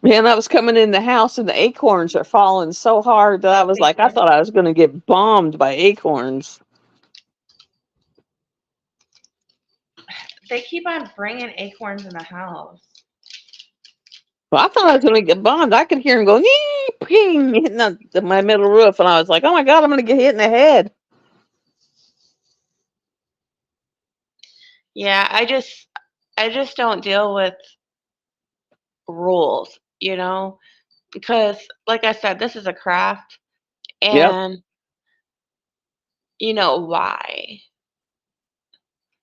Man, I was coming in the house and the acorns are falling so hard that I was They like, I did. thought I was going to get bombed by acorns. They keep on bringing acorns in the house. Well, I thought I was going to get bombed. I could hear them go, "Nee, ping," hitting my middle roof. And I was like, oh my God, I'm going to get hit in the head. Yeah, I just don't deal with rules, because like I said, this is a craft Yep. and you know why.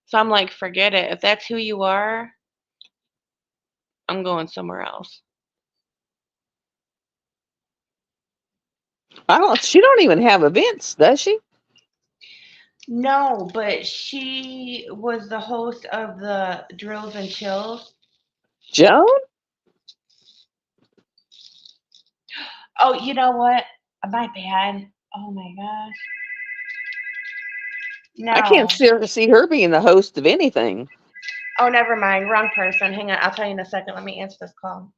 So I'm like, forget it. If that's who you are, I'm going somewhere else. She don't even have events, does she? No, but she was the host of the Drills and Chills. Joan? Oh, you know what? My bad. Oh my gosh. I can't No. see her being the host of anything. Oh, never mind. Wrong person. Hang on. I'll tell you in a second. Let me answer this call.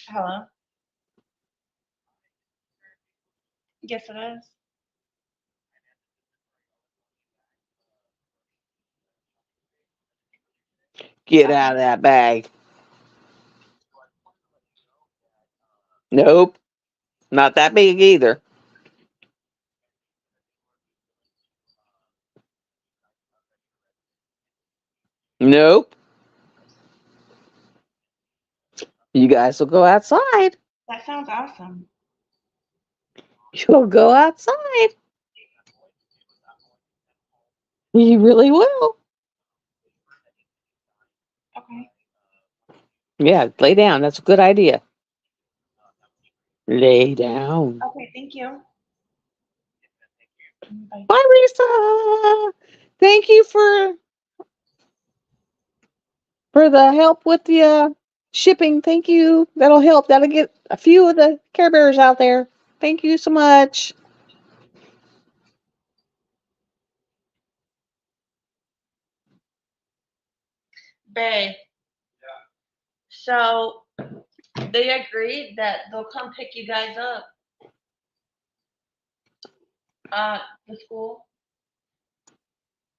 Hello? Yes, it is. Get out Okay. of that bag. Nope. Not that big either. Nope. You guys will go outside. That sounds awesome. You'll go outside. You really will. Okay. Yeah, lay down. That's a good idea. Lay down. Okay, thank you. Bye. Bye, Lisa. Thank you for the help with the shipping. Thank you. That'll help. That'll get a few of the Care Bears out there. Thank you so much. Babe, so they agreed that they'll come pick you guys up at the school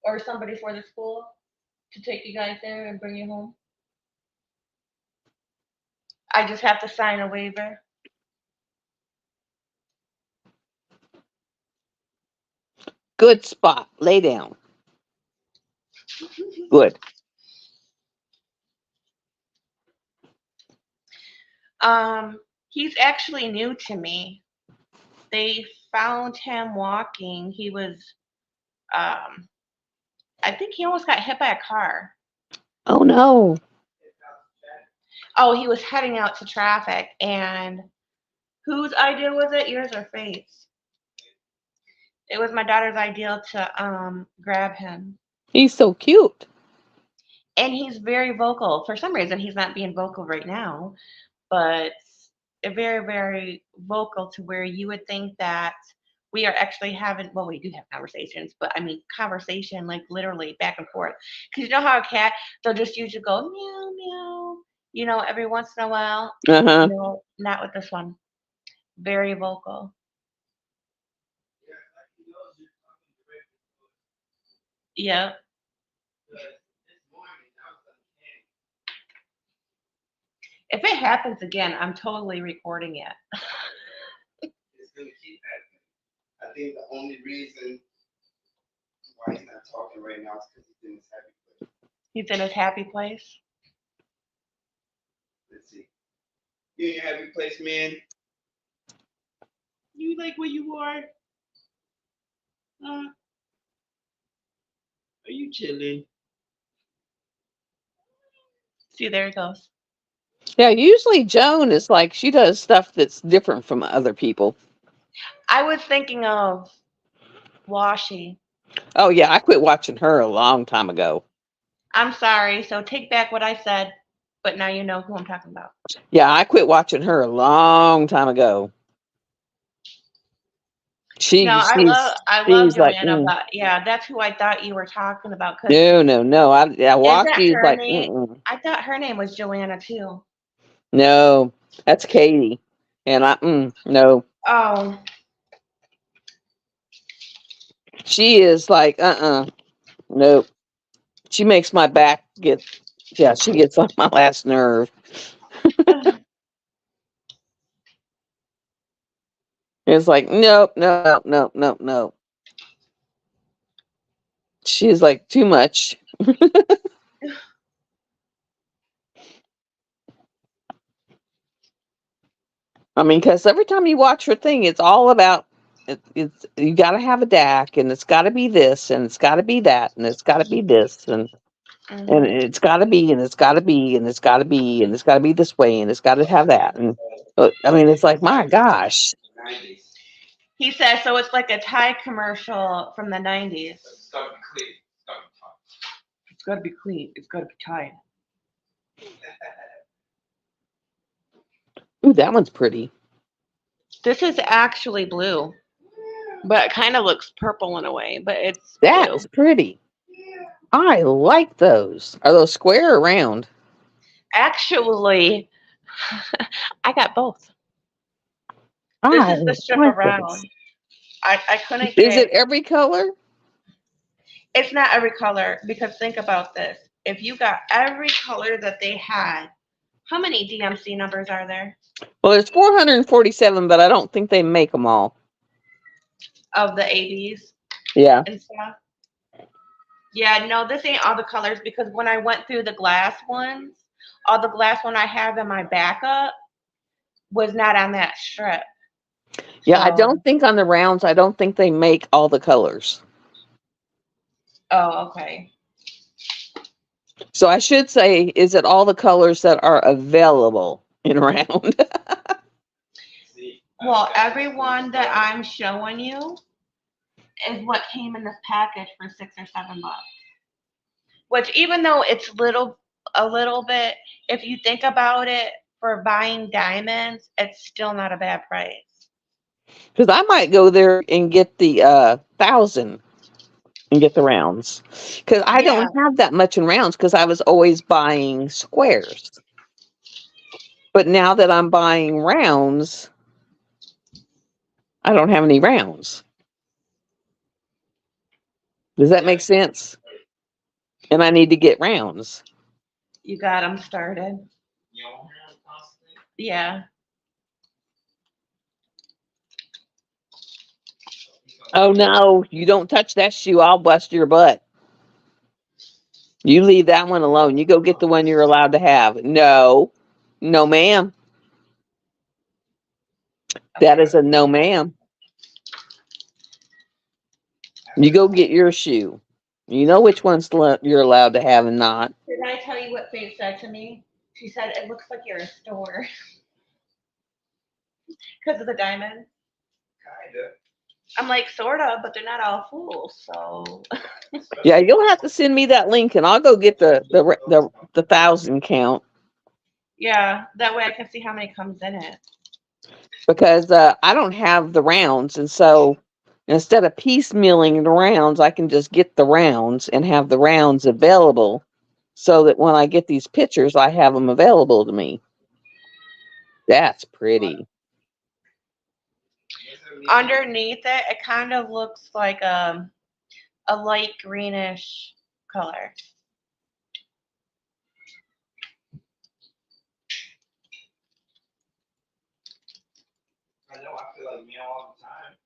or somebody for the school to take you guys there and bring you home. I just have to sign a waiver. Good spot. Lay down. Good. He's actually new to me. They found him walking. He was, um, I think he almost got hit by a car. Oh no. Oh, he was heading out to traffic, and whose idea was it? Yours or Faith's? It was my daughter's idea to grab him. He's so cute. And he's very vocal. For some reason, he's not being vocal right now, but very, very vocal to where you would think that we are actually having, well, we do have conversations, but I mean, conversation like literally back and forth. Because you know how a cat, they'll just usually go meow, meow, every once in a while. Uh-huh. No, not with this one. Very vocal. Yeah. If it happens again, I'm totally recording it. It's gonna keep happening. I think the only reason why he's not talking right now is because he's in his happy place. He's in his happy place. Let's see. You in your happy place, man? You like where you are? Are you chilling? See, there it goes. Yeah, usually Joan is like, she does stuff that's different from other people. I was thinking of Washi. Oh, yeah, I quit watching her a long time ago. I'm sorry, so take back what I said, but now you know who I'm talking about. Yeah, I quit watching her a long time ago. No, I love She's like, Joanna, but yeah, that's who I thought you were talking about. Cause no. Yeah, is that Washi is her like, name? I thought her name was Joanna too. no, that's Katie. And no, Oh, she is like, nope. She makes my back she gets on my last nerve. It's like, nope, no. She's like, too much. I mean, because every time you watch her thing, it's all about it's you got to have a DAC, and it's got to be this, and it's got to be that, and it's got to be this, and mhm. it's got to be, and it's got to be, and it's got to be, and it's got to be this way, and it's got to have that, and I mean, it's like, my gosh, 90s. He says so. It's like a Thai commercial from the '90s. It's gotta be clean. It's gotta be clean. It's gotta be Thai. ooh, that one's pretty. This is actually blue, but it kind of looks purple in a way. But it's That blue. is pretty. I like those. Are those square or round? Actually, I got both. This I is the strip like those. around. I couldn't Is get. it every color? It's not every color because think about this. If you got every color that they had, how many DMC numbers are there Well, there's 447, but I don't think they make them all. of the ABs Yeah. and stuff? Yeah, no, this ain't all the colors because when I went through the glass ones, all the glass one I have in my backup was not on that strip. Yeah, I So, don't think on the rounds, I don't think they make all the colors. oh, okay. So I should say, is it all the colors that are available in round? Well, everyone that I'm showing you is what came in this package for $6 or $7. Which even though it's a little bit, if you think about it, for buying diamonds, it's still not a bad price. Because I might go there and get the 1,000 and get the rounds. Because I Yeah, don't have that much in rounds because I was always buying squares. But now that I'm buying rounds, I don't have any rounds. Does that make sense? And I need to get rounds. you got them started. You don't have constant. Yeah. Oh no, you don't touch that shoe. I'll bust your butt. You leave that one alone. You go get the one you're allowed to have. No, no, ma'am. That is a no, ma'am. You go get your shoe. You know which ones you're allowed to have and not. Did I tell you what Faith said to me? She said, it looks like you're a store because of the diamonds. Kinda. I'm like, sort of, but they're not all full. So, Yeah, you'll have to send me that link, and I'll go get the 1,000 count yeah, that way I can see how many comes in it. because I don't have the rounds, and so instead of piecemealing the rounds, I can just get the rounds and have the rounds available, so that when I get these pictures, I have them available to me. That's pretty. Underneath it, it kind of looks like a light greenish color. I know I feel like me all the time.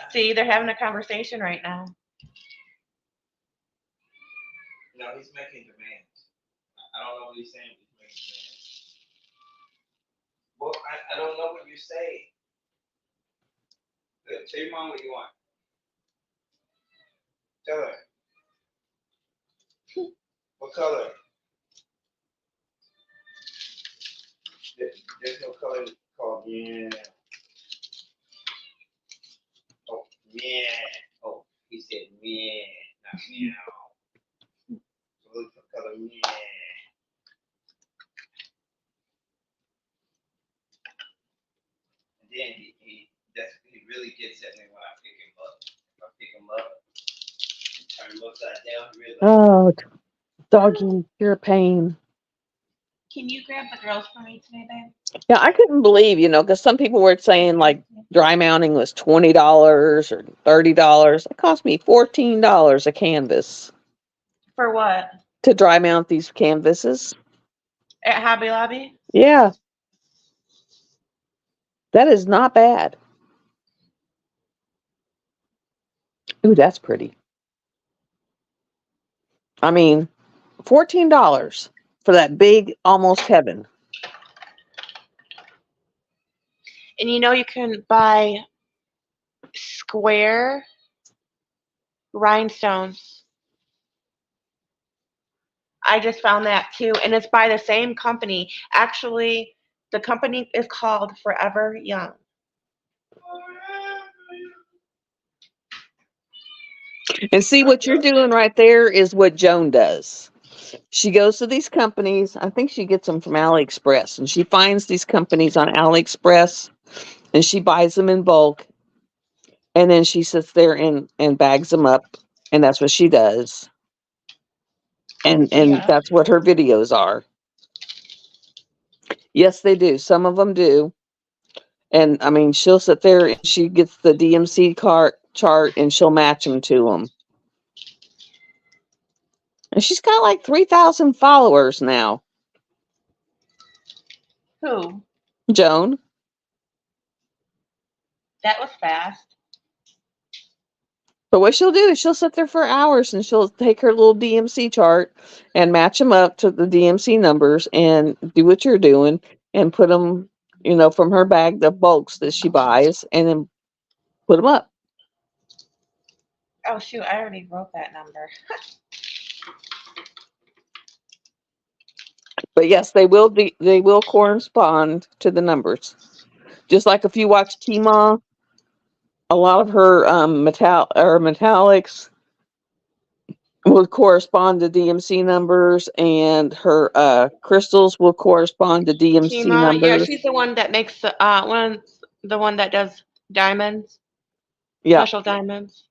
See, they're having a conversation right now. No, he's making demands. I don't know what he's saying, but he's making demands. Well, I don't know what you're saying. Good. Tell your mom what you want. Tell her. What color? There's no color called yeah. Oh, yeah. Oh, he said yeah, not meow. So look for color yeah. And then he really gets at me when I pick him up. If I pick him up, turn him upside down, he really Oh, doggy, you're a pain. Can you grab the girls for me today, babe? Yeah, I couldn't believe, because some people were saying like dry mounting was $20 or $30. It cost me $14 a canvas For what? to dry mount these canvases. At Hobby Lobby? Yeah, that is not bad. Ooh, that's pretty. I mean, $14 for that big almost heaven. And you can buy square rhinestones. I just found that too, and it's by the same company. Actually, the company is called Forever Young. And see, what you're doing right there is what Joan does. She goes to these companies. I think she gets them from AliExpress, and she finds these companies on AliExpress, and she buys them in bulk, and then she sits there and bags them up, and that's what she does. And Yeah. that's what her videos are. Yes, they do. Some of them do. And I mean, she'll sit there and she gets the DMC chart and she'll match them to them. And she's got like 3,000 followers now. Who? Joan. That was fast. But what she'll do is she'll sit there for hours and she'll take her little DMC chart and match them up to the DMC numbers and do what you're doing and put them, from her bag, the bulks that she buys, and then put them up. Oh shoot, I already wrote that number. But yes, they will correspond to the numbers. Just like if you watch Kima, a lot of her metallics will correspond to DMC numbers, and her crystals will correspond to DMC Kima, yeah, numbers. she's the one that makes the one that does diamonds, Yeah. special diamonds.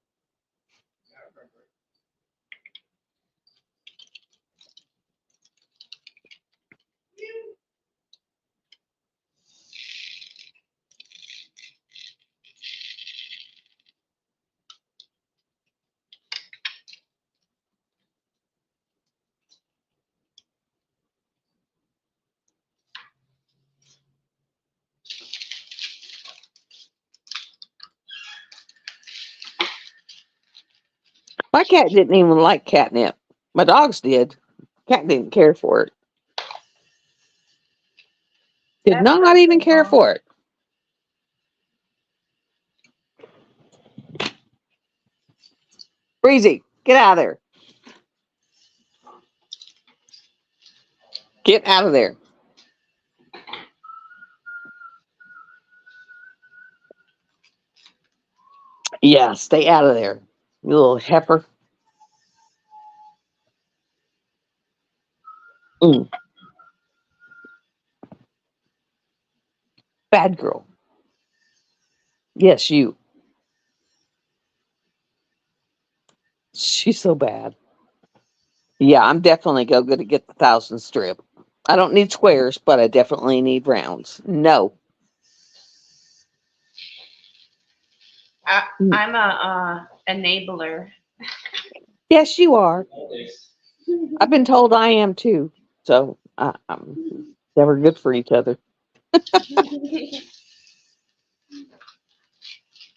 My cat didn't even like catnip. My dogs did. Cat didn't care for it. Did That's not even care wrong. for it. Breezy, get out of there. Get out of there. Yeah, stay out of there, you little heifer. Mm. Bad girl. Yes, you. She's so bad. Yeah, I'm definitely going to get the 1,000 strip. I don't need squares, but I definitely need rounds. No. I'm a enabler. Yes, you are. I've been told I am too. So I'm never good for each other.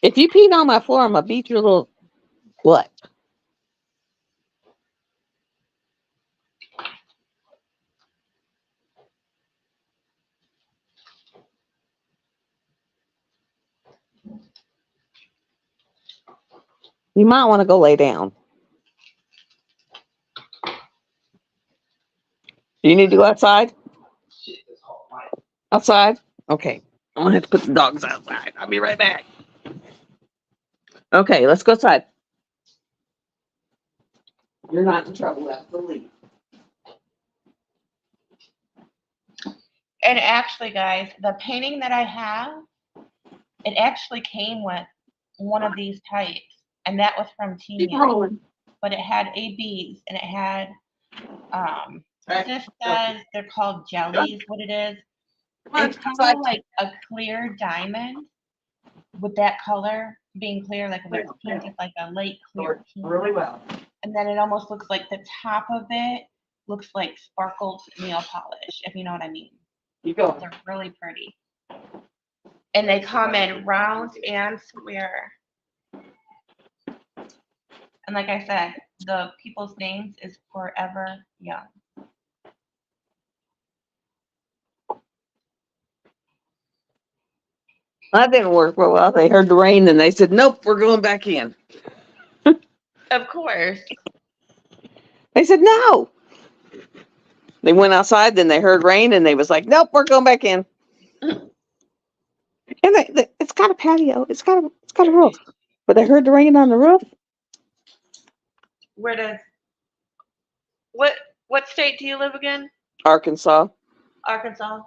If you peed on my floor, I'm going to beat your little butt. You might want to go lay down. Do you need to go outside? shit that's hot. Outside? Okay. I'm gonna have to put the dogs outside. I'll be right back. Okay, let's go outside. You're not in trouble, absolutely. And actually, guys, the painting that I have, it actually came with one of these types, and that was from Keep Temu. rolling. But it had ABs, and it had this says they're called jellies. What it is? Come on, It's kind outside. of like a clear diamond with that color being clear, like if it's pink, it's like a light clear pink. Really well. And then it almost looks like the top of it looks like sparkled nail polish, if you know what I mean. You go. They're really pretty. And they come in round and square. And like I said, the people's names is Forever Young. That didn't work real well. They heard the rain and they said, nope, we're going back in. Of course. They said, no. They went outside, then they heard rain and they was like, nope, we're going back in. And it's got a patio. It's got a roof. But they heard the rain on the roof. Where does what state do you live again? Arkansas. Arkansas.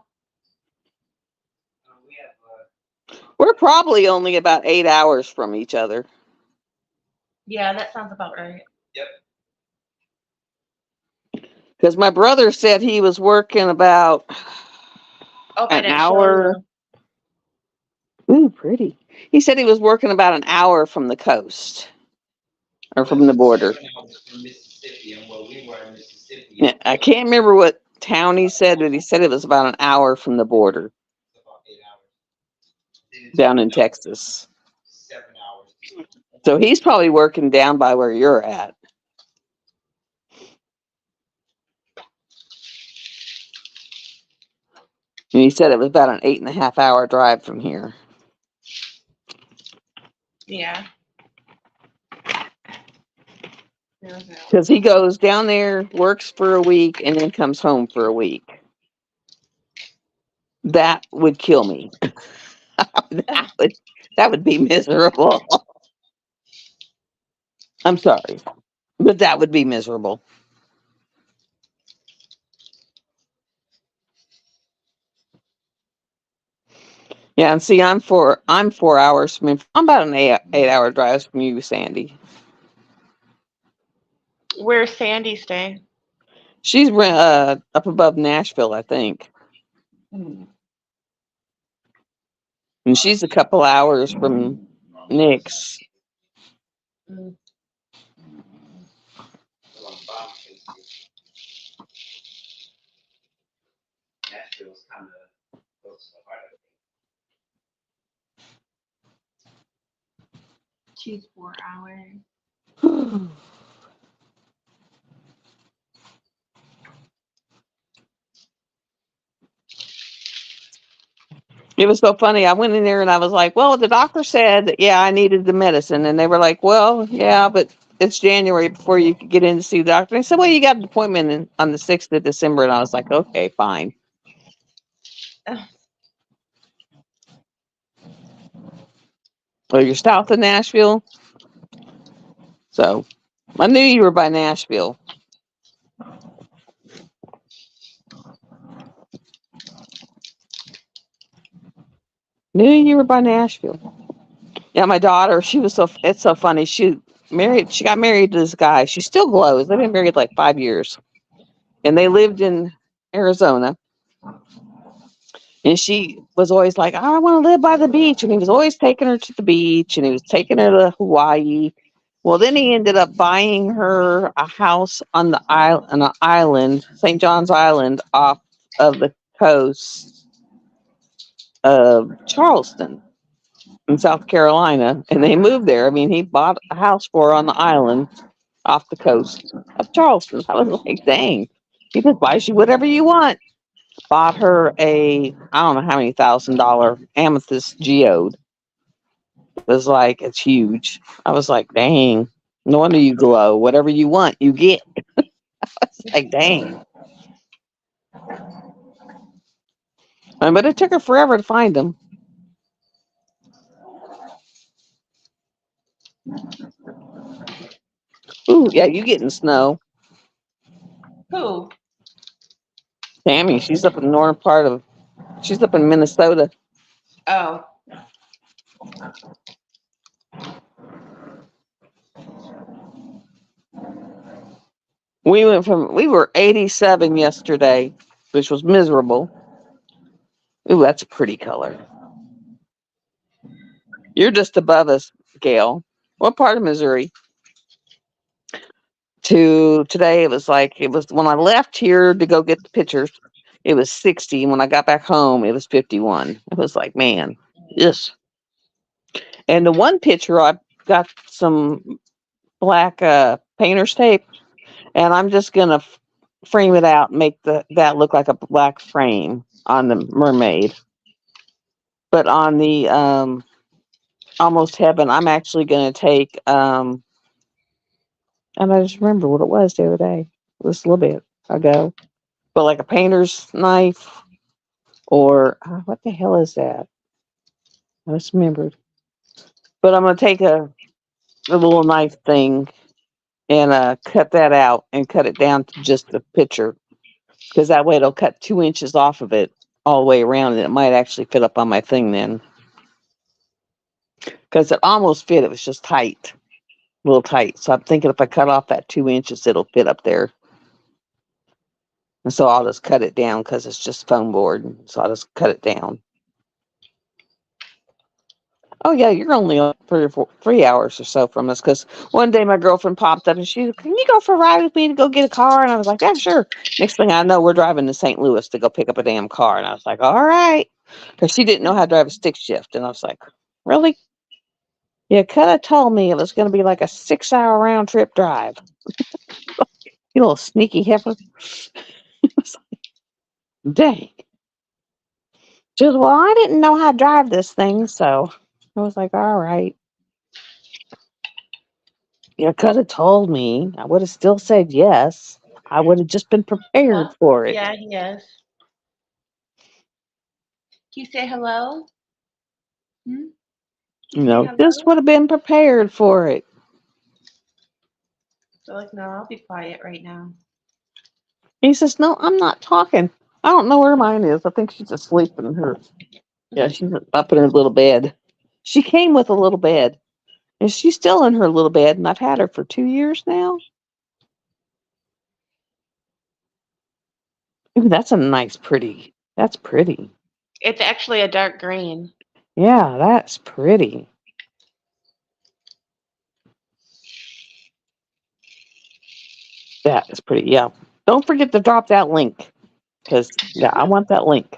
We have, We're probably only about 8 hours from each other. Yeah, that sounds about right. Because my brother said he was working about Oh, an hour. Ooh, pretty. He said he was working about an hour from the coast or from the border. 7 hours from Mississippi, and where we were in Mississippi. Yeah, I can't remember what town he said, but he said it was about an hour from the border It's about 8 hours. Then it's down in 7 hours. Texas. 7 hours. So he's probably working down by where you're at. And he said it was about an 8.5 hour drive from here. Yeah. Because he goes down there, works for a week, and then comes home for a week. That would kill me. that would be miserable. I'm sorry, but that would be miserable. Yeah, and see, I'm 4 hours from. I'm about an 8 hour drive from you, Sandy. Where's Sandy stay? She's up above Nashville, I think, and she's a couple hours from Nick's. Mm. Nashville's kind of close to the heart of it. She's 4 hours. It was so funny. I went in there and I was like, well, the doctor said that, yeah, I needed the medicine. And they were like, well, yeah, but it's January before you could get in to see the doctor. And I said, well, you got an appointment on the 6th of December. And I was like, okay, fine. Oh, you're south of Nashville? So I knew you were by Nashville. Knew you were by Nashville. Yeah, my daughter, it's so funny. She got married to this guy. She still glows. They've been married like 5 years. And they lived in Arizona. And she was always like, I want to live by the beach. And he was always taking her to the beach. And he was taking her to Hawaii. Well, then he ended up buying her a house on an island, St. John's Island, off of the coast of Charleston in South Carolina. And they moved there. I mean, he bought a house for her on the island off the coast of Charleston. I was like, dang, he just buys you whatever you want. Bought her I don't know how many $1,000 amethyst geode. It was like, it's huge. I was like, dang, no wonder you glow. Whatever you want, you get. I was like, dang. But it took her forever to find them. Ooh, yeah, you getting snow. Who? Tammy, she's up in the northern part of, she's up in Minnesota. Oh, We were 87 yesterday, which was miserable. Ooh, that's a pretty color. You're just above us, Gail. What part of Missouri? To today, it was when I left here to go get the pictures, it was 60. When I got back home, it was 51. It was like, man, yes. And the one picture, I got some black painter's tape, and I'm just gonna frame it out, and make that look like a black frame on the mermaid. But on the almost heaven, I'm actually gonna take and I just remember what it was the other day. It was a little bit ago. But like a painter's knife, or what the hell is that? I just remembered. But I'm gonna take a little knife thing and cut that out and cut it down to just the picture, because that way it'll cut 2 inches off of it all the way around, and it might actually fit up on my thing then. Because it almost fit, it was just tight, a little tight. So I'm thinking if I cut off that 2 inches, it'll fit up there. And so I'll just cut it down because it's just foam board. So I'll just cut it down. Oh yeah, you're only on 3 hours or so from us. Because one day my girlfriend popped up and she said, "Can you go for a ride with me to go get a car?" And I was like, "Yeah, sure." Next thing I know, we're driving to St. Louis to go pick up a damn car. And I was like, "All right," because she didn't know how to drive a stick shift. And I was like, "Really? You could have told me it was going to be like a 6-hour round trip drive. You little sneaky heifer." Dang. She goes, "Well, I didn't know how to drive this thing, so." I was like, "All right. You could have told me. I would have still said yes. I would have just been prepared huh? for it. Yeah, he is. Can you say hello? Hmm? Can you say Just hello? would have been prepared for it." So like, no, I'll be quiet right now. He says, "No, I'm not talking. I don't know where mine is. I think she's asleep in her. Yeah, she's up in her little bed. She came with a little bed, and she's still in her little bed, and I've had her for 2 years now. Ooh, that's a nice, pretty. That's pretty. It's actually a dark green. Yeah, that's pretty. That is pretty. Yeah. Don't forget to drop that link, because yeah, I want that link,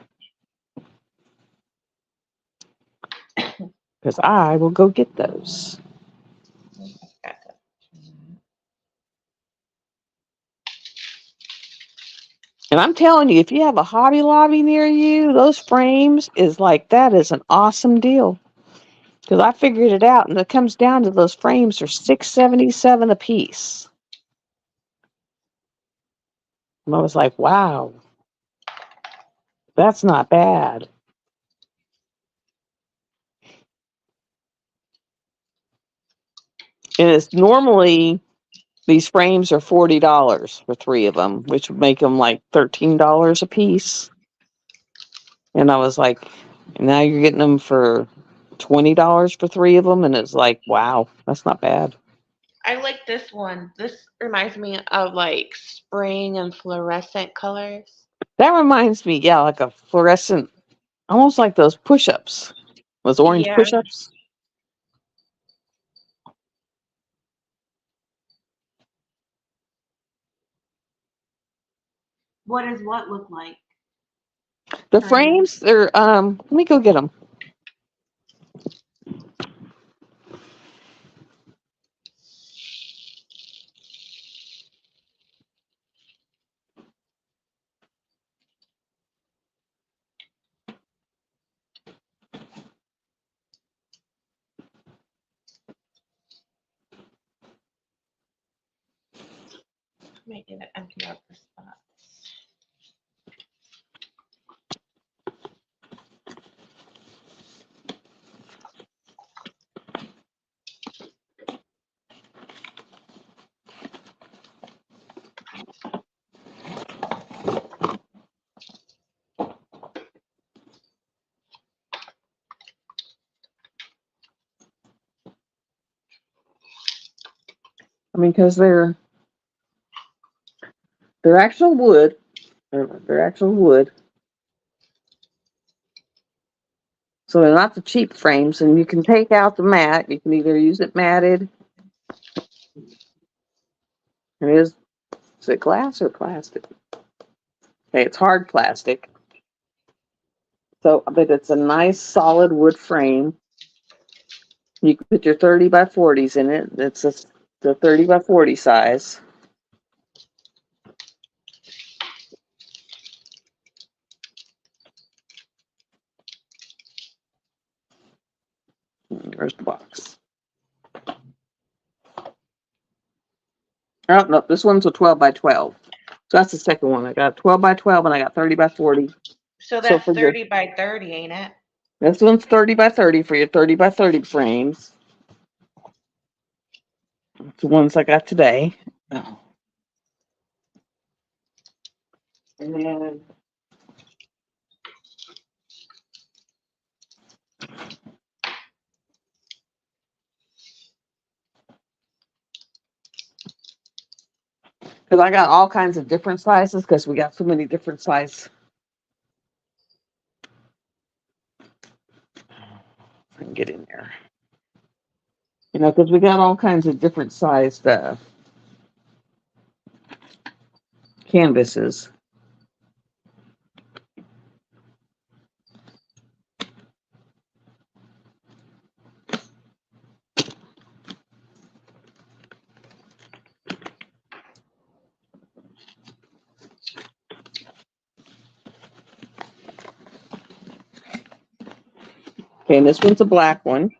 because I will go get those. And I'm telling you, if you have a Hobby Lobby near you, those frames is like, that is an awesome deal. Because I figured it out, and it comes down to those frames are $6.77 a piece. And I was like, wow, that's not bad. And it's normally, these frames are $40 for 3 of them, which would make them like $13 a piece. And I was like, now you're getting them for $20 for 3 of them, and it's like, wow, that's not bad. I like this one. This reminds me of like spring and fluorescent colors. That reminds me, yeah, like a fluorescent, almost like those push-ups, those orange Yeah. push-ups. What does what look like? The Kind of. frames, they're let me go get them. Might need to empty out the spots. I mean, because they're actual wood. They're actual wood. So they're not the cheap frames, and you can take out the mat. You can either use it matted. Is it glass or plastic? Okay, it's hard plastic. So, but it's a nice solid wood frame. You can put your 30 by 40s in it. It's the 30 by 40 size. Where's the box? Oh, no, this one's a 12 by 12. So that's the second one. I got 12 by 12 and I got 30 by 40. So So that's for your, 30 by 30, ain't it? this one's 30 by 30 for your 30 by 30 frames. It's the ones I got today. Oh. And then because I got all kinds of different sizes because we got so many different sizes. I can get in there. You know, because we got all kinds of different sized canvases. Okay, and this one's a black one.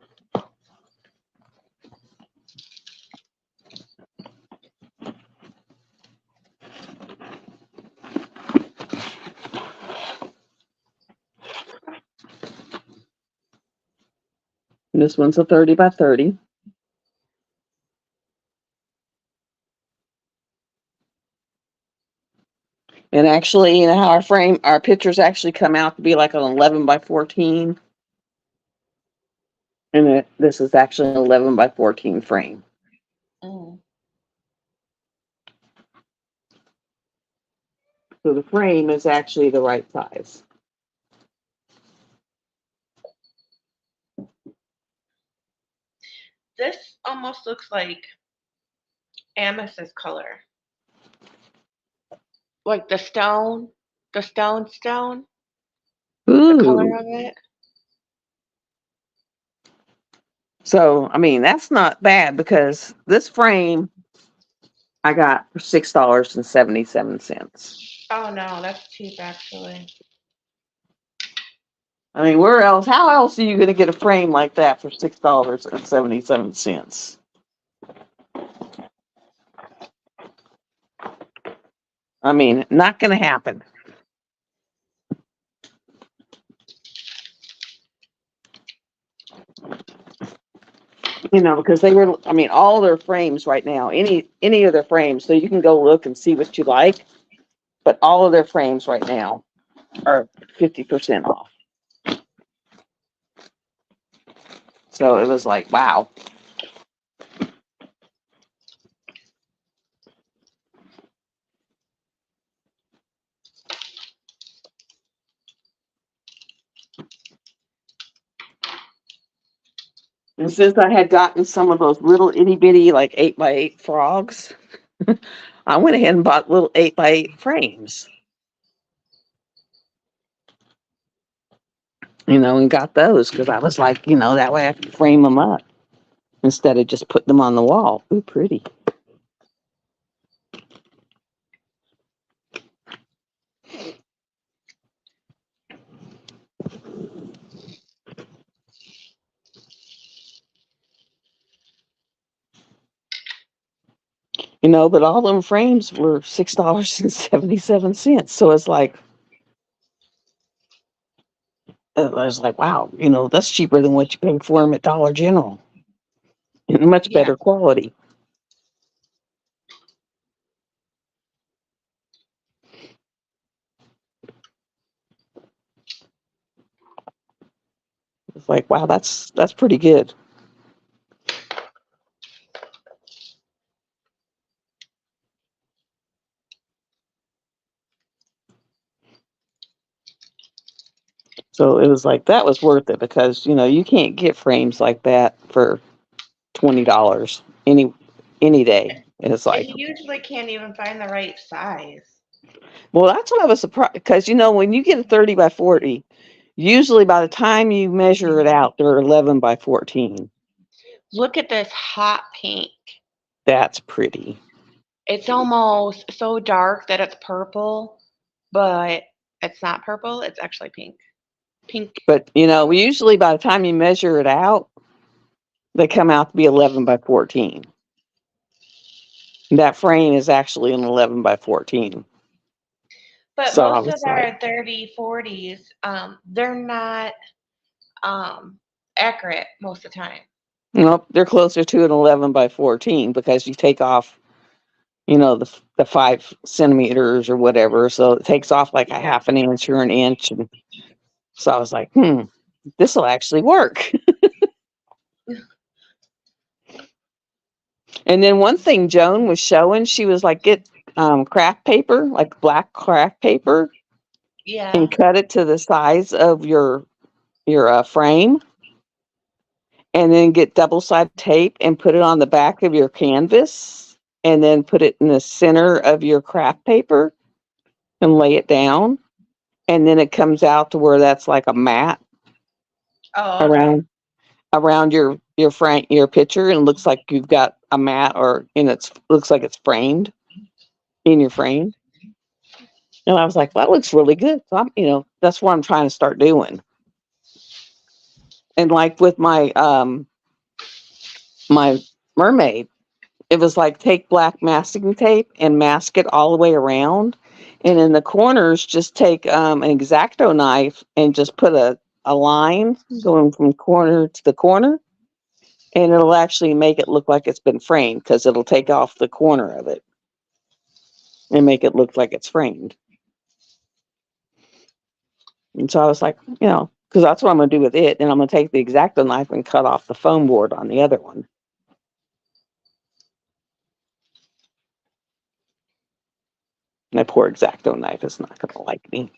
And this one's a 30 by 30. And actually, you know how our pictures actually come out to be like an 11 by 14. And this is actually an 11 by 14 frame. Mm. So the frame is actually the right size. This almost looks like amethyst color. Like the stone, the stone, the color Ooh. of it. So, I mean, that's not bad because this frame I got for $6.77. Oh no, that's cheap actually. I mean, how else are you going to get a frame like that for $6.77? I mean, not going to happen. You know, because I mean, all their frames right now, any of their frames, so you can go look and see what you like, but all of their frames right now are 50% off. So it was like, wow. And since I had gotten some of those little itty bitty, like 8x8 frogs, I went ahead and bought little 8x8 frames. You know, and got those because I was like, you know, that way I could frame them up instead of just putting them on the wall. Ooh, pretty. You know, but all them frames were $6.77. So it's like, I was like, wow, you know, that's cheaper than what you pay for them at Dollar General. And much Yeah. better quality. It's like, wow, that's pretty good. So it was like that was worth it because you can't get frames like that for $20 any day. And it's And like, you usually can't even find the right size. well, that's what I was surprised because when you get a 30 by 40, usually by the time you measure it out, they're 11 by 14. Look at this hot pink. That's pretty. It's almost so dark that it's purple, but it's not purple. It's actually pink. Pink. But we usually by the time you measure it out, they come out to be 11 by 14. That frame is actually an 11 by 14. But So I most of was like, our 30, 40s, they're not accurate most of the time. nope, they're closer to an 11 by 14 because you take off, the 5 centimeters or whatever. So it takes off like a half an inch or an inch. And so I was like, this will actually work. And then one thing Joan was showing, she was like, get craft paper, like black craft paper, Yeah. and cut it to the size of your frame, and then get double-sided tape and put it on the back of your canvas, and then put it in the center of your craft paper and lay it down, and then it comes out to where that's like a mat Oh, okay. around your frame, your picture, and it looks like you've got a mat, looks like it's framed in your frame. And I was like, well, that looks really good. So that's what I'm trying to start doing. And like with my my mermaid, it was like take black masking tape and mask it all the way around. And in the corners, just take an X-Acto knife and just put a line going from corner to the corner. And it'll actually make it look like it's been framed because it'll take off the corner of it and make it look like it's framed. And so I was like, because that's what I'm going to do with it. And I'm going to take the X-Acto knife and cut off the foam board on the other one. My poor X-Acto knife is not going to like me.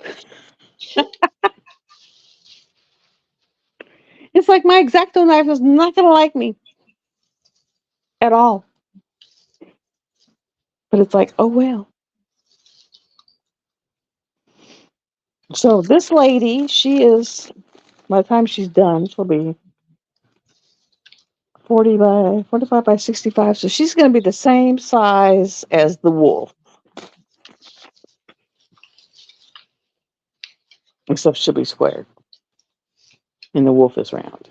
It's like my X-Acto knife is not going to like me at all. But it's like, oh, well. So this lady, she is, by the time she's done, she'll be 45 by 65. So she's going to be the same size as the wolf. Except she'll be squared. And the wolf is round.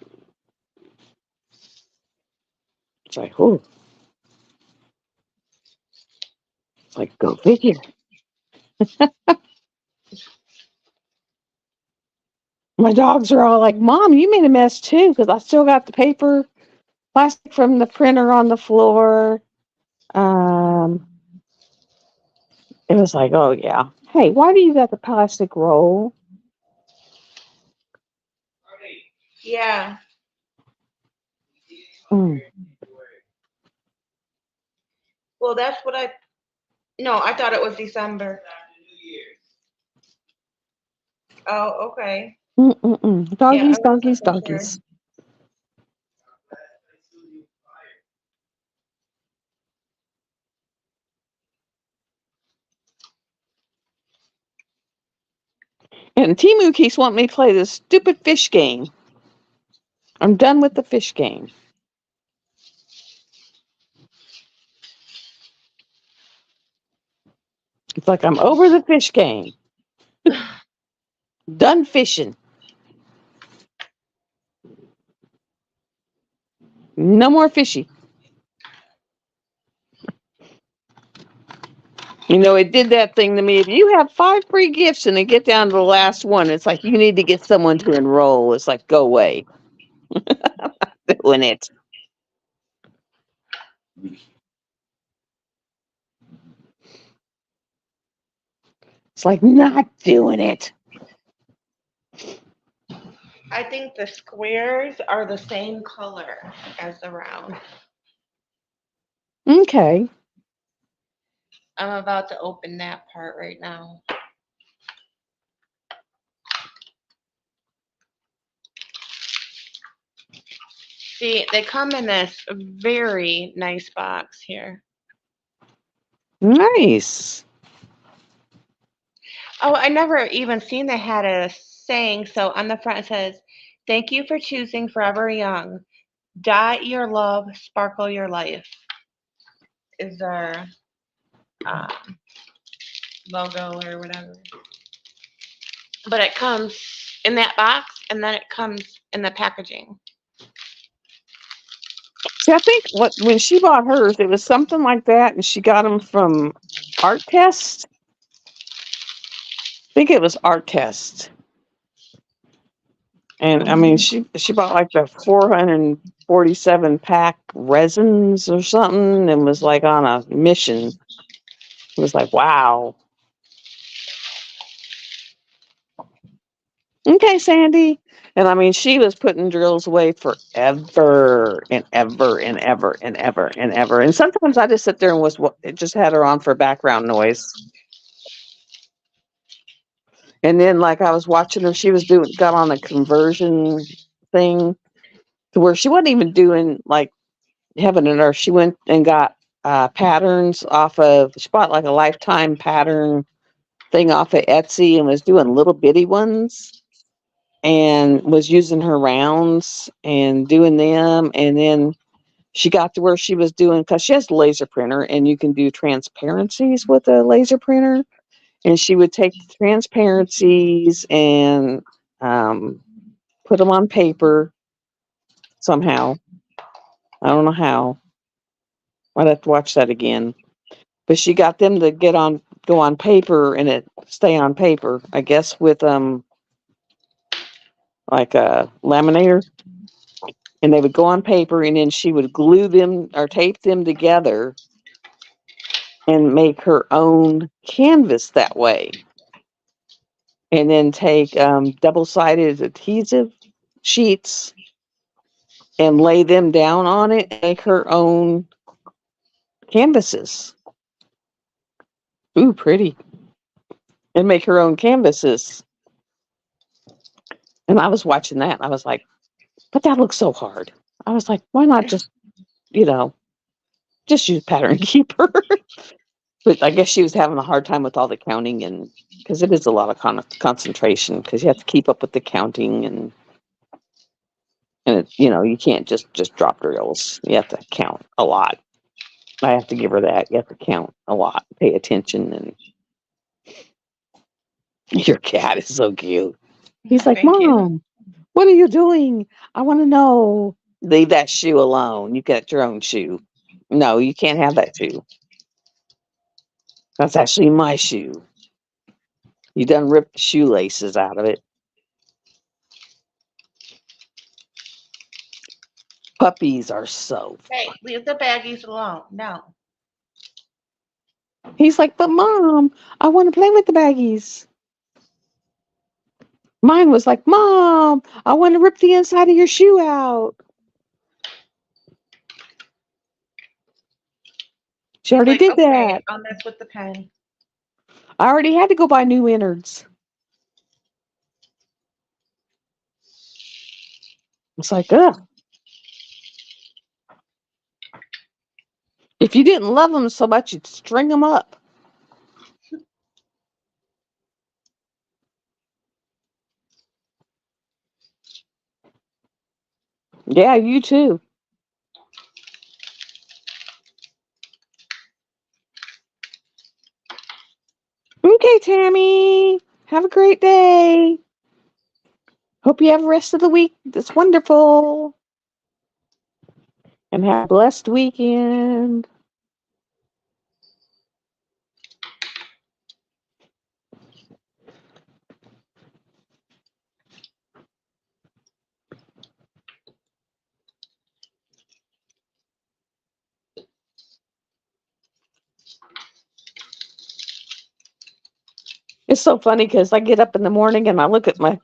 It's like, oh. It's like, go figure. My dogs are all like, Mom, you made a mess too, because I still got the paper, plastic from the printer on the floor. It was like, oh, yeah. Hey, why do you got the plastic roll? Yeah. Mm. Well, that's what no, I thought it was December. Oh, okay. Doggies, I doggies, wasn't for sure. doggies. And Timu keeps wanting me to play this stupid fish game. I'm done with the fish game. It's like I'm over the fish game. Done fishing. No more fishy. It did that thing to me. If you have 5 free gifts and they get down to the last one, it's like you need to get someone to enroll. It's like, go away. Doing it. It's like not doing it. I think the squares are the same color as the round. Okay. I'm about to open that part right now. See, they come in this very nice box here. Nice. Oh, I never even seen they had a saying. So on the front it says, "Thank you for choosing Forever Young. Dye your love, sparkle your life." Is our logo or whatever. But it comes in that box, and then it comes in the packaging. See, I think when she bought hers, it was something like that, and she got them from Art Test. I think it was Art Test. And I mean, she bought like the 447 pack resins or something, and was like on a mission. It was like, wow. Okay, Sandy. And I mean, she was putting drills away forever and ever and ever and ever and ever. And sometimes I just sit there and it just had her on for background noise. And then, like, I was watching her, she was got on a conversion thing to where she wasn't even doing like heaven and earth. She went and got patterns she bought like a lifetime pattern thing off of Etsy and was doing little bitty ones and was using her rounds and doing them. And then she got to where she was doing, because she has a laser printer and you can do transparencies with a laser printer. And she would take the transparencies and put them on paper somehow. I don't know how. I'd have to watch that again. But she got them to go on paper and it stay on paper, I guess, with like a laminator. And they would go on paper, and then she would glue them or tape them together and make her own canvas that way. And then take double-sided adhesive sheets and lay them down on it and make her own canvases. Ooh, pretty. And make her own canvases. And I was watching that. And I was like, but that looks so hard. I was like, why not just use Pattern Keeper? But I guess she was having a hard time with all the counting, and because it is a lot of concentration, because you have to keep up with the counting, and you can't just drop drills. You have to count a lot. I have to give her that. You have to count a lot, pay attention, and your cat is so cute. He's like, Thank you. Mom, what are you doing? I want to know. Leave that shoe alone. You got your own shoe. No, you can't have that shoe. That's actually my shoe. You done ripped the shoelaces out of it. Puppies are so. Hey, leave the baggies alone. No. He's like, but Mom, I want to play with the baggies. Mine was like, Mom, I want to rip the inside of your shoe out. She already Like, did okay, that. I'll mess with the pen. I already had to go buy new innards. It's like, ugh. If you didn't love them so much, you'd string them up. Yeah, you too. Okay, Tammy. Have a great day. Hope you have the rest of the week that's wonderful. And have a blessed weekend. It's so funny because I get up in the morning and I look at my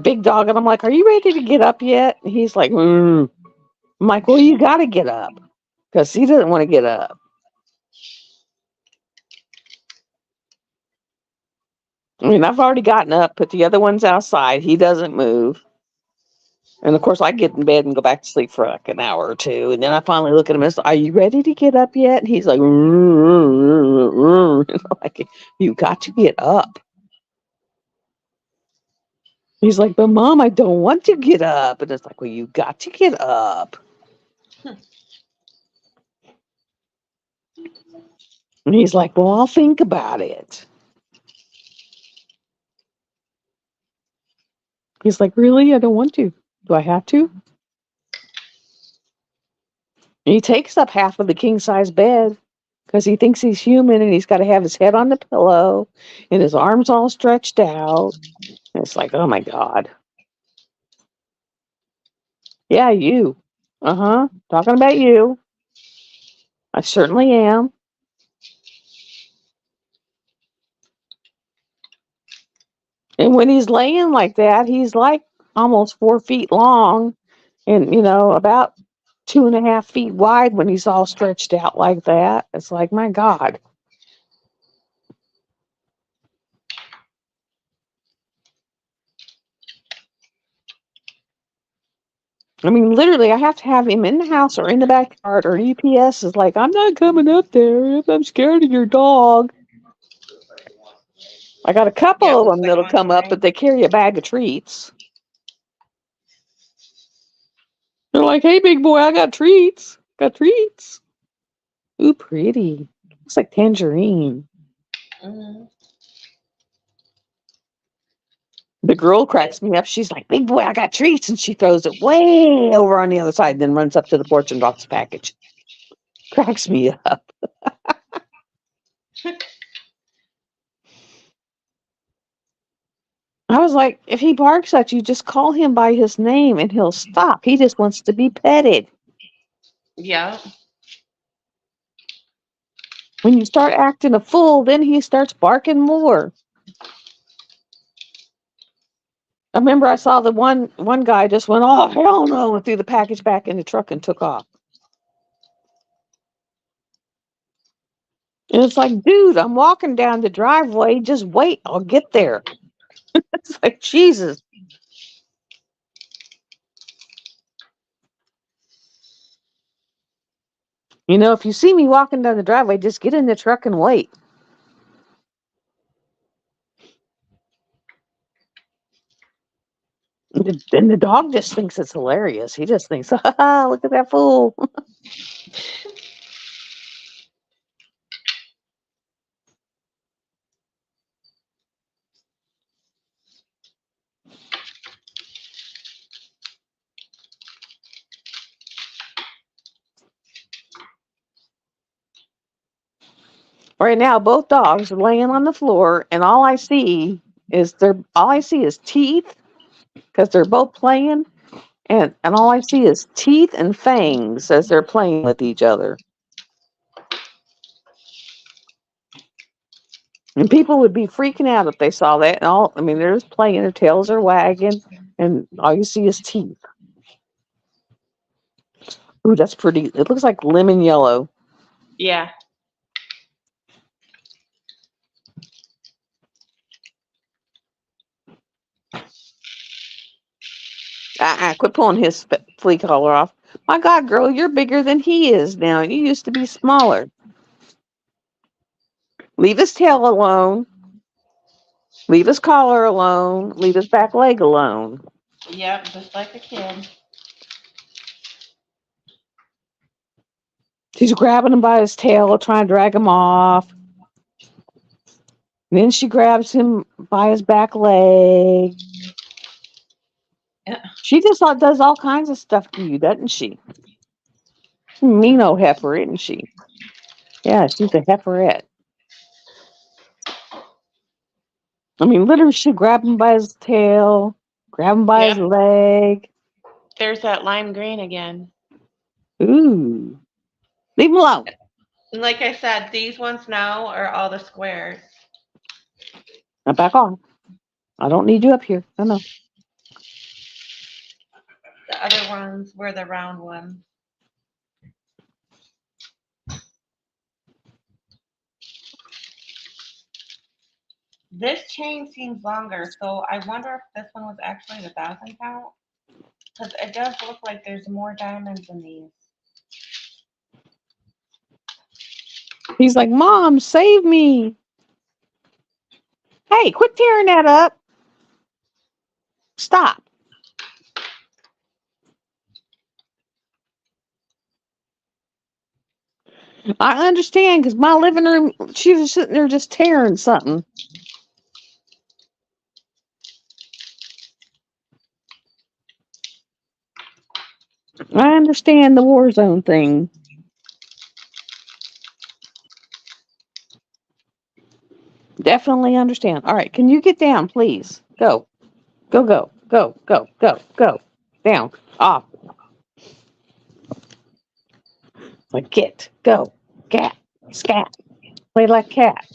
big dog and I'm like, are you ready to get up yet? And he's like, I'm like, well, you got to get up, because he doesn't want to get up. I mean, I've already gotten up, put the other ones outside. He doesn't move. And of course, I get in bed and go back to sleep for like an hour or two. And then I finally look at him and say, "Are you ready to get up yet?" And he's like, like, "You got to get up." He's like, "But Mom, I don't want to get up." And it's like, "Well, you got to get up." And he's like, "Well, I'll think about it." He's like, "Really? I don't want to. Do I have to?" And he takes up half of the king size bed because he thinks he's human and he's got to have his head on the pillow and his arms all stretched out. And it's like, oh my God. Yeah, you. Uh-huh. Talking about you. I certainly am. And when he's laying like that, he's like almost 4 feet long and, about 2.5 feet wide when he's all stretched out like that. It's like, my God. I mean, literally, I have to have him in the house or in the backyard, or UPS is like, "I'm not coming up there. I'm scared of your dog." I got a couple Yeah, it of looks them like it that'll wants come to up, rain. but they carry a bag of treats. They're like, "Hey, big boy, I got treats. Got treats." Ooh, pretty. Looks like tangerine. Mhm. The girl cracks me up. She's like, "Big boy, I got treats." And she throws it way over on the other side, then runs up to the porch and drops the package. Cracks me up. I was like, if he barks at you, just call him by his name and he'll stop. He just wants to be petted. Yeah. When you start acting a fool, then he starts barking more. I remember I saw the one guy just went, "Oh, hell no," and threw the package back in the truck and took off. And it's like, dude, I'm walking down the driveway. Just wait. I'll get there. It's like, Jesus. If you see me walking down the driveway, just get in the truck and wait. And the dog just thinks it's hilarious. He just thinks, "Ha ha, look at that fool." Right now, both dogs are laying on the floor, and all I see is teeth because they're both playing, and all I see is teeth and fangs as they're playing with each other. And people would be freaking out if they saw that. And I mean, they're just playing, their tails are wagging, and all you see is teeth. Ooh, that's pretty. It looks like lemon yellow. Yeah. Quit pulling his flea collar off. My God, girl, you're bigger than he is now. You used to be smaller. Leave his tail alone. Leave his collar alone. Leave his back leg alone. Yep, just like a kid. She's grabbing him by his tail, trying to drag him off. Then she grabs him by his back leg. Yeah. She just does all kinds of stuff to you, doesn't she? Mean old heifer, isn't she? Yeah, she's a heiferette. I mean, literally, she grabbed him by his tail, grab him by his Yep. leg. There's that lime green again. Ooh. Leave him alone. And like I said, these ones now are all the squares. Now back off. I don't need you up here. No. The other ones were the round ones. This chain seems longer, so I wonder if this one was actually the 1,000 count. Because it does look like there's more diamonds in these. He's like, Mom, save me. Hey, quit tearing that up. Stop. I understand because my living room, she was sitting there just tearing something. I understand the war zone thing. Definitely understand. All right, can you get down, please? Go. Go, go, go, go, go, go. Down. Off. Like, get. Go. Cat. Scat. Play like cat.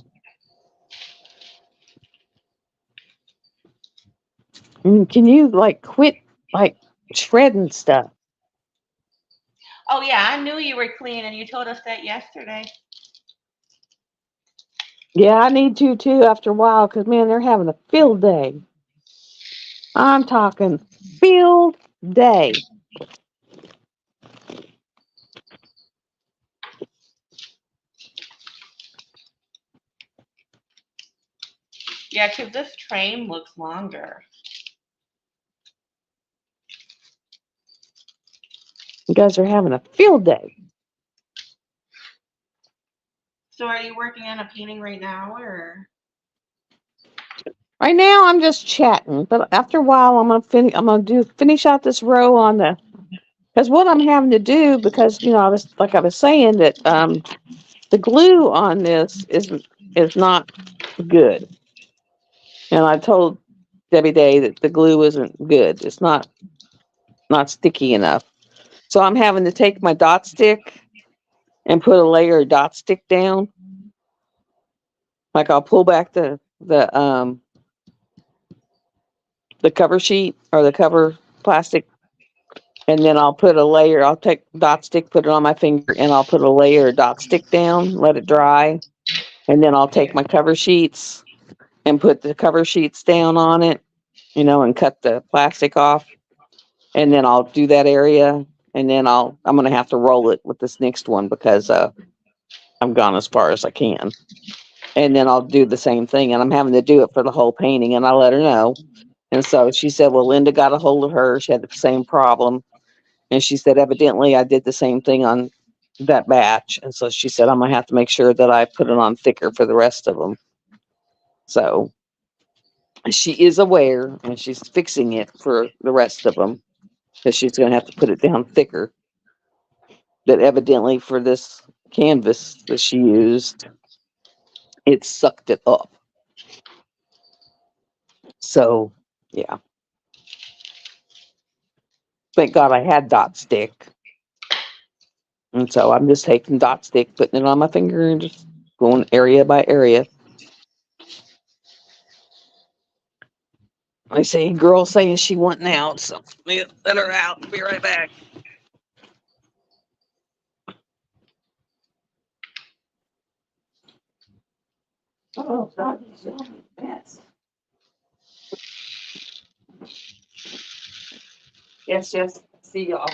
Can you, like, quit, like, shredding stuff? Oh yeah, I knew you were cleaning. You told us that yesterday. Yeah, I need to, too, after a while because, man, they're having a field day. I'm talking field day. Yeah, because this train looks longer. You guys are having a field day. So are you working on a painting right now, or? Right now, I'm just chatting, but after a while, I'm gonna finish. I'm gonna finish out this row on the. Because what I'm having to do, because I was saying that the glue on this is not good, and I told Debbie Day that the glue isn't good. It's not sticky enough. So I'm having to take my dot stick and put a layer of dot stick down. Like I'll pull back the cover sheet or the cover plastic, and then I'll put a layer. I'll take dot stick, put it on my finger, and I'll put a layer of dot stick down, let it dry, and then I'll take my cover sheets and put the cover sheets down on it, and cut the plastic off, and then I'll do that area, and then I'm gonna have to roll it with this next one because I'm gone as far as I can, and then I'll do the same thing, and I'm having to do it for the whole painting, and I let her know, and so she said, well, Linda got a hold of her. She had the same problem. And she said, evidently, I did the same thing on that batch. And so she said, I'm going to have to make sure that I put it on thicker for the rest of them. So she is aware and she's fixing it for the rest of them because she's going to have to put it down thicker. That evidently for this canvas that she used, it sucked it up. So, yeah. Thank God I had dot stick. And so I'm just taking dot stick, putting it on my finger and just going area by area. I see a girl saying she wanting out, so let her out. Be right back. Oh, God, these yummy pets. Yes, yes. See y'all.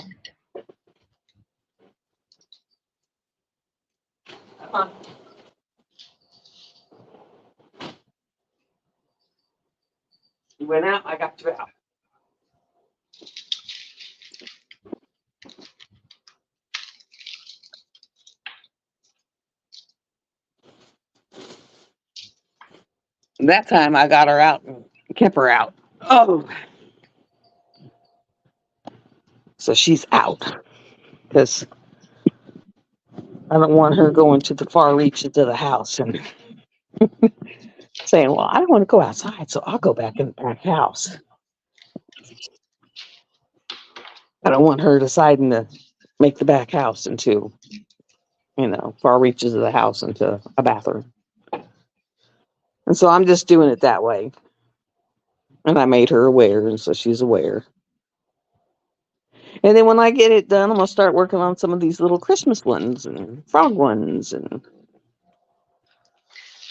Come on. You went out, I got you out. That time I got her out and kept her out. Oh. So she's out because I don't want her going to the far reaches of the house and saying, well, I don't want to go outside, so I'll go back in the back house. I don't want her deciding to make the back house into, far reaches of the house into a bathroom. And so I'm just doing it that way. And I made her aware, and so she's aware. And then when I get it done, I'm gonna start working on some of these little Christmas ones and frog ones and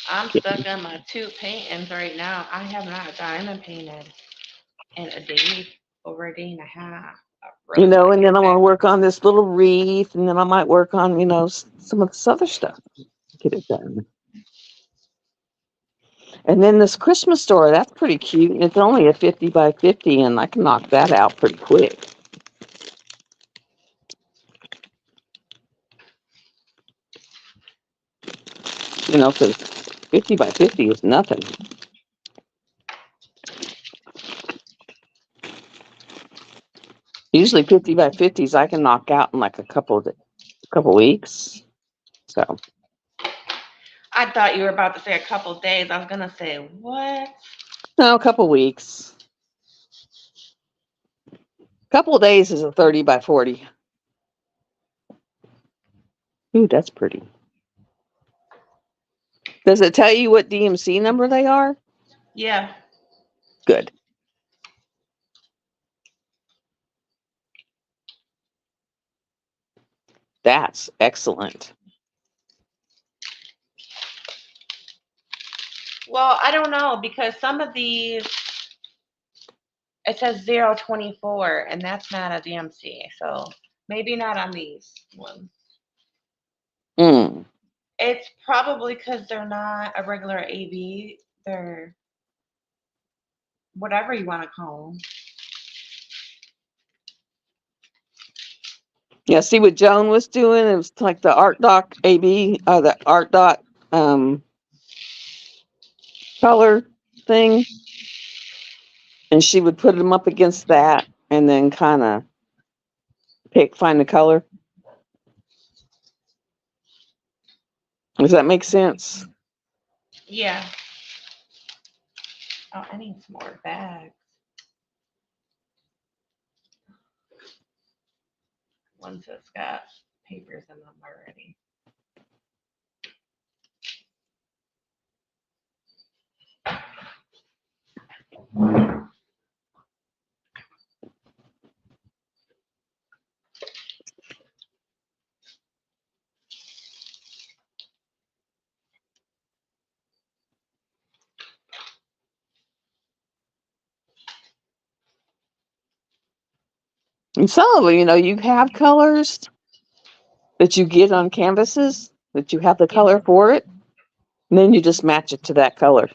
I'm stuck on my 2 paintings right now. I have not diamond painted in over a day and a half. really You know, wanna and get then I want to back. work on this little wreath, and then I might work on, you know, some of this other stuff. Get it done. And then this Christmas story, that's pretty cute. And it's only a 50 by 50, and I can knock that out pretty quick. You know, because 50 by 50 is nothing. Usually 50 by 50s I can knock out in like a couple weeks. So, I thought you were about to say a couple days. I was gonna say, what? no, a couple weeks. Couple of days is a 30 by 40. Ooh, that's pretty. Does it tell you what DMC number they are? Yeah. Good. That's excellent. Well, I don't know because some of these it says 024 and that's not a DMC. So maybe not on these ones. Mm. It's probably because they're not a regular AB. They're whatever you want to call them. Yeah, see what Joan was doing? It was like the Art Doc AB, the Art Dot color thing. And she would put them up against that and then kind of find the color. Does that make sense? Yeah. Oh, I need some more bags. Ones that's got papers in them already. And some of them, you know, you have colors that you get on canvases that you have the Yeah. color for it. And then you just match it to that color.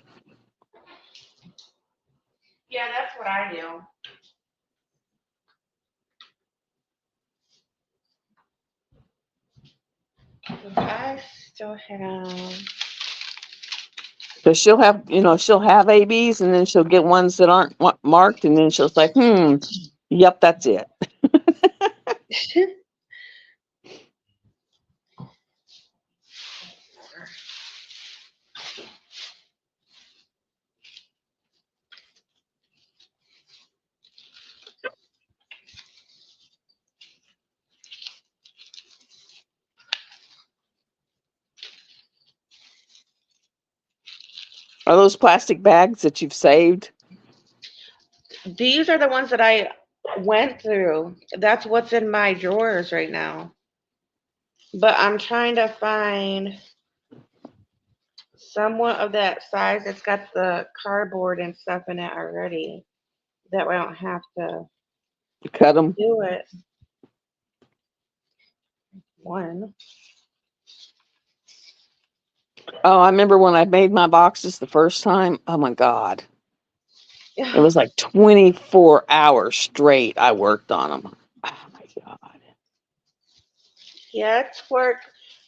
Yeah, that's what I do. I still have. So she'll have, you know, she'll have ABs and then she'll get ones that aren't marked. And then she'll say, yep, that's it. Are those plastic bags that you've saved? These are the ones that I went through. That's what's in my drawers right now. But I'm trying to find somewhat of that size that's got the cardboard and stuff in it already. That way I don't have to Cut them. do it. One. Oh, I remember when I made my boxes the first time. Oh my God. It was like 24 hours straight I worked on them. Oh my God. Yeah, it's work.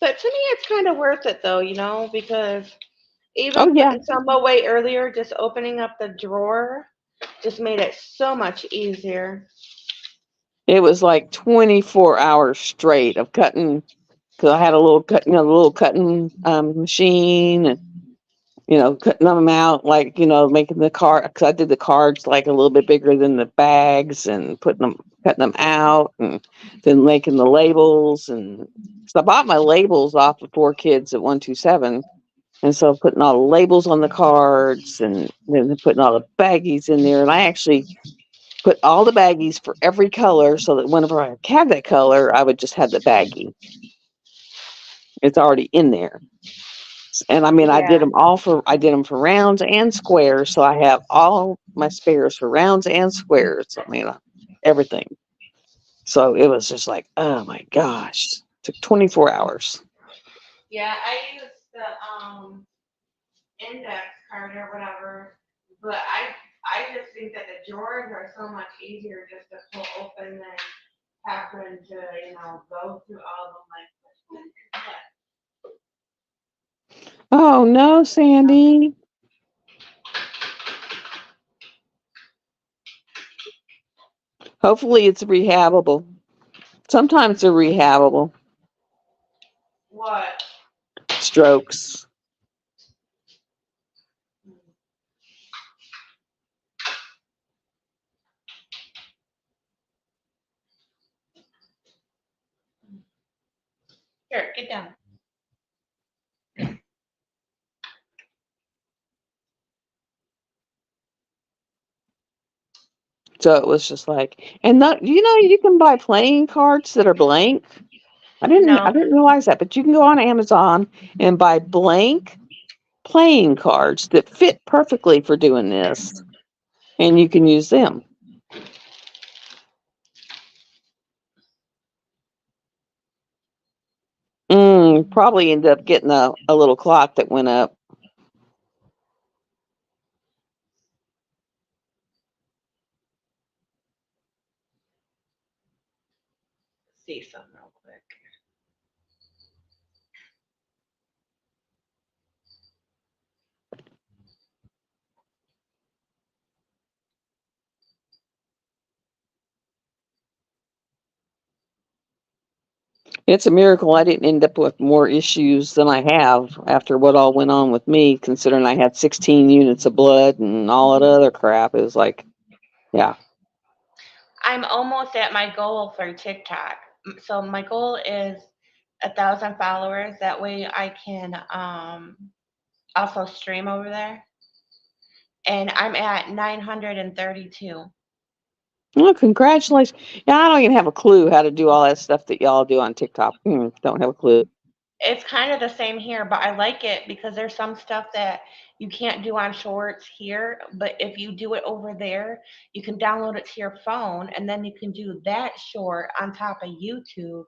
But to me, it's kind of worth it though, because even Oh, yeah. putting some away earlier, just opening up the drawer just made it so much easier. It was like 24 hours straight of cutting because I had a little cutting machine and, cutting them out, like, making the card, because I did the cards like a little bit bigger than the bags and cutting them out and then making the labels. And so I bought my labels off of 4Kids at 127. And so putting all the labels on the cards and then putting all the baggies in there. And I actually put all the baggies for every color so that whenever I had that color, I would just have the baggie. It's already in there. And I mean, I did them for rounds and squares. So I have all my spares for rounds and squares. I mean, everything. So it was just like, oh my gosh, took 24 hours. Yeah, I use the index card or whatever, but I just think that the drawers are so much easier just to pull open than having to, go through all of them like which one is that? Oh no, Sandy. Hopefully it's rehabable. Sometimes they're rehabable. What? Strokes. Here, get down. So it was just like, and you can buy playing cards that are blank. I No. didn't realize that, but you can go on Amazon and buy blank playing cards that fit perfectly for doing this, and you can use them. Probably end up getting a little clock that went up. See something real quick. It's a miracle I didn't end up with more issues than I have after what all went on with me, considering I had 16 units of blood and all that other crap. It was like, yeah. I'm almost at my goal for TikTok. So my goal is 1,000 followers. That way I can also stream over there. And I'm at 932. Well, congratulations. Yeah, I don't even have a clue how to do all that stuff that y'all do on TikTok. Don't have a clue. It's kind of the same here, but I like it because there's some stuff that you can't do on shorts here, but if you do it over there, you can download it to your phone and then you can do that short on top of YouTube.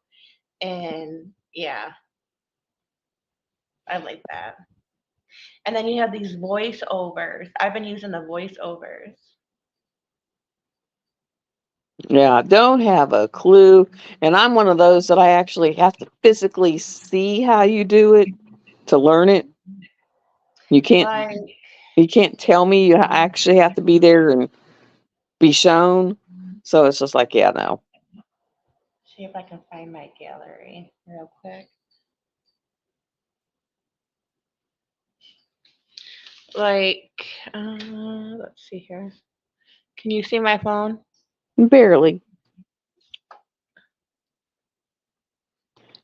And yeah, I like that. And then you have these voiceovers. I've been using the voiceovers. Yeah, don't have a clue. And I'm one of those that I actually have to physically see how you do it to learn it. You can't Like, you can't tell me. You actually have to be there and be shown. So it's just like, yeah, no. see if I can find my gallery real quick. Like, let's see here. Can you see my phone? Barely.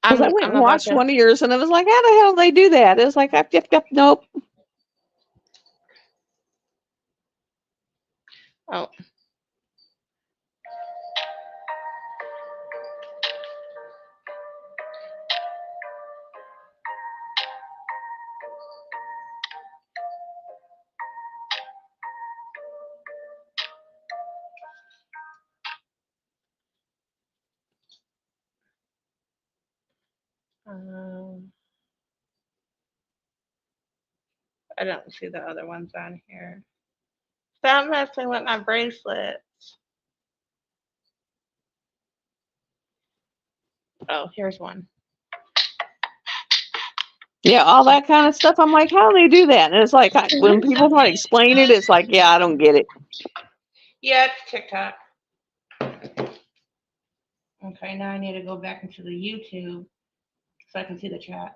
Because I went I'm and about watched to. one of yours and it was like, how the hell do they do that? It was like, nope. Oh, um, I don't see the other ones on here. Stop messing with my bracelet. Oh, here's one. Yeah, all that kind of stuff. I'm like, how do they do that? And it's like, when people try to explain it, it's like, yeah, I don't get it. Yeah, it's TikTok. Okay, now I need to go back into the YouTube so I can see the chat.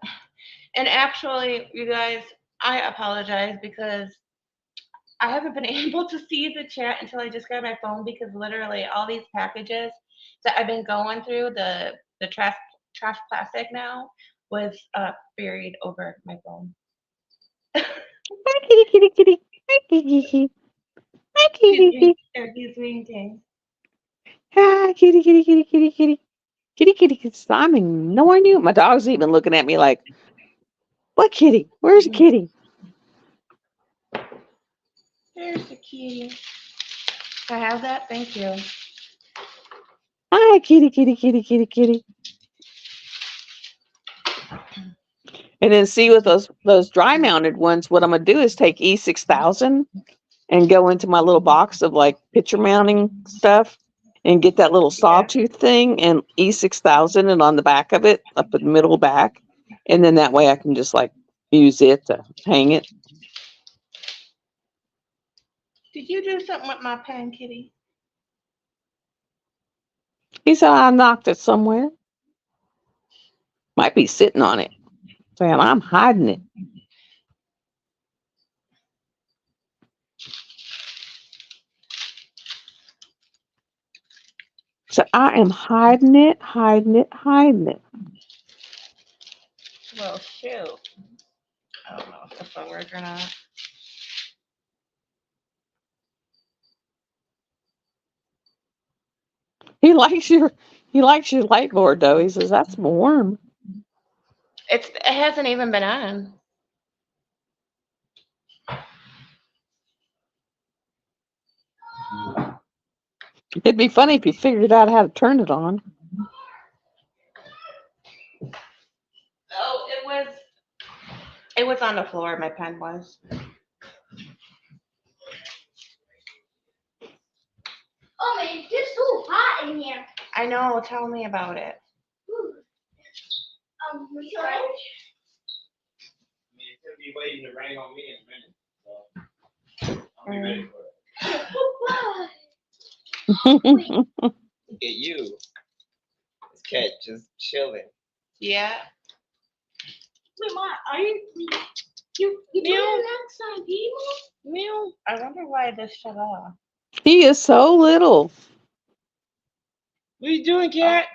And actually, you guys, I apologize because I haven't been able to see the chat until I just got my phone because literally all these packages that I've been going through, the trash plastic now was buried over my phone. Hi, kitty, kitty, kitty. Hi, kitty, kitty. Hi, kitty, kitty. He's winking. Hi, kitty, kitty, kitty, kitty, kitty. Kitty, kitty, kitty. I'm ignoring you. My dog's even looking at me like, what kitty? Where's the kitty? There's the kitty. I have that. Thank you. Hi, kitty, kitty, kitty, kitty, kitty. And then see with those dry mounted ones, what I'm gonna do is take E6000 and go into my little box of like picture mounting stuff and get that little sawtooth thing and E6000 and on the back of it, up in the middle back. And then that way I can just like use it to hang it. Did you do something with my pen, Kitty? He said I knocked it somewhere. Might be sitting on it. Saying I'm hiding it. So I am hiding it, hiding it, hiding it. Well, shoot. I don't know if this will work or not. He likes your light board though. He says that's warm. It hasn't even been on. It'd be funny if you figured out how to turn it on. Oh, it was on the floor, my pen was. Oh man, it's just so hot in here. I know, tell me about it. We sorry. I mean, it's gonna be waiting to rain on me in a minute. So I'll be ready for it. Look at you. This cat just chilling. Yeah. Wait, Mom, are you doing it outside, people? Meow. I wonder why this shut off. He is so little. What are you doing, cat?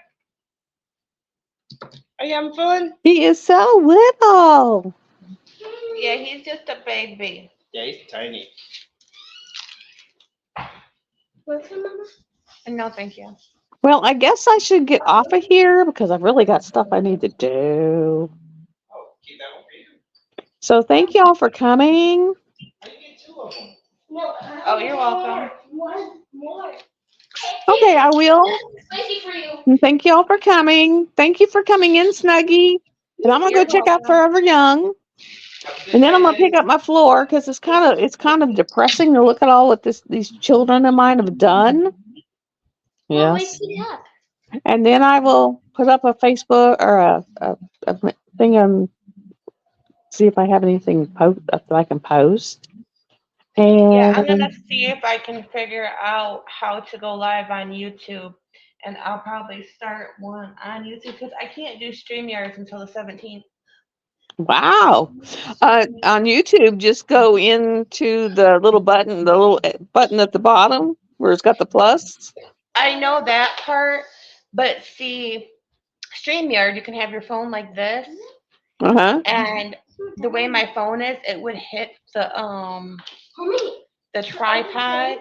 Are you having fun? He is so little. Yeah, he's just a baby. Yeah, he's tiny. What's your mama? No, thank you. Well, I guess I should get off of here because I've really got stuff I need to do. Oh, keep that one for you. So thank y'all for coming. How you get two of them? No. Oh, you're welcome. One more. Okay, I will. Spicy for you. And thank y'all for coming. Thank you for coming in, Snuggie. And I'm gonna go You're check out welcome. Forever Young. Have a good And then I'm gonna day. pick up my floor because it's kind of depressing to look at all what these children of mine have done. Well, wake Yes. it up. And then I will put up a Facebook or a thing and see if I have anything that I can post. And Yeah, I'm gonna see if I can figure out how to go live on YouTube, and I'll probably start one on YouTube because I can't do StreamYards until the 17th. wow. On YouTube, just go into the little button at the bottom where it's got the plus. I know that part, but see, StreamYard, you can have your phone like this, Uh-huh. and the way my phone is, it would hit the Mommy. tripod,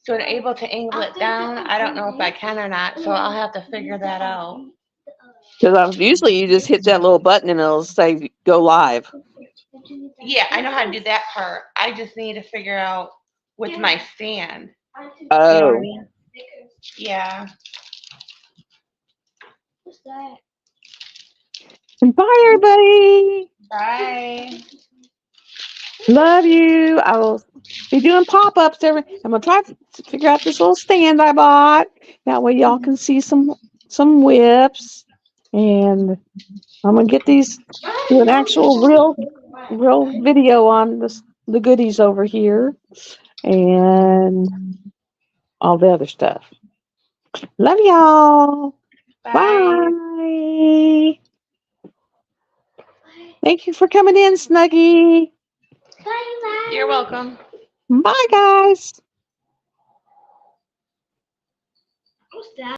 so I'm able to angle it down. I don't know if I can or not, so I'll have to figure that out. Because usually you just hit that little button and it'll say go live. Yeah, I know how to do that part. I just need to figure out with my stand. You know what I Oh. mean? Yeah. What's that? Bye, everybody. Bye. Love you. I will be doing pop-ups I'm gonna try to figure out this little stand I bought. That way y'all can see some whips. And I'm gonna get these do an actual real video on the goodies over here and all the other stuff. Love y'all. Bye. Bye. Thank you for coming in, Snuggie. Bye. You're welcome. Bye, guys. What's that?